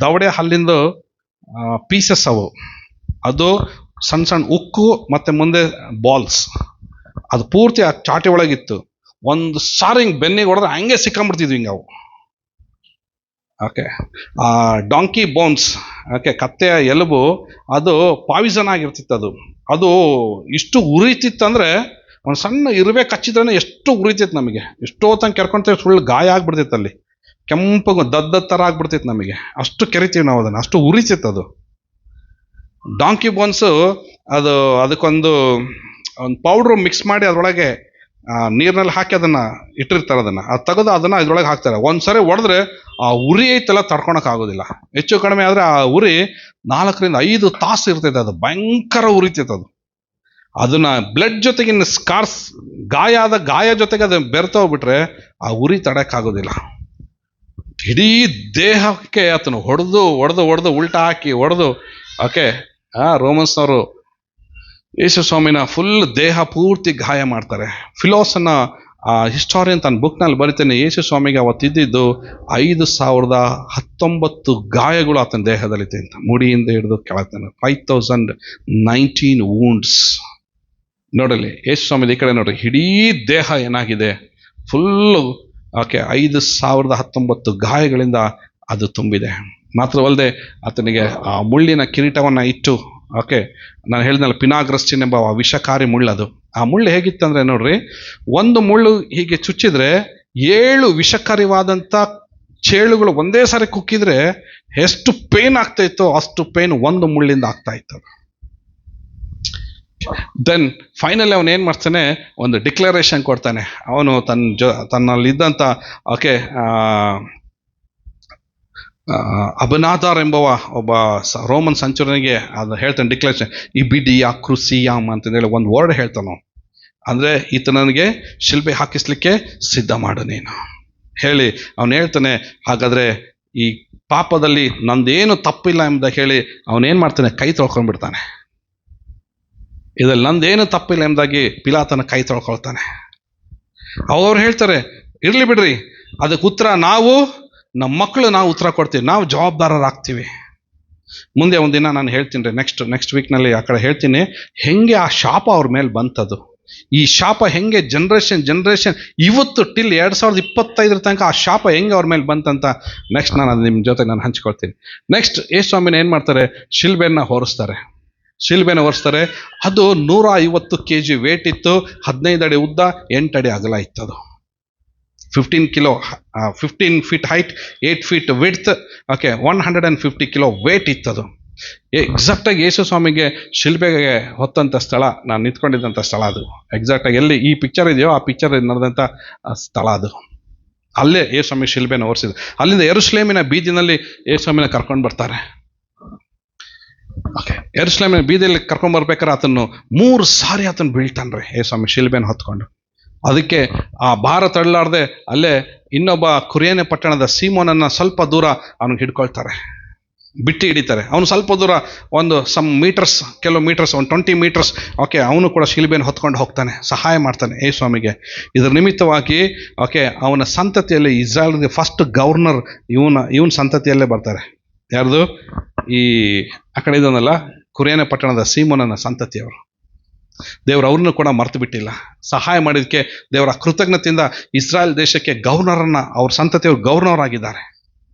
A: ದವಡೆ ಹಲ್ಲಿಂದು ಪೀಸಸ್ ಅವು, ಅದು ಸಣ್ಣ ಉಕ್ಕು ಮತ್ತು ಮುಂದೆ ಬಾಲ್ಸ್, ಅದು ಪೂರ್ತಿ ಆ ಚಾಟಿ ಒಳಗಿತ್ತು. ಒಂದು ಸಾರಿ ಹಿಂಗೆ ಬೆನ್ನಿಗೆ ಹೊಡೆದ್ರೆ ಹಂಗೆ ಸಿಕ್ಕೊಂಬಿಡ್ತಿದ್ವಿ ಹಿಂಗೆ ಅವು. ಓಕೆ, ಆ ಡಾಂಕಿ ಬೋನ್ಸ್, ಓಕೆ ಕತ್ತೆಯ ಎಲುಬು, ಅದು ಪಾಯ್ಸನ್ ಆಗಿರ್ತಿತ್ತು. ಅದು ಇಷ್ಟು ಉರಿತಿತ್ತಂದರೆ ಒಂದು ಸಣ್ಣ ಇರುವೆ ಕಚ್ಚಿದ್ರೆ ಎಷ್ಟು ಉರಿತಿತ್ತು ನಮಗೆ, ಎಷ್ಟೋ ತನಕ ಕೆರ್ಕೊಂತೇವೆ, ಫುಲ್ ಗಾಯ ಆಗ್ಬಿಡ್ತಿತ್ತು, ಅಲ್ಲಿ ಕೆಂಪು ದದ್ದ ಥರ ಆಗ್ಬಿಡ್ತಿತ್ತು ನಮಗೆ, ಅಷ್ಟು ಕೆರಿತೀವಿ ನಾವು ಅದನ್ನು, ಅಷ್ಟು ಉರಿತಿತ್ತು ಅದು. ಡಾಂಕಿ ಬೋನ್ಸು ಅದಕ್ಕೊಂದು ಪೌಡ್ರು ಮಿಕ್ಸ್ ಮಾಡಿ ಅದರೊಳಗೆ ನೀರಿನಲ್ಲಿ ಹಾಕಿ ಅದನ್ನು ಇಟ್ಟಿರ್ತಾರೆ, ಅದನ್ನು ತೆಗೆದು ಅದನ್ನು ಇದ್ರೊಳಗೆ ಹಾಕ್ತಾರೆ. ಒಂದ್ಸರಿ ಹೊಡೆದ್ರೆ ಆ ಉರಿ ಐತೆಲ್ಲ ತಡ್ಕೊಳಕ್ಕಾಗೋದಿಲ್ಲ, ಹೆಚ್ಚು ಕಡಿಮೆ ಆದರೆ ಆ ಉರಿ 4 to 5 ತಾಸು ಇರ್ತೈತೆ, ಅದು ಭಯಂಕರ ಉರಿತೈತೆ ಅದು. ಅದನ್ನ ಬ್ಲಡ್ ಜೊತೆಗಿನ ಸ್ಕಾರ್ಸ್, ಗಾಯ ಜೊತೆಗೆ ಅದು ಬೆರೆತೋಗ್ಬಿಟ್ರೆ ಆ ಉರಿ ತಡಕ್ಕಾಗೋದಿಲ್ಲ. ಇಡೀ ದೇಹಕ್ಕೆ ಆತನು ಹೊಡೆದು ಉಲ್ಟಾ ಹಾಕಿ ಹೊಡೆದು, ಓಕೆ ರೋಮನ್ಸ್ನವರು ಯೇಸು ಸ್ವಾಮಿನ ಫುಲ್ ದೇಹ ಪೂರ್ತಿ ಗಾಯ ಮಾಡ್ತಾರೆ. ಫಿಲೋಸನ ಹಿಸ್ಟಾರಿಯನ್ ತನ್ನ ಬುಕ್ನಲ್ಲಿ ಬರಿತಾನೆ, ಯೇಸು ಸ್ವಾಮಿಗೆ ಅವತ್ತಿದ್ದು 5,019 ಗಾಯಗಳು ಆತನ ದೇಹದಲ್ಲಿ ಅಂತ, ಮುಡಿಯಿಂದ ಹಿಡಿದು ಕೆಳತಾನೆ 5,019 wounds. ನೋಡಲಿ ಯೇಸು ಸ್ವಾಮಿ ಈ ಕಡೆ ನೋಡ್ರಿ, ಇಡೀ ದೇಹ ಏನಾಗಿದೆ ಫುಲ್ಲು, ಓಕೆ 5,019 ಗಾಯಗಳಿಂದ ಅದು ತುಂಬಿದೆ. ಮಾತ್ರವಲ್ಲದೆ ಆತನಿಗೆ ಆ ಮುಳ್ಳಿನ ಕಿರೀಟವನ್ನು ಇಟ್ಟು, ಓಕೆ ನಾನು ಹೇಳಿದ್ನಲ್ಲ ಪಿನಾಗ್ರಸ್ಟಿನ್ ಎಂಬ ವಿಷಕಾರಿ ಮುಳ್ಳದು. ಆ ಮುಳ್ಳು ಹೇಗಿತ್ತಂದ್ರೆ ನೋಡ್ರಿ, ಒಂದು ಮುಳ್ಳು ಹೀಗೆ ಚುಚ್ಚಿದ್ರೆ 7 ವಿಷಕಾರಿವಾದಂಥ ಚೇಳುಗಳು ಒಂದೇ ಸಾರಿ ಕುಕ್ಕಿದ್ರೆ ಎಷ್ಟು ಪೇನ್ ಆಗ್ತಾ ಇತ್ತೋ ಅಷ್ಟು ಪೇನ್ ಒಂದು ಮುಳ್ಳಿಂದ ಆಗ್ತಾ ಇತ್ತು. ದೆನ್ ಫೈನಲಿ ಅವನು ಏನು ಮಾಡ್ತಾನೆ, ಒಂದು ಡಿಕ್ಲರೇಷನ್ ಕೊಡ್ತಾನೆ. ಅವನು ತನ್ನಲ್ಲಿದ್ದಂಥ ಓಕೆ ಅಬನಾದಾರ್ ಎಂಬುವ ಒಬ್ಬ ರೋಮನ್ ಸಂಚುರನಿಗೆ ಅದು ಹೇಳ್ತಾನೆ, ಡಿಕ್ಲರೇಷನ್ ಇಬಿಡಿಯಾ ಕ್ರುಸಿಯಾಮ್ ಅಂತಂದೇಳಿ ಒಂದು ವರ್ಡ್ ಹೇಳ್ತಾನು, ಅಂದರೆ ಈತ ನನಗೆ ಶಿಲ್ಬೆ ಹಾಕಿಸ್ಲಿಕ್ಕೆ ಸಿದ್ಧ ಮಾಡು ನೀನು ಹೇಳಿ ಅವನು ಹೇಳ್ತಾನೆ. ಹಾಗಾದರೆ ಈ ಪಾಪದಲ್ಲಿ ನಂದೇನು ತಪ್ಪಿಲ್ಲ ಎಂಬುದಾಗಿ ಹೇಳಿ ಅವನೇನು ಮಾಡ್ತಾನೆ, ಕೈ ತೊಳ್ಕೊಂಡ್ಬಿಡ್ತಾನೆ. ಇದ್ರಲ್ಲಿ ನಂದೇನು ತಪ್ಪಿಲ್ಲ ಎಂಬುದಾಗಿ ಪಿಲಾತನ ಕೈ ತೊಳ್ಕೊಳ್ತಾನೆ. ಅವ್ರು ಹೇಳ್ತಾರೆ, ಇರಲಿ ಬಿಡ್ರಿ, ಅದಕ್ಕೆ ಉತ್ತರ ನಮ್ಮ ಮಕ್ಕಳು ನಾವು ಉತ್ತರ ಕೊಡ್ತೀವಿ, ನಾವು ಜವಾಬ್ದಾರರಾಗ್ತೀವಿ. ಮುಂದೆ ಒಂದಿನ ನಾನು ಹೇಳ್ತೀನಿ ರೀ, ನೆಕ್ಸ್ಟ್ ವೀಕ್ನಲ್ಲಿ ಆ ಕಡೆ ಹೇಳ್ತೀನಿ, ಹೆಂಗೆ ಆ ಶಾಪ ಅವ್ರ ಮೇಲೆ ಬಂತದು, ಈ ಶಾಪ ಹೆಂಗೆ ಜನ್ರೇಷನ್ ಇವತ್ತು ಟಿಲ್ 2025 ತನಕ ಆ ಶಾಪ ಹೆಂಗೆ ಅವ್ರ ಮೇಲೆ ಬಂತಂತ ನೆಕ್ಸ್ಟ್ ನಾನು ಅದು ನಿಮ್ಮ ಜೊತೆ ನಾನು ಹಂಚ್ಕೊಳ್ತೀನಿ. ನೆಕ್ಸ್ಟ್ ಯೇಸು ಸ್ವಾಮಿನ ಏನು ಮಾಡ್ತಾರೆ, ಶಿಲ್ಬೆನ ಹೊರಿಸ್ತಾರೆ. ಅದು 150 kg ವೇಟ್ ಇತ್ತು, 15 ಅಡಿ ಉದ್ದ, 8 ಅಡಿ ಅಗಲ ಇತ್ತು. ಅದು 15 feet height, 8 feet width, okay 150 kg weight ಇತ್ತದು. ಎಕ್ಸಾಕ್ಟಾಗಿ ಯೇಸು ಸ್ವಾಮಿಗೆ ಶಿಲ್ಬೆಗೆ ಹೊತ್ತಂಥ ಸ್ಥಳ, ನಾನು ನಿಂತ್ಕೊಂಡಿದ್ದಂಥ ಸ್ಥಳ ಅದು. ಎಕ್ಸಾಕ್ಟಾಗಿ ಎಲ್ಲಿ ಈ ಪಿಕ್ಚರ್ ಇದೆಯೋ ಆ ಪಿಕ್ಚರ್ ನಡೆದಂಥ ಸ್ಥಳ ಅದು. ಅಲ್ಲೇ ಯೇಸು ಸ್ವಾಮಿ ಶಿಲ್ಬೆನ ಹೊರಿಸಿದ್ರು. ಅಲ್ಲಿಂದ ಯೆರೂಸಲೇಮಿನ ಬೀದಿನಲ್ಲಿ ಯೇಸು ಸ್ವಾಮಿನ ಕರ್ಕೊಂಡು ಬರ್ತಾರೆ. ಓಕೆ, ಯೆರೂಸಲೇಮಿನ ಬೀದಿಯಲ್ಲಿ ಕರ್ಕೊಂಡು ಬರ್ಬೇಕಾದ್ರೆ ಆತನು 3 ಸಾರಿ ಆತನು ಬೀಳ್ತಾನ್ರಿ ಯೇಸು ಸ್ವಾಮಿ ಶಿಲ್ಬೆನ ಹೊತ್ಕೊಂಡು. ಅದಕ್ಕೆ ಆ ಭಾರ ತಳ್ಳಲಾರ್ದೆ ಅಲ್ಲೇ ಇನ್ನೊಬ್ಬ ಕುರಿಯನೆ ಪಟ್ಟಣದ ಸೀಮೋನನ್ನು ಸ್ವಲ್ಪ ದೂರ ಅವನಿಗೆ ಹಿಡ್ಕೊಳ್ತಾರೆ, ಬಿಟ್ಟು ಹಿಡಿತಾರೆ. ಅವನು ಸ್ವಲ್ಪ ದೂರ ಒಂದು ಕೆಲವು ಮೀಟರ್ಸ್, ಒಂದು 20 meters, ಓಕೆ ಅವನು ಕೂಡ ಶಿಲ್ಬೆಯನ್ನು ಹೊತ್ಕೊಂಡು ಹೋಗ್ತಾನೆ, ಸಹಾಯ ಮಾಡ್ತಾನೆ ಯೇಸು ಸ್ವಾಮಿಗೆ. ಇದರ ನಿಮಿತ್ತವಾಗಿ ಓಕೆ ಅವನ ಸಂತತಿಯಲ್ಲಿ ಇಸ್ರಾಯೇಲ್ಗೆ ಫಸ್ಟ್ ಗವರ್ನರ್ ಇವನ ಸಂತತಿಯಲ್ಲೇ ಬರ್ತಾರೆ. ಯಾರ್ದು? ಈ ಆ ಕಡೆ ಇದನ್ನಲ್ಲ, ಕುರಿಯನೆ ಪಟ್ಟಣದ ಸೀಮೋನನ ಸಂತತಿಯವರು. ದೇವರು ಅವ್ರನ್ನೂ ಕೂಡ ಮರ್ತು ಬಿಟ್ಟಿಲ್ಲ. ಸಹಾಯ ಮಾಡಿದಕ್ಕೆ ದೇವರ ಕೃತಜ್ಞತೆಯಿಂದ ಇಸ್ರಾಯೇಲ್ ದೇಶಕ್ಕೆ ಗವರ್ನರನ್ನ, ಅವ್ರ ಸಂತತಿಯವರು ಗವರ್ನರ್ ಆಗಿದ್ದಾರೆ.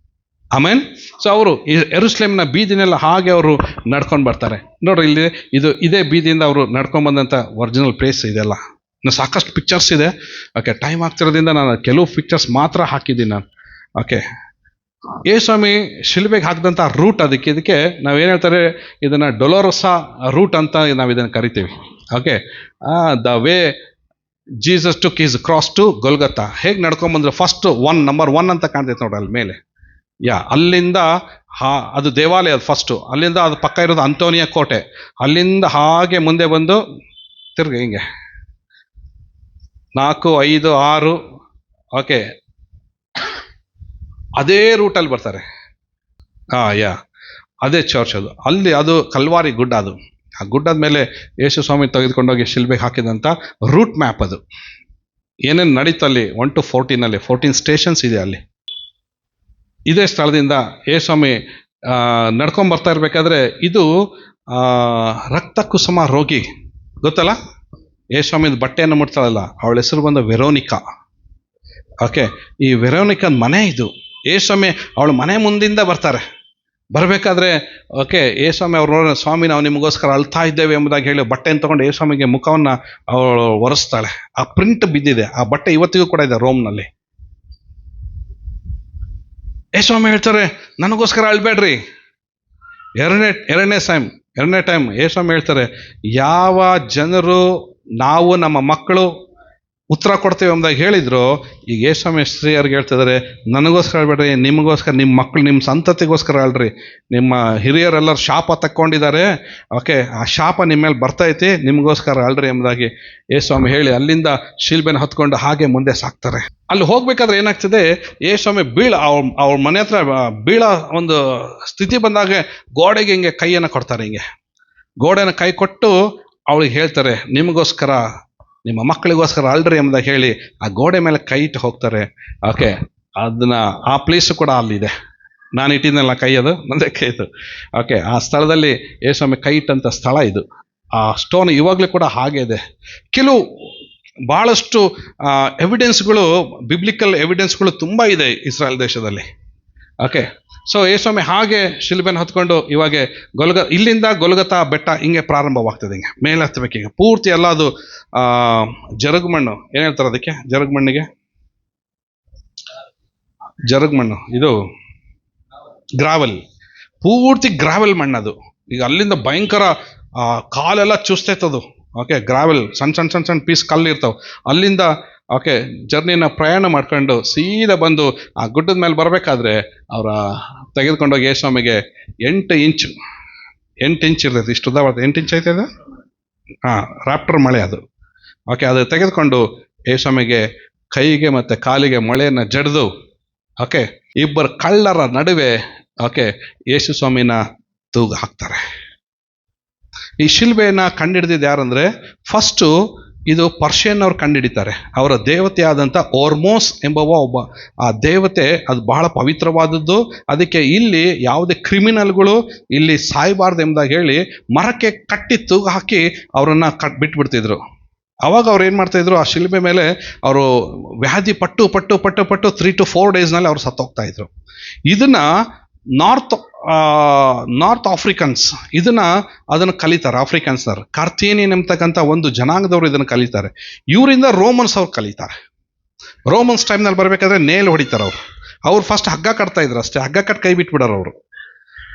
A: ಆಮೇನ್. ಸೊ ಅವರು ಯೆರೂಸಲೇಮಿನ ಬೀದಿನೆಲ್ಲ ಹಾಗೆ ಅವರು ನಡ್ಕೊಂಡು ಬರ್ತಾರೆ. ನೋಡ್ರಿ, ಇದೇ ಬೀದಿಯಿಂದ ಅವರು ನಡ್ಕೊಂಡು ಬಂದಂಥ ಒರಿಜಿನಲ್ ಪ್ಲೇಸ್ ಇದೆಲ್ಲ. ಇನ್ನು ಸಾಕಷ್ಟು ಪಿಕ್ಚರ್ಸ್ ಇದೆ. ಓಕೆ, ಟೈಮ್ ಆಗ್ತಿರೋದ್ರಿಂದ ನಾನು ಕೆಲವು ಪಿಕ್ಚರ್ಸ್ ಮಾತ್ರ ಹಾಕಿದ್ದೀನಿ ನಾನು. ಓಕೆ, ಯೇಸುಸ್ವಾಮಿ ಶಿಲ್ಬೆಗೆ ಹಾಕಿದಂಥ ರೂಟ್ ಇದಕ್ಕೆ ನಾವೇನು ಹೇಳ್ತಾರೆ, ಇದನ್ನು ಡೊಲೋರೊಸಾ ರೂಟ್ ಅಂತ ನಾವು ಇದನ್ನು ಕರಿತೀವಿ. Okay, the way Jesus took his cross to Golgotha. ಹೇಗೆ ನಡ್ಕೊಂಬಂದ್ರೆ ಫಸ್ಟ್ ನಂಬರ್ 1 ಅಂತ ಕಾಣ್ತೈತೆ ನೋಡ್ರಿ ಅಲ್ಲಿ ಮೇಲೆ. ಅಲ್ಲಿಂದ ಅದು ದೇವಾಲಯ, ಅದು ಫಸ್ಟು. ಅಲ್ಲಿಂದ ಅದು ಪಕ್ಕ ಇರೋದು ಅಂತೋನಿಯ ಕೋಟೆ. ಅಲ್ಲಿಂದ ಹಾಗೆ ಮುಂದೆ ಬಂದು ತಿರ್ಗಿ ಹಿಂಗೆ 4, 5, 6, ಓಕೆ, ಅದೇ ರೂಟಲ್ಲಿ ಬರ್ತಾರೆ. ಅದೇ ಚರ್ಚ್ ಅದು. ಅಲ್ಲಿ ಅದು ಕಲ್ವಾರಿ ಗುಡ್ಡ. ಅದು ಆ ಗುಡ್ಡದ ಮೇಲೆ ಯೇಸು ಸ್ವಾಮಿ ತೆಗೆದುಕೊಂಡೋಗಿ ಶಿಲ್ಬೆಗೆ ಹಾಕಿದಂಥ ರೂಟ್ ಮ್ಯಾಪ್ ಅದು. ಏನೇನು ನಡೀತು ಅಲ್ಲಿ 1 to 14 14 ಸ್ಟೇಷನ್ಸ್ ಇದೆ ಅಲ್ಲಿ. ಇದೇ ಸ್ಥಳದಿಂದ ಯೇಸುಸ್ವಾಮಿ ನಡ್ಕೊಂಬರ್ತಾ ಇರಬೇಕಾದ್ರೆ, ಇದು ರಕ್ತ ಕುಸುಮ ರೋಗಿ ಗೊತ್ತಲ್ಲ, ಯೇಸುಸ್ವಾಮಿದ ಬಟ್ಟೆಯನ್ನು ಮುಟ್ತಾಳಲ್ಲ, ಅವಳ ಹೆಸರು ಬಂದು ವೆರೋನಿಕಾ. ಓಕೆ, ಈ ವೆರೋನಿಕನ್ ಮನೆ ಇದು. ಯೇಸುಸ್ವಾಮಿ ಅವಳ ಮನೆ ಮುಂದಿಂದ ಬರಬೇಕಾದ್ರೆ ಓಕೆ, ಯೇಸುಸ್ವಾಮಿ ಅವ್ರು ನೋಡೋ, ಸ್ವಾಮಿ ನಾವು ನಿಮಗೋಸ್ಕರ ಅಳ್ತಾ ಇದ್ದೇವೆ ಎಂಬುದಾಗಿ ಹೇಳಿ ಬಟ್ಟೆಯನ್ನು ತೊಗೊಂಡು ಯೇಸುಸ್ವಾಮಿಗೆ ಮುಖವನ್ನು ಅವಳು ಒರೆಸ್ತಾಳೆ. ಆ ಪ್ರಿಂಟ್ ಬಿದ್ದಿದೆ, ಆ ಬಟ್ಟೆ ಇವತ್ತಿಗೂ ಕೂಡ ಇದೆ ರೋಮ್ನಲ್ಲಿ. ಯೇಸುಸ್ವಾಮಿ ಹೇಳ್ತಾರೆ, ನನಗೋಸ್ಕರ ಅಳ್ಬೇಡ್ರಿ. ಎರಡನೇ ಟೈಮ್ ಯೇಸುಸ್ವಾಮಿ ಹೇಳ್ತಾರೆ, ಯಾವ ಜನರು ನಾವು ನಮ್ಮ ಮಕ್ಕಳು ಉತ್ತರ ಕೊಡ್ತೇವೆ ಎಂಬುದಾಗಿ ಹೇಳಿದ್ರು, ಈಗ ಯೇಸುಸ್ವಾಮಿ ಸ್ತ್ರೀಯರಿಗೆ ಹೇಳ್ತಿದ್ದಾರೆ, ನನಗೋಸ್ಕರ ಅಳ್ಬೇಡ್ರಿ, ನಿಮಗೋಸ್ಕರ, ನಿಮ್ಮ ಮಕ್ಕಳು, ನಿಮ್ಮ ಸಂತತಿಗೋಸ್ಕರ ಅಳ್ರಿ. ನಿಮ್ಮ ಹಿರಿಯರೆಲ್ಲರೂ ಶಾಪ ತಕ್ಕೊಂಡಿದ್ದಾರೆ. ಓಕೆ, ಆ ಶಾಪ ನಿಮ್ಮ ಮೇಲೆ ಬರ್ತೈತಿ, ನಿಮಗೋಸ್ಕರ ಅಳ್ರಿ ಎಂಬುದಾಗಿ ಯೇಸುಸ್ವಾಮಿ ಹೇಳಿ ಅಲ್ಲಿಂದ ಶಿಲ್ಬೆನ ಹೊತ್ಕೊಂಡು ಹಾಗೆ ಮುಂದೆ ಸಾಕ್ತಾರೆ. ಅಲ್ಲಿ ಹೋಗ್ಬೇಕಾದ್ರೆ ಏನಾಗ್ತದೆ, ಯೇಸುಸ್ವಾಮಿ ಅವ್ರ ಮನೆ ಹತ್ರ ಬೀಳೋ ಒಂದು ಸ್ಥಿತಿ ಬಂದಾಗ ಗೋಡೆಗೆ ಹಿಂಗೆ ಕೈಯನ್ನು ಕೊಡ್ತಾರೆ. ಹಿಂಗೆ ಗೋಡೆನ ಕೈ ಕೊಟ್ಟು ಅವಳಿಗೆ ಹೇಳ್ತಾರೆ, ನಿಮಗೋಸ್ಕರ, ನಿಮ್ಮ ಮಕ್ಕಳಿಗೋಸ್ಕರ ಅಳ್ರಿ ಎಂಬುದಾಗಿ ಹೇಳಿ ಆ ಗೋಡೆ ಮೇಲೆ ಕೈ ಇಟ್ಟು ಹೋಗ್ತಾರೆ. ಓಕೆ, ಆ ಪ್ಲೇಸು ಕೂಡ ಅಲ್ಲಿದೆ. ನಾನು ಇಟ್ಟಿದ್ದೆನಲ್ಲ ಕೈ, ಅದು ನಂದೇ ಕೈ ಇದು. ಓಕೆ, ಆ ಸ್ಥಳದಲ್ಲಿ ಯೇಸುಸ್ವಾಮಿ ಕೈ ಇಟ್ಟಂಥ ಸ್ಥಳ ಇದು. ಆ ಸ್ಟೋನ್ ಇವಾಗಲೂ ಕೂಡ ಹಾಗೆ ಇದೆ. ಕೆಲವು ಭಾಳಷ್ಟು ಎವಿಡೆನ್ಸ್ಗಳು, ಬಿಬ್ಲಿಕಲ್ ಎವಿಡೆನ್ಸ್ಗಳು ತುಂಬ ಇದೆ ಇಸ್ರಾಯೇಲ್ ದೇಶದಲ್ಲಿ. ಓಕೆ, ಸೊ ಯೇಸುಸ್ವಾಮಿ ಹಾಗೆ ಶಿಲ್ಬೆನ ಹೊತ್ಕೊಂಡು ಇವಾಗ ಇಲ್ಲಿಂದ ಗೊಲ್ಗತಾ ಬೆಟ್ಟ ಹಿಂಗೆ ಪ್ರಾರಂಭವಾಗ್ತದೆ. ಹಿಂಗೆ ಮೇಲೆ ಹತ್ತಬೇಕೀಗ ಪೂರ್ತಿ ಎಲ್ಲ ಅದು ಜರಗ್ಮಣ್ಣು, ಏನು ಹೇಳ್ತಾರೆ ಅದಕ್ಕೆ, ಜರಗ್ಮಣ್ಣು, ಇದು ಗ್ರಾವೆಲ್, ಪೂರ್ತಿ ಗ್ರಾವೆಲ್ ಮಣ್ಣದು. ಈಗ ಅಲ್ಲಿಂದ ಭಯಂಕರ ಕಾಲೆಲ್ಲ ಚುಸ್ತೈತದು. ಓಕೆ, ಗ್ರಾವೆಲ್ ಸಣ್ಣ ಪೀಸ್ ಕಲ್ಲು ಇರ್ತಾವೆ. ಅಲ್ಲಿಂದ ಓಕೆ ಜರ್ನಿನ ಪ್ರಯಾಣ ಮಾಡ್ಕೊಂಡು ಸೀದಾ ಬಂದು ಆ ಗುಡ್ಡದ ಮೇಲೆ ಬರಬೇಕಾದ್ರೆ ಅವರ ತೆಗೆದುಕೊಂಡೋಗಿ ಯೇಸುಸ್ವಾಮಿಗೆ 8 ಇಂಚ್ ಇರ್ತೈತೆ, ಇಷ್ಟು ಉದ್ದ ಬರ್ತದೆ. 8 ಇಂಚ್ ಐತೆ ಅದು. ರಾಪ್ಟರ್ ಮಳೆ ಅದು. ಓಕೆ, ಅದು ತೆಗೆದುಕೊಂಡು ಯೇಸುಸ್ವಾಮಿಗೆ ಕೈಗೆ ಮತ್ತು ಕಾಲಿಗೆ ಮೊಳೆಯನ್ನು ಜಡಿದು, ಓಕೆ, ಇಬ್ಬರು ಕಳ್ಳರ ನಡುವೆ ಓಕೆ ಯೇಸುಸ್ವಾಮಿನ ತೂಗು ಹಾಕ್ತಾರೆ. ಈ ಶಿಲ್ಬೆಯನ್ನು ಕಂಡುಹಿಡಿದಿದ್ದು ಯಾರಂದರೆ, ಫಸ್ಟು ಇದು ಪರ್ಷಿಯನ್ ಅವ್ರು ಕಂಡುಹಿಡಿತಾರೆ. ಅವರ ದೇವತೆ ಆದಂಥ ಓರ್ಮೋಸ್ ಎಂಬುವ ಒಬ್ಬ ಆ ದೇವತೆ, ಅದು ಬಹಳ ಪವಿತ್ರವಾದದ್ದು. ಅದಕ್ಕೆ ಇಲ್ಲಿ ಯಾವುದೇ ಕ್ರಿಮಿನಲ್ಗಳು ಇಲ್ಲಿ ಸಾಯಬಾರ್ದು ಎಂಬುದಾಗಿ ಹೇಳಿ ಮರಕ್ಕೆ ಕಟ್ಟಿ ತೂಗು ಹಾಕಿ ಅವರನ್ನು ಬಿಟ್ಬಿಡ್ತಿದ್ರು. ಅವಾಗ ಅವ್ರು ಏನು ಮಾಡ್ತಾಯಿದ್ರು, ಆ ಶಿಲ್ಬೆ ಮೇಲೆ ಅವರು ವ್ಯಾಧಿ ಪಟ್ಟು 3 to 4 ಡೇಸ್ನಲ್ಲಿ ಅವ್ರು ಸತ್ತೋಗ್ತಾಯಿದ್ರು. ಇದನ್ನು ನಾರ್ತ್ ಆಫ್ರಿಕನ್ಸ್ ಅದನ್ನು ಕಲಿತಾರೆ. ಆಫ್ರಿಕನ್ಸ್ನವ್ರು ಕಾರ್ಥೇನಿಯನ್ ಎಂಬತಕ್ಕಂಥ ಒಂದು ಜನಾಂಗದವರು ಇದನ್ನು ಕಲಿತಾರೆ. ಇವರಿಂದ ರೋಮನ್ಸ್ ಅವ್ರು ಕಲಿತಾರೆ. ರೋಮನ್ಸ್ ಟೈಮ್ನಲ್ಲಿ ಬರಬೇಕಾದ್ರೆ ನೇಲ್ ಹೊಡಿತಾರೆ ಅವ್ರು ಫಸ್ಟ್ ಹಗ್ಗ ಕಟ್ತಾ ಇದ್ರು ಅಷ್ಟೇ, ಹಗ್ಗ ಕಟ್ ಕೈ ಬಿಟ್ಬಿಡೋರು ಅವರು.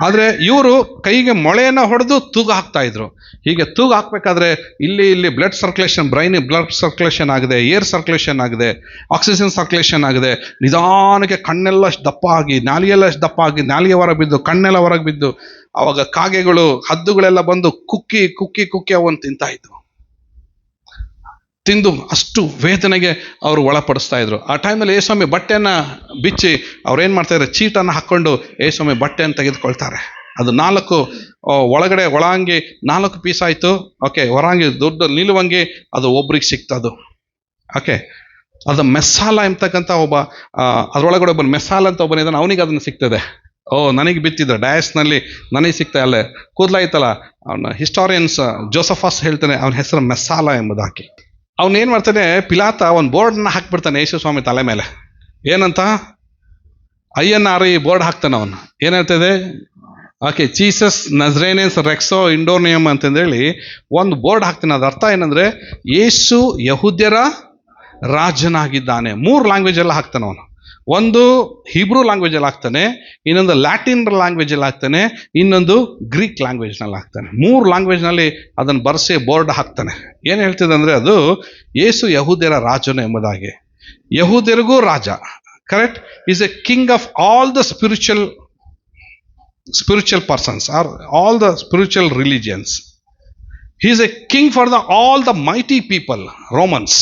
A: ಆದರೆ ಇವರು ಕೈಗೆ ಮೊಳೆಯನ್ನು ಹೊಡೆದು ತೂಗು ಹಾಕ್ತಾ ಇದ್ರು. ಹೀಗೆ ತೂಗು ಹಾಕಬೇಕಾದ್ರೆ ಇಲ್ಲಿ blood circulation, brain blood circulation ಆಗಿದೆ, ಏರ್ ಸರ್ಕ್ಯುಲೇಷನ್ ಆಗಿದೆ, ಆಕ್ಸಿಜನ್ ಸರ್ಕ್ಯುಲೇಷನ್ ಆಗಿದೆ. ನಿಧಾನಕ್ಕೆ ಕಣ್ಣೆಲ್ಲ ದಪ್ಪ ಆಗಿ, ನಾಲಿಗೆಲ್ಲ ದಪ್ಪ ಆಗಿ, ನಾಲಿಗೆ ಹೊರಗೆ ಬಿದ್ದು, ಕಣ್ಣೆಲ್ಲ ಹೊರಗೆ ಬಿದ್ದು, ಆವಾಗ ಕಾಗೆಗಳು, ಹದ್ದುಗಳೆಲ್ಲ ಬಂದು ಕುಕ್ಕಿ ಅವನ್ನು ತಿಂತಾ ಇದ್ವು. ತಿಂದು ಅಷ್ಟು ವೇದನೆಗೆ ಅವರು ಒಳಪಡಿಸ್ತಾ ಇದ್ರು. ಆ ಟೈಮಲ್ಲಿ ಯೇಸುಸ್ವಾಮಿ ಬಟ್ಟೆಯನ್ನು ಬಿಚ್ಚಿ ಅವ್ರೇನು ಮಾಡ್ತಾಯಿದ್ರು, ಚೀಟನ್ನು ಹಾಕ್ಕೊಂಡು ಯೇಸುಸ್ವಾಮಿ ಬಟ್ಟೆಯನ್ನು ತೆಗೆದುಕೊಳ್ತಾರೆ. ಅದು 4 ಒಳಂಗಿ 4 ಪೀಸ್ ಆಯಿತು. ಓಕೆ, ಹೊರಂಗಿ ದೊಡ್ಡ ನಿಲುವಂಗಿ ಅದು ಒಬ್ರಿಗೆ ಸಿಕ್ತದು. ಓಕೆ, ಅದು ಮೆಸ್ಸಾಲ ಎಂಬತಕ್ಕಂಥ ಒಬ್ಬ, ಅದರೊಳಗಡೆ ಒಬ್ಬ ಮೆಸ್ಸಾಲ ಅಂತ ಒಬ್ಬನಿದ್ದಾನೆ, ಅವನಿಗೆ ಅದನ್ನು ಸಿಗ್ತದೆ. ನನಗೆ ಬಿತ್ತಿದ್ದ ಡಯಾಸ್ನಲ್ಲಿ ನನಗೆ ಸಿಗ್ತಾ ಅಲ್ಲೇ ಕೂದಲಾಯ್ತಲ್ಲ, ಅವನ ಹಿಸ್ಟಾರಿಯನ್ಸ್ ಜೋಸಫಸ್ ಹೇಳ್ತಾನೆ ಅವನ ಹೆಸರು ಮೆಸ್ಸಾಲ ಎಂಬುದಾಕಿ. ಅವನೇನು ಮಾಡ್ತಾನೆ, ಪಿಲಾತ ಒಂದು ಬೋರ್ಡನ್ನ ಹಾಕ್ಬಿಡ್ತಾನೆ ಯೇಸುಸ್ವಾಮಿ ತಲೆ ಮೇಲೆ. ಏನಂತ INR ಬೋರ್ಡ್ ಹಾಕ್ತಾನೆ ಅವನು. ಏನು ಹೇಳ್ತದೆ, ಓಕೆ, ಜೀಸಸ್ ನಜರೇನಿಯನ್ಸ್ ರೆಕ್ಸೋ ಇಂಡೋನಿಯಮ್ ಅಂತಂದೇಳಿ ಒಂದು ಬೋರ್ಡ್ ಹಾಕ್ತೀನಿ. ಅದ್ರ ಅರ್ಥ ಏನಂದ್ರೆ ಯೇಸು ಯಹೂದ್ಯರ ರಾಜನಾಗಿದ್ದಾನೆ. 3 ಲ್ಯಾಂಗ್ವೇಜ್ ಎಲ್ಲ ಹಾಕ್ತಾನೆ ಅವನು. ಒಂದು ಹೀಬ್ರೂ ಲ್ಯಾಂಗ್ವೇಜ್ ಅಲ್ಲಿ ಹಾಕ್ತಾನೆ, ಇನ್ನೊಂದು ಲ್ಯಾಟಿನ್ ಲ್ಯಾಂಗ್ವೇಜ್ ಅಲ್ಲಿ ಹಾಕ್ತಾನೆ, ಇನ್ನೊಂದು ಗ್ರೀಕ್ ಲ್ಯಾಂಗ್ವೇಜ್ ನಲ್ಲಿ ಹಾಕ್ತಾನೆ. 3 ಲ್ಯಾಂಗ್ವೇಜ್ ನಲ್ಲಿ ಅದನ್ನು ಬರೆಸಿ ಬೋರ್ಡ್ ಹಾಕ್ತಾನೆ. ಏನ್ ಹೇಳ್ತಿದೆ ಅಂದ್ರೆ ಅದು ಯೇಸು ಯಹೂದ್ಯರ ರಾಜನು ಎಂಬುದಾಗಿ. ಯಹೂದ್ಯರಿಗೂ ರಾಜ, correct, is a king of all the spiritual persons or all the spiritual religions. He is a king for all the mighty people. Romans,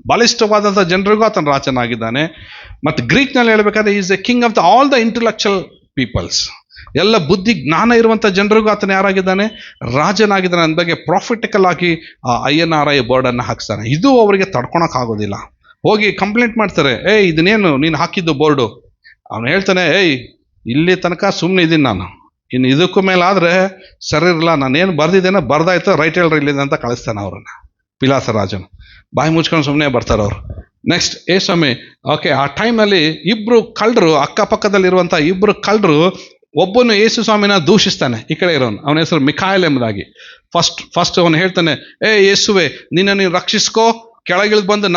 A: ಬಲಿಷ್ಠವಾದಂಥ ಜನರಿಗೂ ಆತನ ರಾಜನಾಗಿದ್ದಾನೆ. ಮತ್ತು ಗ್ರೀಕ್ನಲ್ಲಿ ಹೇಳ್ಬೇಕಾದ್ರೆ is a king of all the intellectual peoples. ಎಲ್ಲ ಬುದ್ಧಿ ಜ್ಞಾನ ಇರುವಂಥ ಜನರಿಗೂ ಆತನ ಯಾರಾಗಿದ್ದಾನೆ? ರಾಜನಾಗಿದ್ದಾನೆ. ಅಂದ ಬಗ್ಗೆ ಪ್ರಾಫಿಟಿಕಲ್ ಆಗಿ INRI ಬೋರ್ಡನ್ನು ಹಾಕ್ತಾನೆ. ಇದು ಅವರಿಗೆ ತಡ್ಕೊಳಕ್ಕಾಗೋದಿಲ್ಲ. ಹೋಗಿ ಕಂಪ್ಲೇಂಟ್ ಮಾಡ್ತಾರೆ, ಇದನ್ನೇನು ನೀನು ಹಾಕಿದ್ದು ಬೋರ್ಡು? ಅವನು ಹೇಳ್ತಾನೆ, ಇಲ್ಲಿ ತನಕ ಸುಮ್ಮನೆ ಇದ್ದೀನಿ ನಾನು, ಇನ್ನು ಇದಕ್ಕೂ ಮೇಲಾದರೆ ಸರಿ ಇರಲ್ಲ, ನಾನೇನು ಬರ್ದಿದ್ದೇನೋ ಬರ್ದಾಯ್ತು, ರೈಟ್ ಹೇಳ್ರಿ ಇಲ್ಲಿಂದ ಅಂತ ಕಳಿಸ್ತಾನೆ ಅವ್ರನ್ನ. ಪಿಲಾತ ರಾಜನು ಬಾಯಿ ಮುಚ್ಕೊಂಡು ಸುಮ್ಮನೆ ಬರ್ತಾರೆ ಅವರು. ನೆಕ್ಸ್ಟ್ ಸ್ವಾಮಿ, ಓಕೆ, ಆ ಟೈಮ್ನಲ್ಲಿ ಇಬ್ಬರು ಕಳ್ಳರು, ಅಕ್ಕಪಕ್ಕದಲ್ಲಿರುವಂಥ ಇಬ್ಬರು ಕಳ್ಳರು, ಒಬ್ಬನು ಯೇಸು ಸ್ವಾಮಿನ ದೂಷಿಸ್ತಾನೆ, ಈ ಕಡೆ ಇರೋನು, ಅವನ ಹೆಸರು ಮಿಖಾಯಲ್ ಎಂಬುದಾಗಿ. ಫಸ್ಟ್ ಅವನು ಹೇಳ್ತಾನೆ, ಯೇಸುವೆ ನೀನು ರಕ್ಷಿಸ್ಕೋ, ಕೆಳಗಿಳಿದು ಬಂದು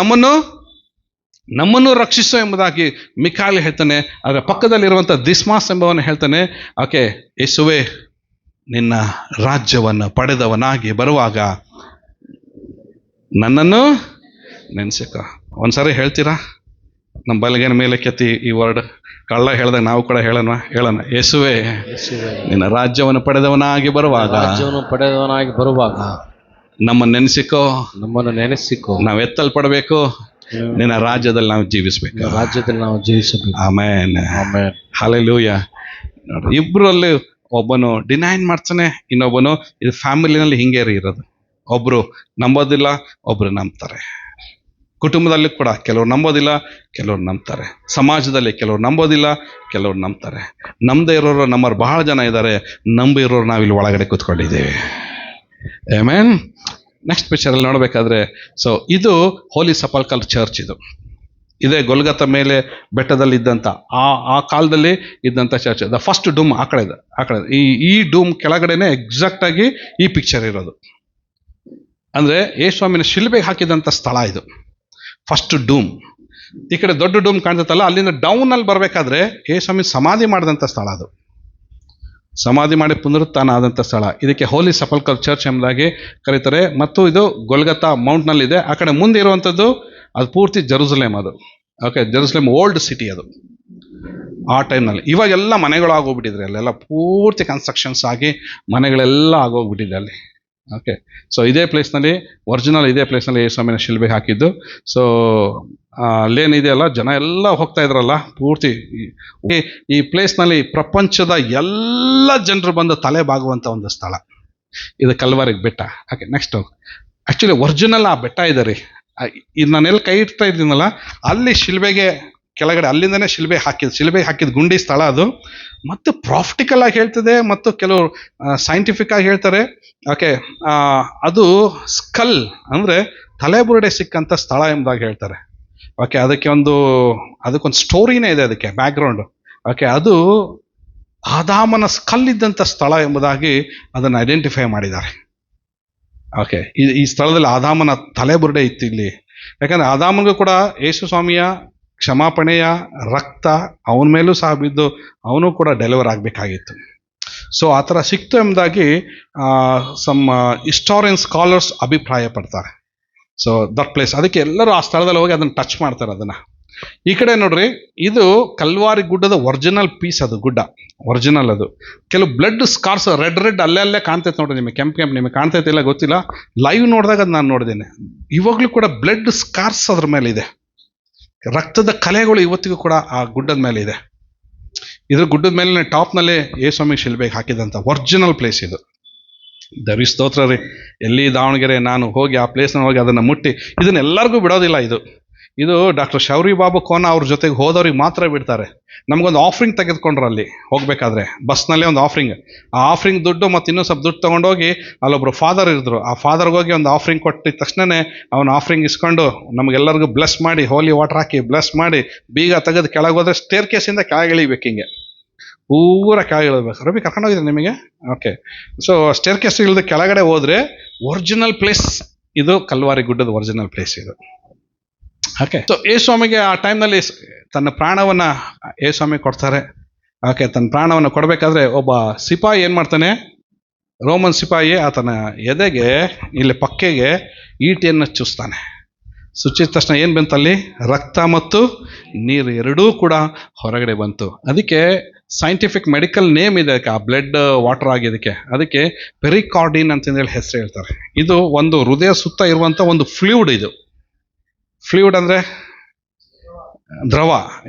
A: ನಮ್ಮನ್ನು ರಕ್ಷಿಸೋ ಎಂಬುದಾಗಿ ಮಿಖಾಯಲ್ ಹೇಳ್ತಾನೆ. ಅದರ ಪಕ್ಕದಲ್ಲಿರುವಂಥ ದಿಸ್ಮಾಸ್ ಎಂಬವನು ಹೇಳ್ತಾನೆ, ಓಕೆ ಯೇಸುವೆ ನಿನ್ನ ರಾಜ್ಯವನ್ನು ಪಡೆದವನಾಗಿ ಬರುವಾಗ ನನ್ನನ್ನು ನೆನೆಸಿಕ. ಒಂದ್ಸರಿ ಹೇಳ್ತೀರಾ? ನಮ್ಮ ಬಲಗೇನ ಮೇಲೆ ಕೆತ್ತಿ ಈ ವರ್ಡ್ ಕಳ್ಳ ಹೇಳ್ದಾಗ ನಾವು ಕೂಡ ಹೇಳೋಣ. ಯೇಸುವೆ ನಿನ್ನ ರಾಜ್ಯವನ್ನು ಪಡೆದವನಾಗಿ ಬರುವಾಗ ನಮ್ಮನ್ನು ನೆನೆಸಿಕೋ, ನಾವು ಎತ್ತಲ್ಪಡಬೇಕು, ನಿನ್ನ ರಾಜ್ಯದಲ್ಲಿ ನಾವು ಜೀವಿಸಬೇಕು. Amen, hallelujah. ನೋಡ್ರಿ, ಇಬ್ಬರಲ್ಲಿ ಒಬ್ಬನು ಡಿನೈನ್ ಮಾಡ್ತಾನೆ, ಇನ್ನೊಬ್ಬನು, ಇದು ಫ್ಯಾಮಿಲಿನಲ್ಲಿ ಹಿಂಗೆ ಇರೋದು. ಒಬ್ರು ನಂಬೋದಿಲ್ಲ, ಒಬ್ರು ನಂಬ್ತಾರೆ. ಕುಟುಂಬದಲ್ಲಿ ಕೂಡ ಕೆಲವ್ರು ನಂಬೋದಿಲ್ಲ, ಕೆಲವ್ರು ನಂಬ್ತಾರೆ. ಸಮಾಜದಲ್ಲಿ ಕೆಲವ್ರು ನಂಬೋದಿಲ್ಲ, ಕೆಲವ್ರು ನಂಬ್ತಾರೆ. ನಂಬದೇ ಇರೋರು ನಮ್ಮವ್ರು ಬಹಳ ಜನ ಇದ್ದಾರೆ. ನಂಬಿರೋರು ನಾವಿಲ್ಲಿ ಒಳಗಡೆ ಕೂತ್ಕೊಂಡಿದ್ದೇವೆ. ಆಮೆನ್. ನೆಕ್ಸ್ಟ್ ಪಿಕ್ಚರಲ್ಲಿ ನೋಡಬೇಕಾದ್ರೆ, ಸೊ ಇದು ಹೋಲಿ ಸಪಲ್ಕಲ್ ಚರ್ಚ್. ಇದೇ ಗೊಲ್ಗತ ಮೇಲೆ ಬೆಟ್ಟದಲ್ಲಿ ಇದ್ದಂಥ ಆ ಕಾಲದಲ್ಲಿ ಇದ್ದಂಥ ಚರ್ಚ್. ದ ಫಸ್ಟ್ ಡೂಮ್ ಆ ಕಡೆ ಈ ಡೂಮ್ ಕೆಳಗಡೆನೆ ಎಕ್ಸಾಕ್ಟ್ ಆಗಿ ಈ ಪಿಕ್ಚರ್ ಇರೋದು. ಅಂದರೆ ಯೇಸುಸ್ವಾಮಿನ ಶಿಲ್ಬೆಗೆ ಹಾಕಿದಂಥ ಸ್ಥಳ ಇದು ಫಸ್ಟ್ ಡೂಮ್. ಈ ಕಡೆ ದೊಡ್ಡ ಡೂಮ್ ಕಾಣ್ತತ್ತಲ್ಲ, ಅಲ್ಲಿಂದ ಡೌನಲ್ಲಿ ಬರಬೇಕಾದ್ರೆ ಯೇಸುಸ್ವಾಮಿ ಸಮಾಧಿ ಮಾಡಿದಂಥ ಸ್ಥಳ ಅದು. ಸಮಾಧಿ ಮಾಡಿ ಪುನರುತ್ಥಾನ ಆದಂಥ ಸ್ಥಳ. ಇದಕ್ಕೆ ಹೋಲಿ ಸಪಲ್ಕಲ್ ಚರ್ಚ್ ಎಂಬುದಾಗಿ ಕರೀತಾರೆ. ಮತ್ತು ಇದು ಗೊಲ್ಗತಾ ಮೌಂಟ್ನಲ್ಲಿದೆ. ಆ ಕಡೆ ಮುಂದೆ ಇರುವಂಥದ್ದು ಅದು ಪೂರ್ತಿ ಜೆರೂಸಲೇಮ್. ಅದು ಓಕೆ, ಜೆರೂಸಲೇಮ್ ಓಲ್ಡ್ ಸಿಟಿ ಅದು ಆ ಟೈಮ್ನಲ್ಲಿ. ಇವಾಗೆಲ್ಲ ಮನೆಗಳು ಆಗೋಗ್ಬಿಟ್ಟಿದ್ರೆ, ಅಲ್ಲೆಲ್ಲ ಪೂರ್ತಿ ಕನ್ಸ್ಟ್ರಕ್ಷನ್ಸ್ ಆಗಿ ಮನೆಗಳೆಲ್ಲ ಆಗೋಗ್ಬಿಟ್ಟಿದೆ ಅಲ್ಲಿ. ಓಕೆ, ಸೊ ಇದೇ ಪ್ಲೇಸ್ನಲ್ಲಿ ಒರಿಜಿನಲ್ ಇದೇ ಪ್ಲೇಸ್ನಲ್ಲಿ ಯೇಸುಸ್ವಾಮಿನ ಶಿಲ್ಬೆಗೆ ಹಾಕಿದ್ದು. ಸೊ ಅಲ್ಲೇನಿದೆಯಲ್ಲ, ಜನ ಎಲ್ಲ ಹೋಗ್ತಾ ಇದ್ರಲ್ಲ ಪೂರ್ತಿ. ಈ ಪ್ಲೇಸ್ನಲ್ಲಿ ಪ್ರಪಂಚದ ಎಲ್ಲ ಜನರು ಬಂದು ತಲೆ ಬಾಗುವಂಥ ಒಂದು ಸ್ಥಳ ಇದು, ಕಲ್ವಾರಿಗೆ ಬೆಟ್ಟ. ಓಕೆ, ನೆಕ್ಸ್ಟ್ ಆ್ಯಕ್ಚುಲಿ ಒರಿಜಿನಲ್ ಆ ಬೆಟ್ಟ ಇದೆ ರೀ. ಇದು ನಾನೆಲ್ಲ ಕೈ ಇಡ್ತಾ ಇದ್ದೀನಲ್ಲ, ಅಲ್ಲಿ ಶಿಲ್ಬೆಗೆ ಕೆಳಗಡೆ ಅಲ್ಲಿಂದನೇ ಶಿಲ್ಬೆ ಹಾಕಿದ ಗುಂಡಿ ಸ್ಥಳ ಅದು. ಮತ್ತು ಪ್ರಾಕ್ಟಿಕಲ್ ಆಗಿ ಹೇಳ್ತದೆ, ಮತ್ತು ಕೆಲವರು ಸೈಂಟಿಫಿಕ್ ಆಗಿ ಹೇಳ್ತಾರೆ. ಓಕೆ, ಅದು ಸ್ಕಲ್ ಅಂದರೆ ತಲೆಬುರುಡೆ ಸಿಕ್ಕಂಥ ಸ್ಥಳ ಎಂಬುದಾಗಿ ಹೇಳ್ತಾರೆ. ಓಕೆ, ಅದಕ್ಕೊಂದು ಸ್ಟೋರಿನೇ ಇದೆ, ಅದಕ್ಕೆ ಬ್ಯಾಕ್ಗ್ರೌಂಡ್. ಓಕೆ, ಅದು ಆದಾಮನ ಸ್ಕಲ್ ಇದ್ದಂಥ ಸ್ಥಳ ಎಂಬುದಾಗಿ ಅದನ್ನು ಐಡೆಂಟಿಫೈ ಮಾಡಿದ್ದಾರೆ. ಓಕೆ, ಈ ಸ್ಥಳದಲ್ಲಿ ಆದಾಮನ ತಲೆಬುರುಡೆ ಇತ್ತು ಇಲ್ಲಿ. ಯಾಕಂದರೆ ಆದಾಮನಿಗೂ ಕೂಡ ಯೇಸುಸ್ವಾಮಿಯ ಕ್ಷಮಾಪಣೆಯ ರಕ್ತ ಅವನ ಮೇಲೂ ಸಹ ಬಿದ್ದು ಅವನು ಕೂಡ ಡೆಲಿವರ್ ಆಗಬೇಕಾಗಿತ್ತು. ಸೊ ಆ ಥರ ಸಿಕ್ತು ಎಂಬುದಾಗಿ ಸಮ್ ಹಿಸ್ಟಾರಿಯನ್ ಸ್ಕಾಲರ್ಸ್ ಅಭಿಪ್ರಾಯ ಪಡ್ತಾರೆ. ಸೊ ದಟ್ ಪ್ಲೇಸ್, ಅದಕ್ಕೆ ಎಲ್ಲರೂ ಆ ಸ್ಥಳದಲ್ಲಿ ಹೋಗಿ ಅದನ್ನು ಟಚ್ ಮಾಡ್ತಾರೆ. ಅದನ್ನು ಈ ಕಡೆ ನೋಡ್ರಿ, ಇದು ಕಲ್ವಾರಿ ಗುಡ್ಡದ ಒರಿಜಿನಲ್ ಪೀಸ್. ಅದು ಗುಡ್ಡ ಒರಿಜಿನಲ್. ಅದು ಕೆಲವು ಬ್ಲಡ್ ಸ್ಕಾರ್ಸ್ ರೆಡ್ ಅಲ್ಲೇ ಕಾಣ್ತೈತೆ ನೋಡ್ರಿ. ನಿಮಗೆ ಕೆಂಪು ನಿಮಗೆ ಕಾಣ್ತೈತೆ ಇಲ್ಲ ಗೊತ್ತಿಲ್ಲ. ಲೈವ್ ನೋಡಿದಾಗ ಅದು ನಾನು ನೋಡಿದ್ದೇನೆ. ಇವಾಗಲೂ ಕೂಡ ಬ್ಲಡ್ ಸ್ಕಾರ್ಸ್ ಅದ್ರ ಮೇಲೆ ಇದೆ. ರಕ್ತದ ಕಲೆಗಳು ಇವತ್ತಿಗೂ ಕೂಡ ಆ ಗುಡ್ಡದ ಮೇಲೆ ಇದೆ. ಇದ್ರ ಗುಡ್ಡದ ಮೇಲೆ ಟಾಪ್ನಲ್ಲೇ ಯೇಸುಸ್ವಾಮಿ ಶಿಲ್ಬೆಗೆ ಹಾಕಿದಂಥ ಒರಿಜಿನಲ್ ಪ್ಲೇಸ್ ಇದು. ದೇವರಿಗೆ ಸ್ತೋತ್ರ ರೀ. ಎಲ್ಲಿ ದಾವಣಗೆರೆ ನಾನು ಹೋಗಿ ಆ ಪ್ಲೇಸ್ನ ಹೋಗಿ ಅದನ್ನು ಮುಟ್ಟಿ, ಇದನ್ನೆಲ್ಲರಿಗೂ ಬಿಡೋದಿಲ್ಲ. ಇದು ಡಾಕ್ಟರ್ ಶೌರಿ ಬಾಬು ಕೋನ ಅವ್ರ ಜೊತೆಗೆ ಹೋದವ್ರಿಗೆ ಮಾತ್ರ ಬಿಡ್ತಾರೆ. ನಮಗೊಂದು ಆಫರಿಂಗ್ ತೆಗೆದುಕೊಂಡ್ರು ಅಲ್ಲಿ ಹೋಗ್ಬೇಕಾದ್ರೆ, ಬಸ್ನಲ್ಲೇ ಒಂದು ಆಫರಿಂಗ್. ಆ ಆಫರಿಂಗ್ ದುಡ್ಡು ಮತ್ತು ಇನ್ನೂ ಸ್ವಲ್ಪ ದುಡ್ಡು ತೊಗೊಂಡೋಗಿ ಅಲ್ಲೊಬ್ರು ಫಾದರ್ ಇದ್ರು. ಆ ಫಾದರ್ಗೆ ಹೋಗಿ ಒಂದು ಆಫರಿಂಗ್ ಕೊಟ್ಟಿದ ತಕ್ಷಣವೇ ಅವನು ಆಫರಿಂಗ್ ಇಸ್ಕೊಂಡು ನಮಗೆಲ್ಲರಿಗೂ ಬ್ಲೆಸ್ ಮಾಡಿ, ಹೋಲಿ ವಾಟರ್ ಹಾಕಿ ಬ್ಲೆಸ್ ಮಾಡಿ, ಬೀಗ ತೆಗೆದು ಕೆಳಗೆ ಹೋದ್ರೆ ಸ್ಟೇರ್ ಕೇಸಿಂದ ಕೆಳಗೆ ಇಳಿಬೇಕು. ಹಿಂಗೆ ಪೂರ ಕೆಳಗೆ ಇಳಬೇಕು. ರವಿ ಕರ್ಕೊಂಡೋಗಿದ್ರೆ ನಿಮಗೆ? ಓಕೆ. ಸೊ ಸ್ಟೇರ್ ಕೇಸ್ ಇಳಿದ ಕೆಳಗಡೆ ಹೋದ್ರೆ ಒರಿಜಿನಲ್ ಪ್ಲೇಸ್ ಇದು, ಕಲ್ವಾರಿ ಗುಡ್ಡದ ಒರಿಜಿನಲ್ ಪ್ಲೇಸ್ ಇದು. ಓಕೆ. ಸೊ ಯೇಸುಸ್ವಾಮಿಗೆ ಆ ಟೈಮ್ನಲ್ಲಿ ತನ್ನ ಪ್ರಾಣವನ್ನ ಯೇಸುಸ್ವಾಮಿ ಕೊಡ್ತಾರೆ. ಓಕೆ. ತನ್ನ ಪ್ರಾಣವನ್ನು ಕೊಡಬೇಕಾದ್ರೆ ಒಬ್ಬ ಸಿಪಾಯಿ ಏನು ಮಾಡ್ತಾನೆ, ರೋಮನ್ ಸಿಪಾಯಿ ಆತನ ಎದೆಗೆ ಇಲ್ಲಿ ಪಕ್ಕೆಗೆ ಈಟಿಯನ್ನು ಚುಸ್ತಾನೆ. ಸುಚ್ಚಿದ ತಕ್ಷಣ ಏನು ಬಂತಲ್ಲಿ? ರಕ್ತ ಮತ್ತು ನೀರು ಎರಡೂ ಕೂಡ ಹೊರಗಡೆ ಬಂತು. ಅದಕ್ಕೆ ಸೈಂಟಿಫಿಕ್ ಮೆಡಿಕಲ್ ನೇಮ್ ಇದೆ ಆ ಬ್ಲಡ್ ವಾಟರ್ ಆಗಿದ್ದಕ್ಕೆ. ಅದಕ್ಕೆ ಪೆರಿಕಾರ್ಡಿನ್ ಅಂತಂದೇಳಿ ಹೆಸರು ಹೇಳ್ತಾರೆ. ಇದು ಒಂದು ಹೃದಯ ಸುತ್ತ ಇರುವಂಥ ಒಂದು ಫ್ಲೂಯಿಡ್. ಇದು ಫ್ಲೂಯಿಡ್ ಅಂದರೆ ದ್ರವ.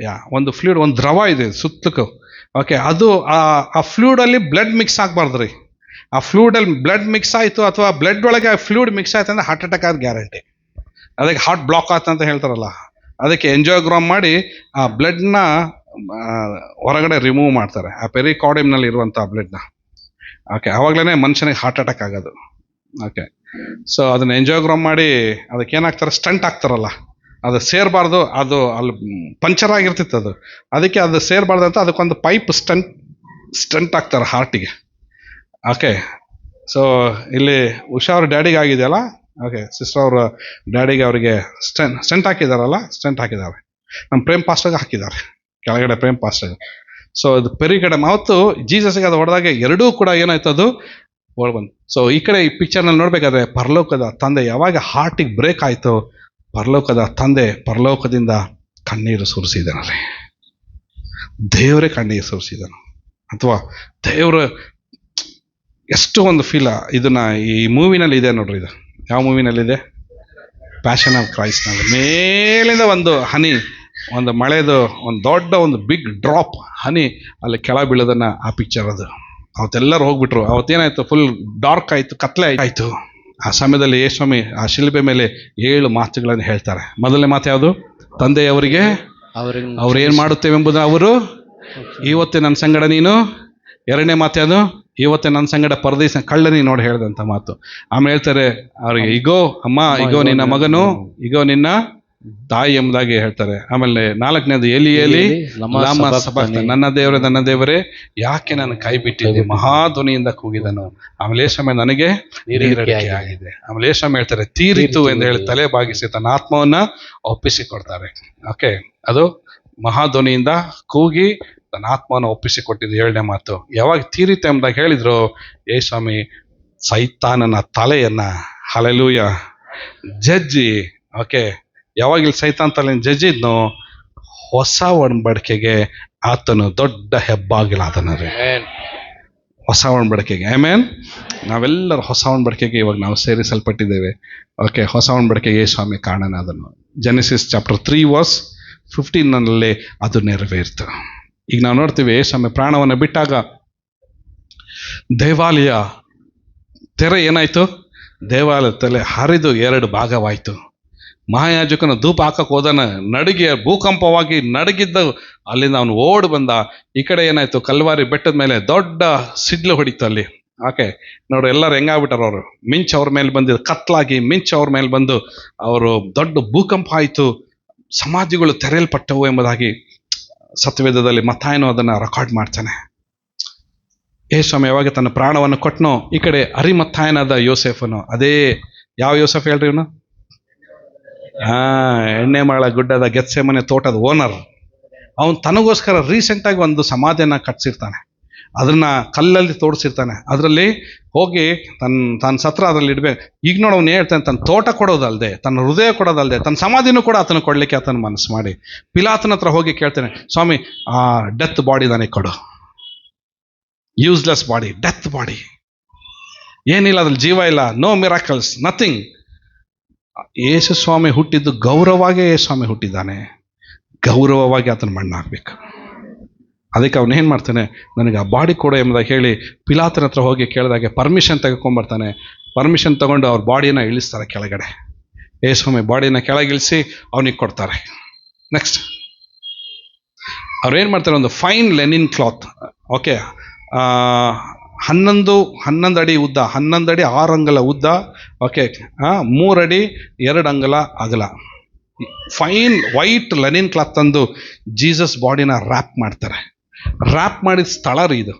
A: ಒಂದು ಫ್ಲೂಯಿಡ್, ಒಂದು ದ್ರವ ಇದೆ ಸುತ್ತಲೂ. ಓಕೆ. ಅದು ಆ ಫ್ಲೂಯಿಡಲ್ಲಿ ಬ್ಲಡ್ ಮಿಕ್ಸ್ ಆಗಬಾರ್ದು ರೀ. ಆ ಫ್ಲೂಯಿಡಲ್ಲಿ ಬ್ಲಡ್ ಮಿಕ್ಸ್ ಆಯಿತು ಅಥವಾ ಬ್ಲಡ್ ಒಳಗೆ ಫ್ಲೂಯಿಡ್ ಮಿಕ್ಸ್ ಆಯ್ತು ಅಂದರೆ ಹಾರ್ಟ್ ಅಟ್ಯಾಕ್ ಆದ ಗ್ಯಾರಂಟಿ. ಅದಕ್ಕೆ ಹಾರ್ಟ್ ಬ್ಲಾಕ್ ಆಯ್ತು ಅಂತ ಹೇಳ್ತಾರಲ್ಲ, ಅದಕ್ಕೆ ಎಂಜಿಯೋಗ್ರಾಮ್ ಮಾಡಿ ಆ ಬ್ಲಡ್ನ ಹೊರಗಡೆ ರಿಮೂವ್ ಮಾಡ್ತಾರೆ, ಆ ಪೆರಿಕಾರ್ಡಿಯಮ್ನಲ್ಲಿ ಇರುವಂಥ ಬ್ಲಡ್ನ. ಓಕೆ. ಆವಾಗಲೇ ಮನುಷ್ಯನಿಗೆ ಹಾರ್ಟ್ ಅಟ್ಯಾಕ್ ಆಗೋದು. ಓಕೆ. ಸೊ ಅದನ್ನ ಎಂಜಿಯೋಗ್ರಾಮ್ ಮಾಡಿ ಅದಕ್ಕೆ ಏನಾಗ್ತಾರೆ, ಸ್ಟಂಟ್ ಹಾಕ್ತಾರಲ್ಲ, ಅದು ಸೇರಬಾರ್ದು, ಅದು ಅಲ್ಲಿ ಪಂಚರ್ ಆಗಿರ್ತಿತ್ತು ಅದು, ಅದಕ್ಕೆ ಅದು ಸೇರಬಾರ್ದು ಅಂತ ಅದಕ್ಕೊಂದು ಪೈಪ್ ಸ್ಟಂಟ್ ಹಾಕ್ತಾರೆ ಹಾರ್ಟಿಗೆ. ಓಕೆ. ಸೊ ಇಲ್ಲಿ ಉಷಾ ಅವ್ರ ಡ್ಯಾಡಿಗೆ ಆಗಿದೆಯಲ್ಲ. ಓಕೆ. ಸಿಸ್ಟರ್ ಅವರ ಡ್ಯಾಡಿಗೆ ಅವರಿಗೆ ಸ್ಟಂಟ್ ಹಾಕಿದಾರಲ್ಲ, ಸ್ಟಂಟ್ ಹಾಕಿದ್ದಾರೆ. ನಮ್ಮ ಪ್ರೇಮ್ ಪಾಸ್ಟರ್ಗೆ ಹಾಕಿದ್ದಾರೆ ಕೆಳಗಡೆ, ಪ್ರೇಮ್ ಪಾಸ್ಟರ್ಗೆ. ಸೊ ಅದು ಪೆರಿಗಡೆ ಅವತ್ತು ಜೀಸಸ್ಗೆ ಅದು ಹೊಡೆದಾಗ ಎರಡೂ ಕೂಡ ಏನಾಯ್ತು, ಅದು ಬಂದು. ಸೊ ಈ ಕಡೆ ಈ ಪಿಕ್ಚರ್ನಲ್ಲಿ ನೋಡ್ಬೇಕಾದ್ರೆ ಪರಲೋಕದ ತಂದೆ ಯಾವಾಗ ಹಾರ್ಟಿಗೆ ಬ್ರೇಕ್ ಆಯಿತು, ಪರಲೋಕದ ತಂದೆ ಪರಲೋಕದಿಂದ ಕಣ್ಣೀರು ಸುರಿಸಿದನಲ್ಲಿ, ದೇವರೇ ಕಣ್ಣೀರು ಸುರಿಸಿದನು. ಅಥವಾ ದೇವರು ಎಷ್ಟು ಒಂದು ಫೀಲ್ ಇದನ್ನ ಈ ಮೂವಿನಲ್ಲಿ ಇದೆ ನೋಡ್ರಿ. ಇದು ಯಾವ ಮೂವಿನಲ್ಲಿದೆ? ಪ್ಯಾಷನ್ ಆಫ್ ಕ್ರೈಸ್ಟ್ನಲ್ಲಿ ಮೇಲಿಂದ ಒಂದು ಹನಿ, ಒಂದು ಮಳೆದು ಒಂದು ದೊಡ್ಡ ಒಂದು ಬಿಗ್ ಡ್ರಾಪ್ ಹನಿ ಅಲ್ಲಿ ಕೆಳ ಬೀಳೋದನ್ನ ಆ ಪಿಕ್ಚರ್ ಅದು. ಅವತ್ತೆಲ್ಲರೂ ಹೋಗ್ಬಿಟ್ರು. ಅವತ್ತೇನಾಯ್ತು, ಫುಲ್ ಡಾರ್ಕ್ ಆಯಿತು, ಕತ್ಲೆ ಆಯಿತು. ಆ ಸಮಯದಲ್ಲಿ ಯೇಸುಸ್ವಾಮಿ ಆ ಶಿಲ್ಬೆ ಮೇಲೆ 7 ಮಾತುಗಳನ್ನು ಹೇಳ್ತಾರೆ. ಮೊದಲನೇ ಮಾತು ಯಾವುದು? ತಂದೆಯವರಿಗೆ ಅವ್ರು ಏನು ಮಾಡುತ್ತೇವೆಂಬುದು ಅವರು ಇವತ್ತೇ ನನ್ನ ಸಂಗಡ ನೀನು. ಎರಡನೇ ಮಾತು ಯಾವುದು? ಇವತ್ತೇ ನನ್ನ ಸಂಗಡ ಪರದೇಶ ಕಳ್ಳನಿ ನೋಡಿ ಹೇಳಿದಂಥ ಮಾತು. ಆಮೇಲೆ ಹೇಳ್ತಾರೆ ಅವ್ರಿಗೆ, ಇಗೋ ಅಮ್ಮ, ಇಗೋ ನಿನ್ನ ಮಗನು, ಇಗೋ ನಿನ್ನ ತಾಯಿ ಎಂಬುದಾಗಿ ಹೇಳ್ತಾರೆ. ಆಮೇಲೆ 4ನೇದು ಎಲಿ ಎಲಿ ಲಾಮ ಸಬಕ್ತನಿ, ನನ್ನ ದೇವರೇ ನನ್ನ ದೇವರೇ ಯಾಕೆ ನನ್ನ ಕೈ ಬಿಟ್ಟಿದ್ದೆ, ಮಹಾಧ್ವನಿಯಿಂದ ಕೂಗಿದನು. ಆಮೇಲೆ ಯೇಸುಸ್ವಾಮಿ ನನಗೆ ನೀರಡಿಕೆ ಆಗಿದೆ. ಆಮೇಲೆ ಯೇಸುಸ್ವಾಮಿ ಹೇಳ್ತಾರೆ ತೀರಿತು ಎಂದು ಹೇಳಿ ತಲೆ ಬಾಗಿಸಿ ತನ್ನ ಆತ್ಮವನ್ನ ಒಪ್ಪಿಸಿಕೊಡ್ತಾರೆ. ಓಕೆ. ಅದು ಮಹಾಧ್ವನಿಯಿಂದ ಕೂಗಿ ತನ್ನ ಆತ್ಮವನ್ನು ಒಪ್ಪಿಸಿಕೊಟ್ಟಿದ್ದು 7ನೇ ಮಾತು. ಯಾವಾಗ ತೀರಿತು ಎಂಬುದಾಗಿ ಹೇಳಿದ್ರು, ಯೇಸುಸ್ವಾಮಿ ಸೈತಾನನ ತಲೆಯನ್ನ, ಹಲ್ಲೆಲೂಯ, ಜಜ್ಜಿ. ಓಕೆ. ಯಾವಾಗ ಇಲ್ಲಿ ಸೈತಾನ್ ತಲೆಯನ್ನು ಜಜ್ಜಿದ್ನೋ, ಹೊಸ ಒಡಂಬಡಿಕೆಗೆ ಆತನು ದೊಡ್ಡ ಹೆಬ್ಬಾಗಿಲಾದನರಿ. ಹೊಸ ಒಡಂಬಡಿಕೆಗೆ ಆಮೇನ್. ನಾವೆಲ್ಲರೂ ಹೊಸ ಒಡಂಬಡಿಕೆಗೆ ಇವಾಗ ನಾವು ಸೇರಿಸಲ್ಪಟ್ಟಿದ್ದೇವೆ. ಓಕೆ. ಹೊಸ ಒಡಂಬಡಿಕೆಗೆ ಯೇಸುಸ್ವಾಮಿ ಕಾರಣನಾದನು. ಜೆನೆಸಿಸ್ ಚಾಪ್ಟರ್ 3:15 ಅದು ನೆರವೇರಿತು. ಈಗ ನಾವು ನೋಡ್ತೀವಿ, ಯೇಸುಸ್ವಾಮಿ ಪ್ರಾಣವನ್ನು ಬಿಟ್ಟಾಗ ದೇವಾಲಯ ತೆರೆ ಏನಾಯ್ತು, ದೇವಾಲಯ ತಲೆ ಹರಿದು 2 ಭಾಗವಾಯಿತು. ಮಹಾಯಾಜಕನ ಧೂಪ ಹಾಕಕ್ಕೆ ಹೋದನ, ನಡುಗಿ ಭೂಕಂಪವಾಗಿ ನಡಗಿದ್ದ, ಅಲ್ಲಿಂದ ಅವನು ಓಡಿ ಬಂದ. ಈ ಕಡೆ ಏನಾಯ್ತು, ಕಲ್ವಾರಿ ಬೆಟ್ಟದ ಮೇಲೆ ದೊಡ್ಡ ಸಿಡ್ಲು ಹೊಡಿತು ಅಲ್ಲಿ. ಓಕೆ. ನೋಡ್ರಿ ಎಲ್ಲರೂ ಹೆಂಗಾಗ್ಬಿಟ್ಟಾರ, ಅವರು ಮಿಂಚು ಅವ್ರ ಮೇಲೆ ಬಂದಿದ್ದು, ಕತ್ಲಾಗಿ ಮಿಂಚು ಅವ್ರ ಮೇಲೆ ಬಂದು ಅವರು ದೊಡ್ಡ ಭೂಕಂಪ ಆಯಿತು, ಸಮಾಧಿಗಳು ತೆರೆಯಲ್ಪಟ್ಟವು ಎಂಬುದಾಗಿ ಸತ್ಯವೇದದಲ್ಲಿ ಮತ್ತಾಯನು ಅದನ್ನು ರೆಕಾರ್ಡ್ ಮಾಡ್ತಾನೆ. ಯೇಸುಸ್ವಾಮಿ ಯಾವಾಗ ತನ್ನ ಪ್ರಾಣವನ್ನು ಕೊಟ್ಟನೋ, ಈ ಕಡೆ ಅರಿಮತ್ತಾಯನಾದ ಯೋಸೆಫನು, ಅದೇ ಯಾವ ಯೋಸೆಫ್ ಹೇಳ್ರಿ ಇವನು? ಎಣ್ಣೆಮಾಳ ಗುಡ್ಡದ ಗೆತ್ಸೆಮನೆ ತೋಟದ ಓನರ್. ಅವನು ತನಗೋಸ್ಕರ ರೀಸೆಂಟಾಗಿ ಒಂದು ಸಮಾಧಿಯನ್ನು ಕಟ್ಸಿರ್ತಾನೆ, ಅದನ್ನ ಕಲ್ಲಲ್ಲಿ ತೋಡಿಸಿರ್ತಾನೆ. ಅದರಲ್ಲಿ ಹೋಗಿ ತನ್ನ ಸತ್ರ ಅದರಲ್ಲಿ ಇಡ್ಬೇಕು. ಈಗ ನೋಡಿ ಅವನು ಹೇಳ್ತಾನೆ, ತನ್ನ ತೋಟ ಕೊಡೋದಲ್ಲದೆ, ತನ್ನ ಹೃದಯ ಕೊಡೋದಲ್ಲದೆ, ತನ್ನ ಸಮಾಧಿನೂ ಕೂಡ ಆತನ ಕೊಡ್ಲಿಕ್ಕೆ ಆತನ ಮನಸ್ಸು ಮಾಡಿ ಪಿಲಾತನ ಹತ್ರ ಹೋಗಿ ಕೇಳ್ತಾನೆ, ಸ್ವಾಮಿ ಆ ಡೆತ್ ಬಾಡಿ ನನಗೆ ಕೊಡು, ಯೂಸ್ಲೆಸ್ ಬಾಡಿ, ಡೆತ್ ಬಾಡಿ, ಏನಿಲ್ಲ ಅದ್ರಲ್ಲಿ ಜೀವ ಇಲ್ಲ, ನೋ ಮಿರಾಕಲ್ಸ್, ನಥಿಂಗ್. ಯೇಸುಸ್ವಾಮಿ ಹುಟ್ಟಿದ್ದು ಗೌರವವಾಗಿ, ಯೇಸುಸ್ವಾಮಿ ಹುಟ್ಟಿದ್ದಾನೆ, ಗೌರವವಾಗಿ ಆತನ ಮಣ್ಣು ಹಾಕ್ಬೇಕು. ಅದಕ್ಕೆ ಅವನು ಏನು ಮಾಡ್ತಾನೆ, ನನಗೆ ಆ ಬಾಡಿ ಕೊಡು ಎಂಬುದಾಗಿ ಹೇಳಿ ಪಿಲಾತನ ಹತ್ರ ಹೋಗಿ ಕೇಳಿದಾಗೆ ಪರ್ಮಿಷನ್ ತೆಗೆದುಕೊಂಡ್ಬರ್ತಾನೆ. ಪರ್ಮಿಷನ್ ತಗೊಂಡು ಅವ್ರ ಬಾಡಿನ ಇಳಿಸ್ತಾರೆ ಕೆಳಗಡೆ. ಯೇಸುಸ್ವಾಮಿ ಬಾಡಿನ ಕೆಳಗಿಳಿಸಿ ಅವನಿಗೆ ಕೊಡ್ತಾರೆ. ನೆಕ್ಸ್ಟ್ ಅವ್ರೇನು ಮಾಡ್ತಾರೆ, ಒಂದು ಫೈನ್ ಲೆನಿನ್ ಕ್ಲಾತ್. ಓಕೆ. 11 ಅಡಿ ಉದ್ದ, 11 ಅಡಿ 6 ಅಂಗುಲ ಉದ್ದ. ಓಕೆ. 3 ಅಡಿ 2 ಅಂಗುಲ ಅಗಲ, ಫೈನ್ ವೈಟ್ ಲೆನಿನ್ ಕ್ಲಾತ್ ತಂದು ಜೀಸಸ್ ಬಾಡಿನ ರ್ಯಾಪ್ ಮಾಡ್ತಾರೆ. ರ್ಯಾಪ್ ಮಾಡಿದ ಸ್ಥಳ ರೀ ಇದು.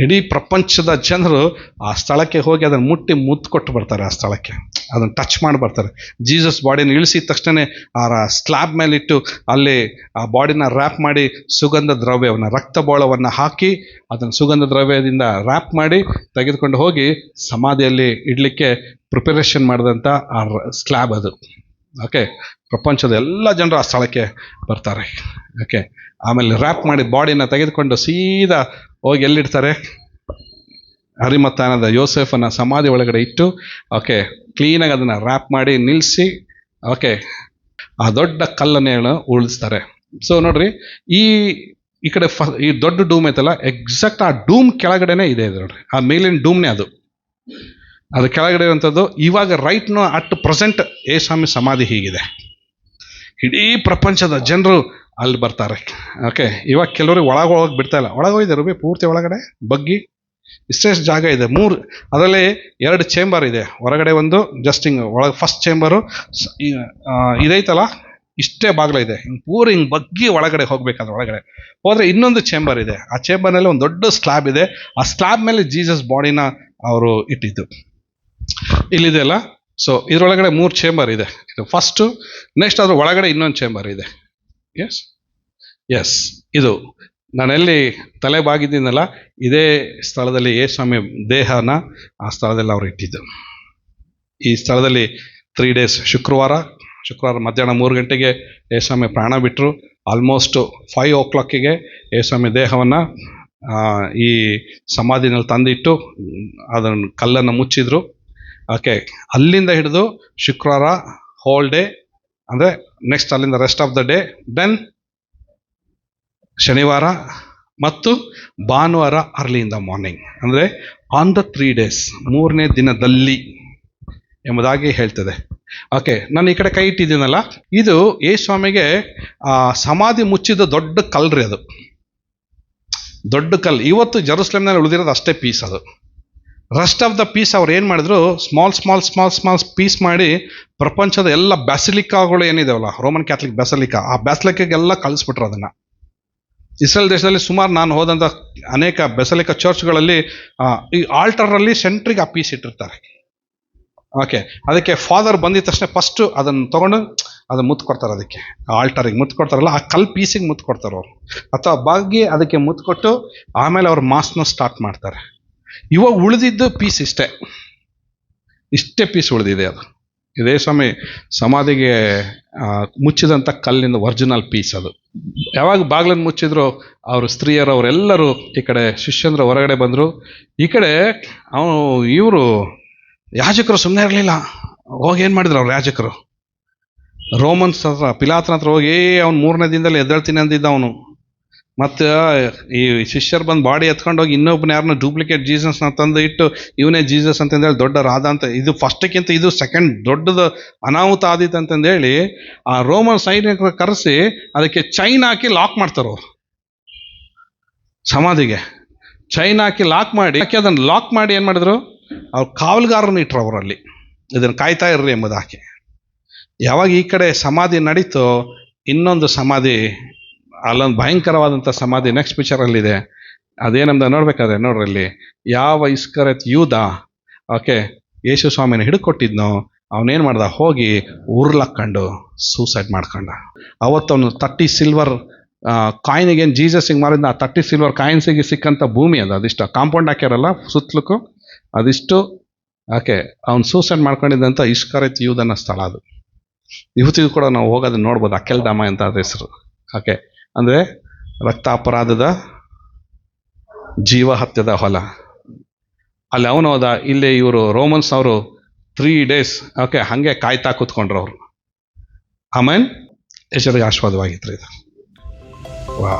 A: ಇಡೀ ಪ್ರಪಂಚದ ಜನರು ಆ ಸ್ಥಳಕ್ಕೆ ಹೋಗಿ ಅದನ್ನು ಮುತ್ತು ಕೊಟ್ಟು ಬರ್ತಾರೆ. ಆ ಸ್ಥಳಕ್ಕೆ ಅದನ್ನು ಟಚ್ ಮಾಡಿ ಬರ್ತಾರೆ. ಜೀಸಸ್ ಬಾಡಿನ ಇಳಿಸಿದ ತಕ್ಷಣ ಆ ಸ್ಲ್ಯಾಬ್ ಮೇಲಿಟ್ಟು ಅಲ್ಲಿ ಆ ಬಾಡಿನ ರ್ಯಾಪ್ ಮಾಡಿ ಸುಗಂಧ ದ್ರವ್ಯವನ್ನು, ರಕ್ತಬೋಳವನ್ನು ಹಾಕಿ ಅದನ್ನು ಸುಗಂಧ ದ್ರವ್ಯದಿಂದ ರ್ಯಾಪ್ ಮಾಡಿ ತೆಗೆದುಕೊಂಡು ಹೋಗಿ ಸಮಾಧಿಯಲ್ಲಿ ಇಡಲಿಕ್ಕೆ ಪ್ರಿಪರೇಷನ್ ಮಾಡಿದಂಥ ಆ ಸ್ಲ್ಯಾಬ್ ಅದು. ಓಕೆ, ಪ್ರಪಂಚದ ಎಲ್ಲ ಜನರು ಆ ಸ್ಥಳಕ್ಕೆ ಬರ್ತಾರೆ. ಓಕೆ, ಆಮೇಲೆ ರ್ಯಾಪ್ ಮಾಡಿ ಬಾಡಿನ ತೆಗೆದುಕೊಂಡು ಸೀದಾ ಹೋಗಿ ಎಲ್ಲಿಡ್ತಾರೆ? ಅರಿಮತ್ತಾನದ ಯೋಸೆಫನ ಸಮಾಧಿ ಒಳಗಡೆ ಇಟ್ಟು, ಓಕೆ, ಕ್ಲೀನಾಗಿ ಅದನ್ನು ರ್ಯಾಪ್ ಮಾಡಿ ನಿಲ್ಲಿಸಿ, ಓಕೆ, ಆ ದೊಡ್ಡ ಕಲ್ಲನ್ನೇನು ಉಳಿಸ್ತಾರೆ. ಸೊ ನೋಡ್ರಿ, ಈ ಕಡೆ ಈ ದೊಡ್ಡ ಡೂಮ್ ಐತಲ್ಲ, ಎಕ್ಸಾಕ್ಟ್ ಆ ಡೂಮ್ ಕೆಳಗಡೆನೆ ಇದೆ ನೋಡ್ರಿ. ಆ ಮೇಲಿನ ಡೂಮ್ನೇ ಅದು ಕೆಳಗಡೆ ಇರುವಂಥದ್ದು. ಇವಾಗ ರೈಟ್ನು ಅಟ್ ಪ್ರೆಸೆಂಟ್ ಯೇಸುಸ್ವಾಮಿ ಸಮಾಧಿ ಹೀಗಿದೆ. ಇಡೀ ಪ್ರಪಂಚದ ಜನರು ಅಲ್ಲಿ ಬರ್ತಾರೆ. ಓಕೆ, ಇವಾಗ ಕೆಲವ್ರಿಗೆ ಒಳಗೆ ಬಿಡ್ತಾ ಇಲ್ಲ. ಒಳಗೋಗಿದೆ ರೂಬಿ ಪೂರ್ತಿ ಒಳಗಡೆ ಬಗ್ಗಿ ಇಷ್ಟೇ ಜಾಗ ಇದೆ. 3 ಅದರಲ್ಲಿ 2 ಚೇಂಬರ್ ಇದೆ. ಹೊರಗಡೆ ಒಂದು ಜಸ್ಟ್ ಹಿಂಗೆ ಒಳಗೆ ಫಸ್ಟ್ ಚೇಂಬರು ಇದೈತಲ್ಲ, ಇಷ್ಟೇ ಬಾಗಿಲ ಇದೆ. ಹಿಂಗೆ ಬಗ್ಗಿ ಒಳಗಡೆ ಹೋಗ್ಬೇಕಾದ್ರೆ ಒಳಗಡೆ ಹೋದ್ರೆ ಇನ್ನೊಂದು ಚೇಂಬರ್ ಇದೆ. ಆ ಚೇಂಬರ್ನಲ್ಲಿ ಒಂದು ದೊಡ್ಡ ಸ್ಲ್ಯಾಬ್ ಇದೆ. ಆ ಸ್ಲ್ಯಾಬ್ ಮೇಲೆ ಜೀಸಸ್ ಬಾಡಿನ ಅವರು ಇಟ್ಟಿದ್ದು ಇಲ್ಲಿದೆ ಅಲ್ಲ. ಸೊ ಇದರೊಳಗಡೆ 3 ಚೇಂಬರ್ ಇದೆ. ಇದು ಫಸ್ಟು, ನೆಕ್ಸ್ಟ್ ಅದ್ರ ಒಳಗಡೆ ಇನ್ನೊಂದು ಚೇಂಬರ್ ಇದೆ. ಎಸ್ ಇದು ನಾನೆಲ್ಲಿ ತಲೆ ಬಾಗಿದ್ದೀನಲ್ಲ, ಇದೇ ಸ್ಥಳದಲ್ಲಿ ಯೇಸುಸ್ವಾಮಿ ದೇಹನ ಆ ಸ್ಥಳದಲ್ಲಿ ಅವರು ಇಟ್ಟಿದ್ದು. ಈ ಸ್ಥಳದಲ್ಲಿ 3 days, ಶುಕ್ರವಾರ ಮಧ್ಯಾಹ್ನ 3 ಗಂಟೆಗೆ ಯೇಸುಸ್ವಾಮಿ ಪ್ರಾಣ ಬಿಟ್ಟರು. ಆಲ್ಮೋಸ್ಟ್ 5 o'clock ಯೇಸುಸ್ವಾಮಿ ದೇಹವನ್ನು ಈ ಸಮಾಧಿನಲ್ಲಿ ತಂದಿಟ್ಟು ಅದನ್ನು ಕಲ್ಲನ್ನು ಮುಚ್ಚಿದ್ರು. ಓಕೆ, ಅಲ್ಲಿಂದ ಹಿಡಿದು ಶುಕ್ರವಾರ ಹೋಲ್ ಡೇ, ಅಂದರೆ ನೆಕ್ಸ್ಟ್ ಅಲ್ಲಿಂದ rest of the day, then ಶನಿವಾರ ಮತ್ತು ಭಾನುವಾರ ಅರ್ಲಿ ಇನ್ ದ ಮಾರ್ನಿಂಗ್, ಅಂದರೆ ಆನ್ ದ 3 days, 3ನೇ ದಿನದಲ್ಲಿ ಎಂಬುದಾಗಿ ಹೇಳ್ತದೆ. ಓಕೆ, ನಾನು ಈ ಕಡೆ ಕೈ ಇಟ್ಟಿದ್ದೀನಲ್ಲ, ಇದು ಯೇಸುಸ್ವಾಮಿಗೆ ಸಮಾಧಿ ಮುಚ್ಚಿದ ದೊಡ್ಡ ಕಲ್ರಿ. ಅದು ದೊಡ್ಡ ಕಲ್ಲು. ಇವತ್ತು ಜೆರುಸಲೇಮ್ನಲ್ಲಿ ಉಳಿದಿರೋದು ಅಷ್ಟೇ ಪೀಸ್. ಅದು ರೆಸ್ಟ್ ಆಫ್ ದ ಪೀಸ್ ಅವ್ರು ಏನು ಮಾಡಿದ್ರು, ಸ್ಮಾಲ್ ಪೀಸ್ ಮಾಡಿ ಪ್ರಪಂಚದ ಎಲ್ಲ ಬ್ಯಾಸಿಲಿಕಾಗಳು ಏನಿದಾವಲ್ಲ, ರೋಮನ್ ಕ್ಯಾಥಲಿಕ್ ಬ್ಯಾಸಿಲಿಕಾ, ಆ ಬ್ಯಾಸಿಲಿಕಾಗೆಲ್ಲ ಕಳಿಸ್ಬಿಟ್ರು ಅದನ್ನು. ಇಸ್ರೇಲ್ ದೇಶದಲ್ಲಿ ಸುಮಾರು ನಾನು ಹೋದಂಥ ಅನೇಕ ಬೆಸಲಿಕಾ ಚರ್ಚ್ಗಳಲ್ಲಿ ಈ ಆಲ್ಟರಲ್ಲಿ ಸೆಂಟ್ರಿಗೆ ಆ ಪೀಸ್ ಇಟ್ಟಿರ್ತಾರೆ. ಓಕೆ, ಅದಕ್ಕೆ ಫಾದರ್ ಬಂದಿದ ತಕ್ಷಣ ಫಸ್ಟು ಅದನ್ನು ತೊಗೊಂಡು ಅದನ್ನು ಮುತ್ತು ಕೊಡ್ತಾರೆ. ಅದಕ್ಕೆ ಆಲ್ಟರಿಗೆ ಮುತ್ತು ಕೊಡ್ತಾರಲ್ಲ, ಆ ಕಲ್ ಪೀಸಿಗೆ ಮುತ್ತು ಕೊಡ್ತಾರೆ ಅವರು, ಅಥವಾ ಬಾಗಿ ಅದಕ್ಕೆ ಮುತ್ತು ಕೊಟ್ಟು ಆಮೇಲೆ ಅವ್ರು ಮಾಸ್ನ ಸ್ಟಾರ್ಟ್ ಮಾಡ್ತಾರೆ. ಇವಾಗ ಉಳಿದಿದ್ದು ಪೀಸ್ ಇಷ್ಟೇ ಪೀಸ್ ಉಳಿದಿದೆ. ಅದು ಇದೇ ಸ್ವಾಮಿ ಸಮಾಧಿಗೆ ಮುಚ್ಚಿದಂಥ ಕಲ್ಲಿನ ಒರಿಜಿನಲ್ ಪೀಸ್. ಅದು ಯಾವಾಗ ಬಾಗಿಲನ್ನು ಮುಚ್ಚಿದ್ರು, ಅವರು ಸ್ತ್ರೀಯರು ಅವರೆಲ್ಲರೂ ಈ ಕಡೆ ಶಿಷ್ಯಂದ್ರ ಹೊರಗಡೆ ಬಂದರು. ಈ ಕಡೆ ಇವರು ಯಾಜಕರು ಸುಮ್ಮನೆ ಇರಲಿಲ್ಲ. ಹೋಗಿ ಏನು ಮಾಡಿದ್ರು ಅವ್ರು ಯಾಜಕರು? ರೋಮನ್ಸ್ ಹತ್ರ, ಪಿಲಾತನ ಹತ್ರ ಹೋಗಿ ಅವ್ನು 3ನೇ ದಿನದಲ್ಲಿ ಎದ್ದೇಳ್ತೀನಿ ಅಂದಿದ್ದ ಅವನು. ಮತ್ತು ಈ ಶಿಷ್ಯರು ಬಂದು ಬಾಡಿ ಎತ್ಕೊಂಡೋಗಿ ಇನ್ನೊಬ್ಬನ ಯಾರನ್ನ ಡೂಪ್ಲಿಕೇಟ್ ಜೀಸಸ್ನ ತಂದು ಇಟ್ಟು ಇವನೇ ಜೀಸಸ್ ಅಂತಂದೇಳಿ ದೊಡ್ಡ ರಾಧ ಅಂತ, ಇದು ಫಸ್ಟಕ್ಕಿಂತ ಇದು ಸೆಕೆಂಡ್ ದೊಡ್ಡದು ಅನಾಹುತ ಆದಿತ್ತು ಅಂತಂದೇಳಿ ಆ ರೋಮನ್ ಸೈನಿಕರು ಕರೆಸಿ ಅದಕ್ಕೆ ಚೈನ್ ಹಾಕಿ ಲಾಕ್ ಮಾಡ್ತಾರೆ. ಅವರು ಸಮಾಧಿಗೆ ಚೈನ್ ಹಾಕಿ ಲಾಕ್ ಮಾಡಿ, ಅದನ್ನು ಲಾಕ್ ಮಾಡಿ ಏನು ಮಾಡಿದ್ರು, ಅವ್ರು ಕಾವಲುಗಾರನ ಇಟ್ಟರು ಅವರಲ್ಲಿ, ಇದನ್ನು ಕಾಯ್ತಾ ಇರ್ರಿ ಎಂಬುದು ಹಾಕಿ. ಯಾವಾಗ ಈ ಕಡೆ ಸಮಾಧಿ ನಡೀತೋ, ಇನ್ನೊಂದು ಸಮಾಧಿ, ಅಲ್ಲೊಂದು ಭಯಂಕರವಾದಂಥ ಸಮಾಧಿ ನೆಕ್ಸ್ಟ್ ಪಿಕ್ಚರಲ್ಲಿದೆ. ಅದೇನಂದ ನೋಡ್ಬೇಕಾದ್ರೆ ನೋಡ್ರಲ್ಲಿ, ಯಾವ ಇಸ್ಕರಿಯೋತ ಯೂದ ಓಕೆ ಯೇಸು ಸ್ವಾಮಿನ ಹಿಡ್ಕೊಟ್ಟಿದ್ನೋ ಅವನೇನು ಮಾಡ್ದ, ಹೋಗಿ ಉರ್ಲಕ್ಕೊಂಡು ಸೂಸೈಡ್ ಮಾಡ್ಕೊಂಡ. ಅವತ್ತವನು 30 silver ಕಾಯಿನಿಗೇನು ಜೀಸಸ್ಸಿಗೆ ಮಾರಿದ್ನ, ಆ 30 silver ಕಾಯಿನ್ಸಿಗೆ ಸಿಕ್ಕಂಥ ಭೂಮಿ ಅದು, ಅದಿಷ್ಟು ಕಾಂಪೌಂಡ್ ಹಾಕ್ಯಾರಲ್ಲ ಸುತ್ತಲಕ್ಕೂ, ಅದಿಷ್ಟು ಓಕೆ ಅವ್ನು ಸೂಸೈಡ್ ಮಾಡ್ಕೊಂಡಿದ್ದಂಥ ಇಸ್ಕರಿಯೋತ ಯೂದನ ಸ್ಥಳ ಅದು. ಇವತ್ತಿಗೂ ಕೂಡ ನಾವು ಹೋಗೋದನ್ನ ನೋಡ್ಬೋದು, ಅಕೆಲ್ದಾಮ ಅಂತ ಅದ ಹೆಸರು. ಓಕೆ, ಅಂದರೆ ರಕ್ತಾಪರಾಧದ ಜೀವಹತ್ಯದ ಹೊಲ. ಅಲ್ಲಿ ಅವನು ಹೋದ, ಇಲ್ಲಿ ಇವರು ರೋಮನ್ಸ್ ಅವರು 3 days ಓಕೆ ಹಾಗೆ ಕಾಯ್ತಾ ಕೂತ್ಕೊಂಡ್ರು ಅವರು. ಆಮೇಲೆ ಎಷ್ಟೊತ್ತಿಗೆ ಆಶೀರ್ವಾದವಾಗಿತ್ತು ಇದು. ವಾ.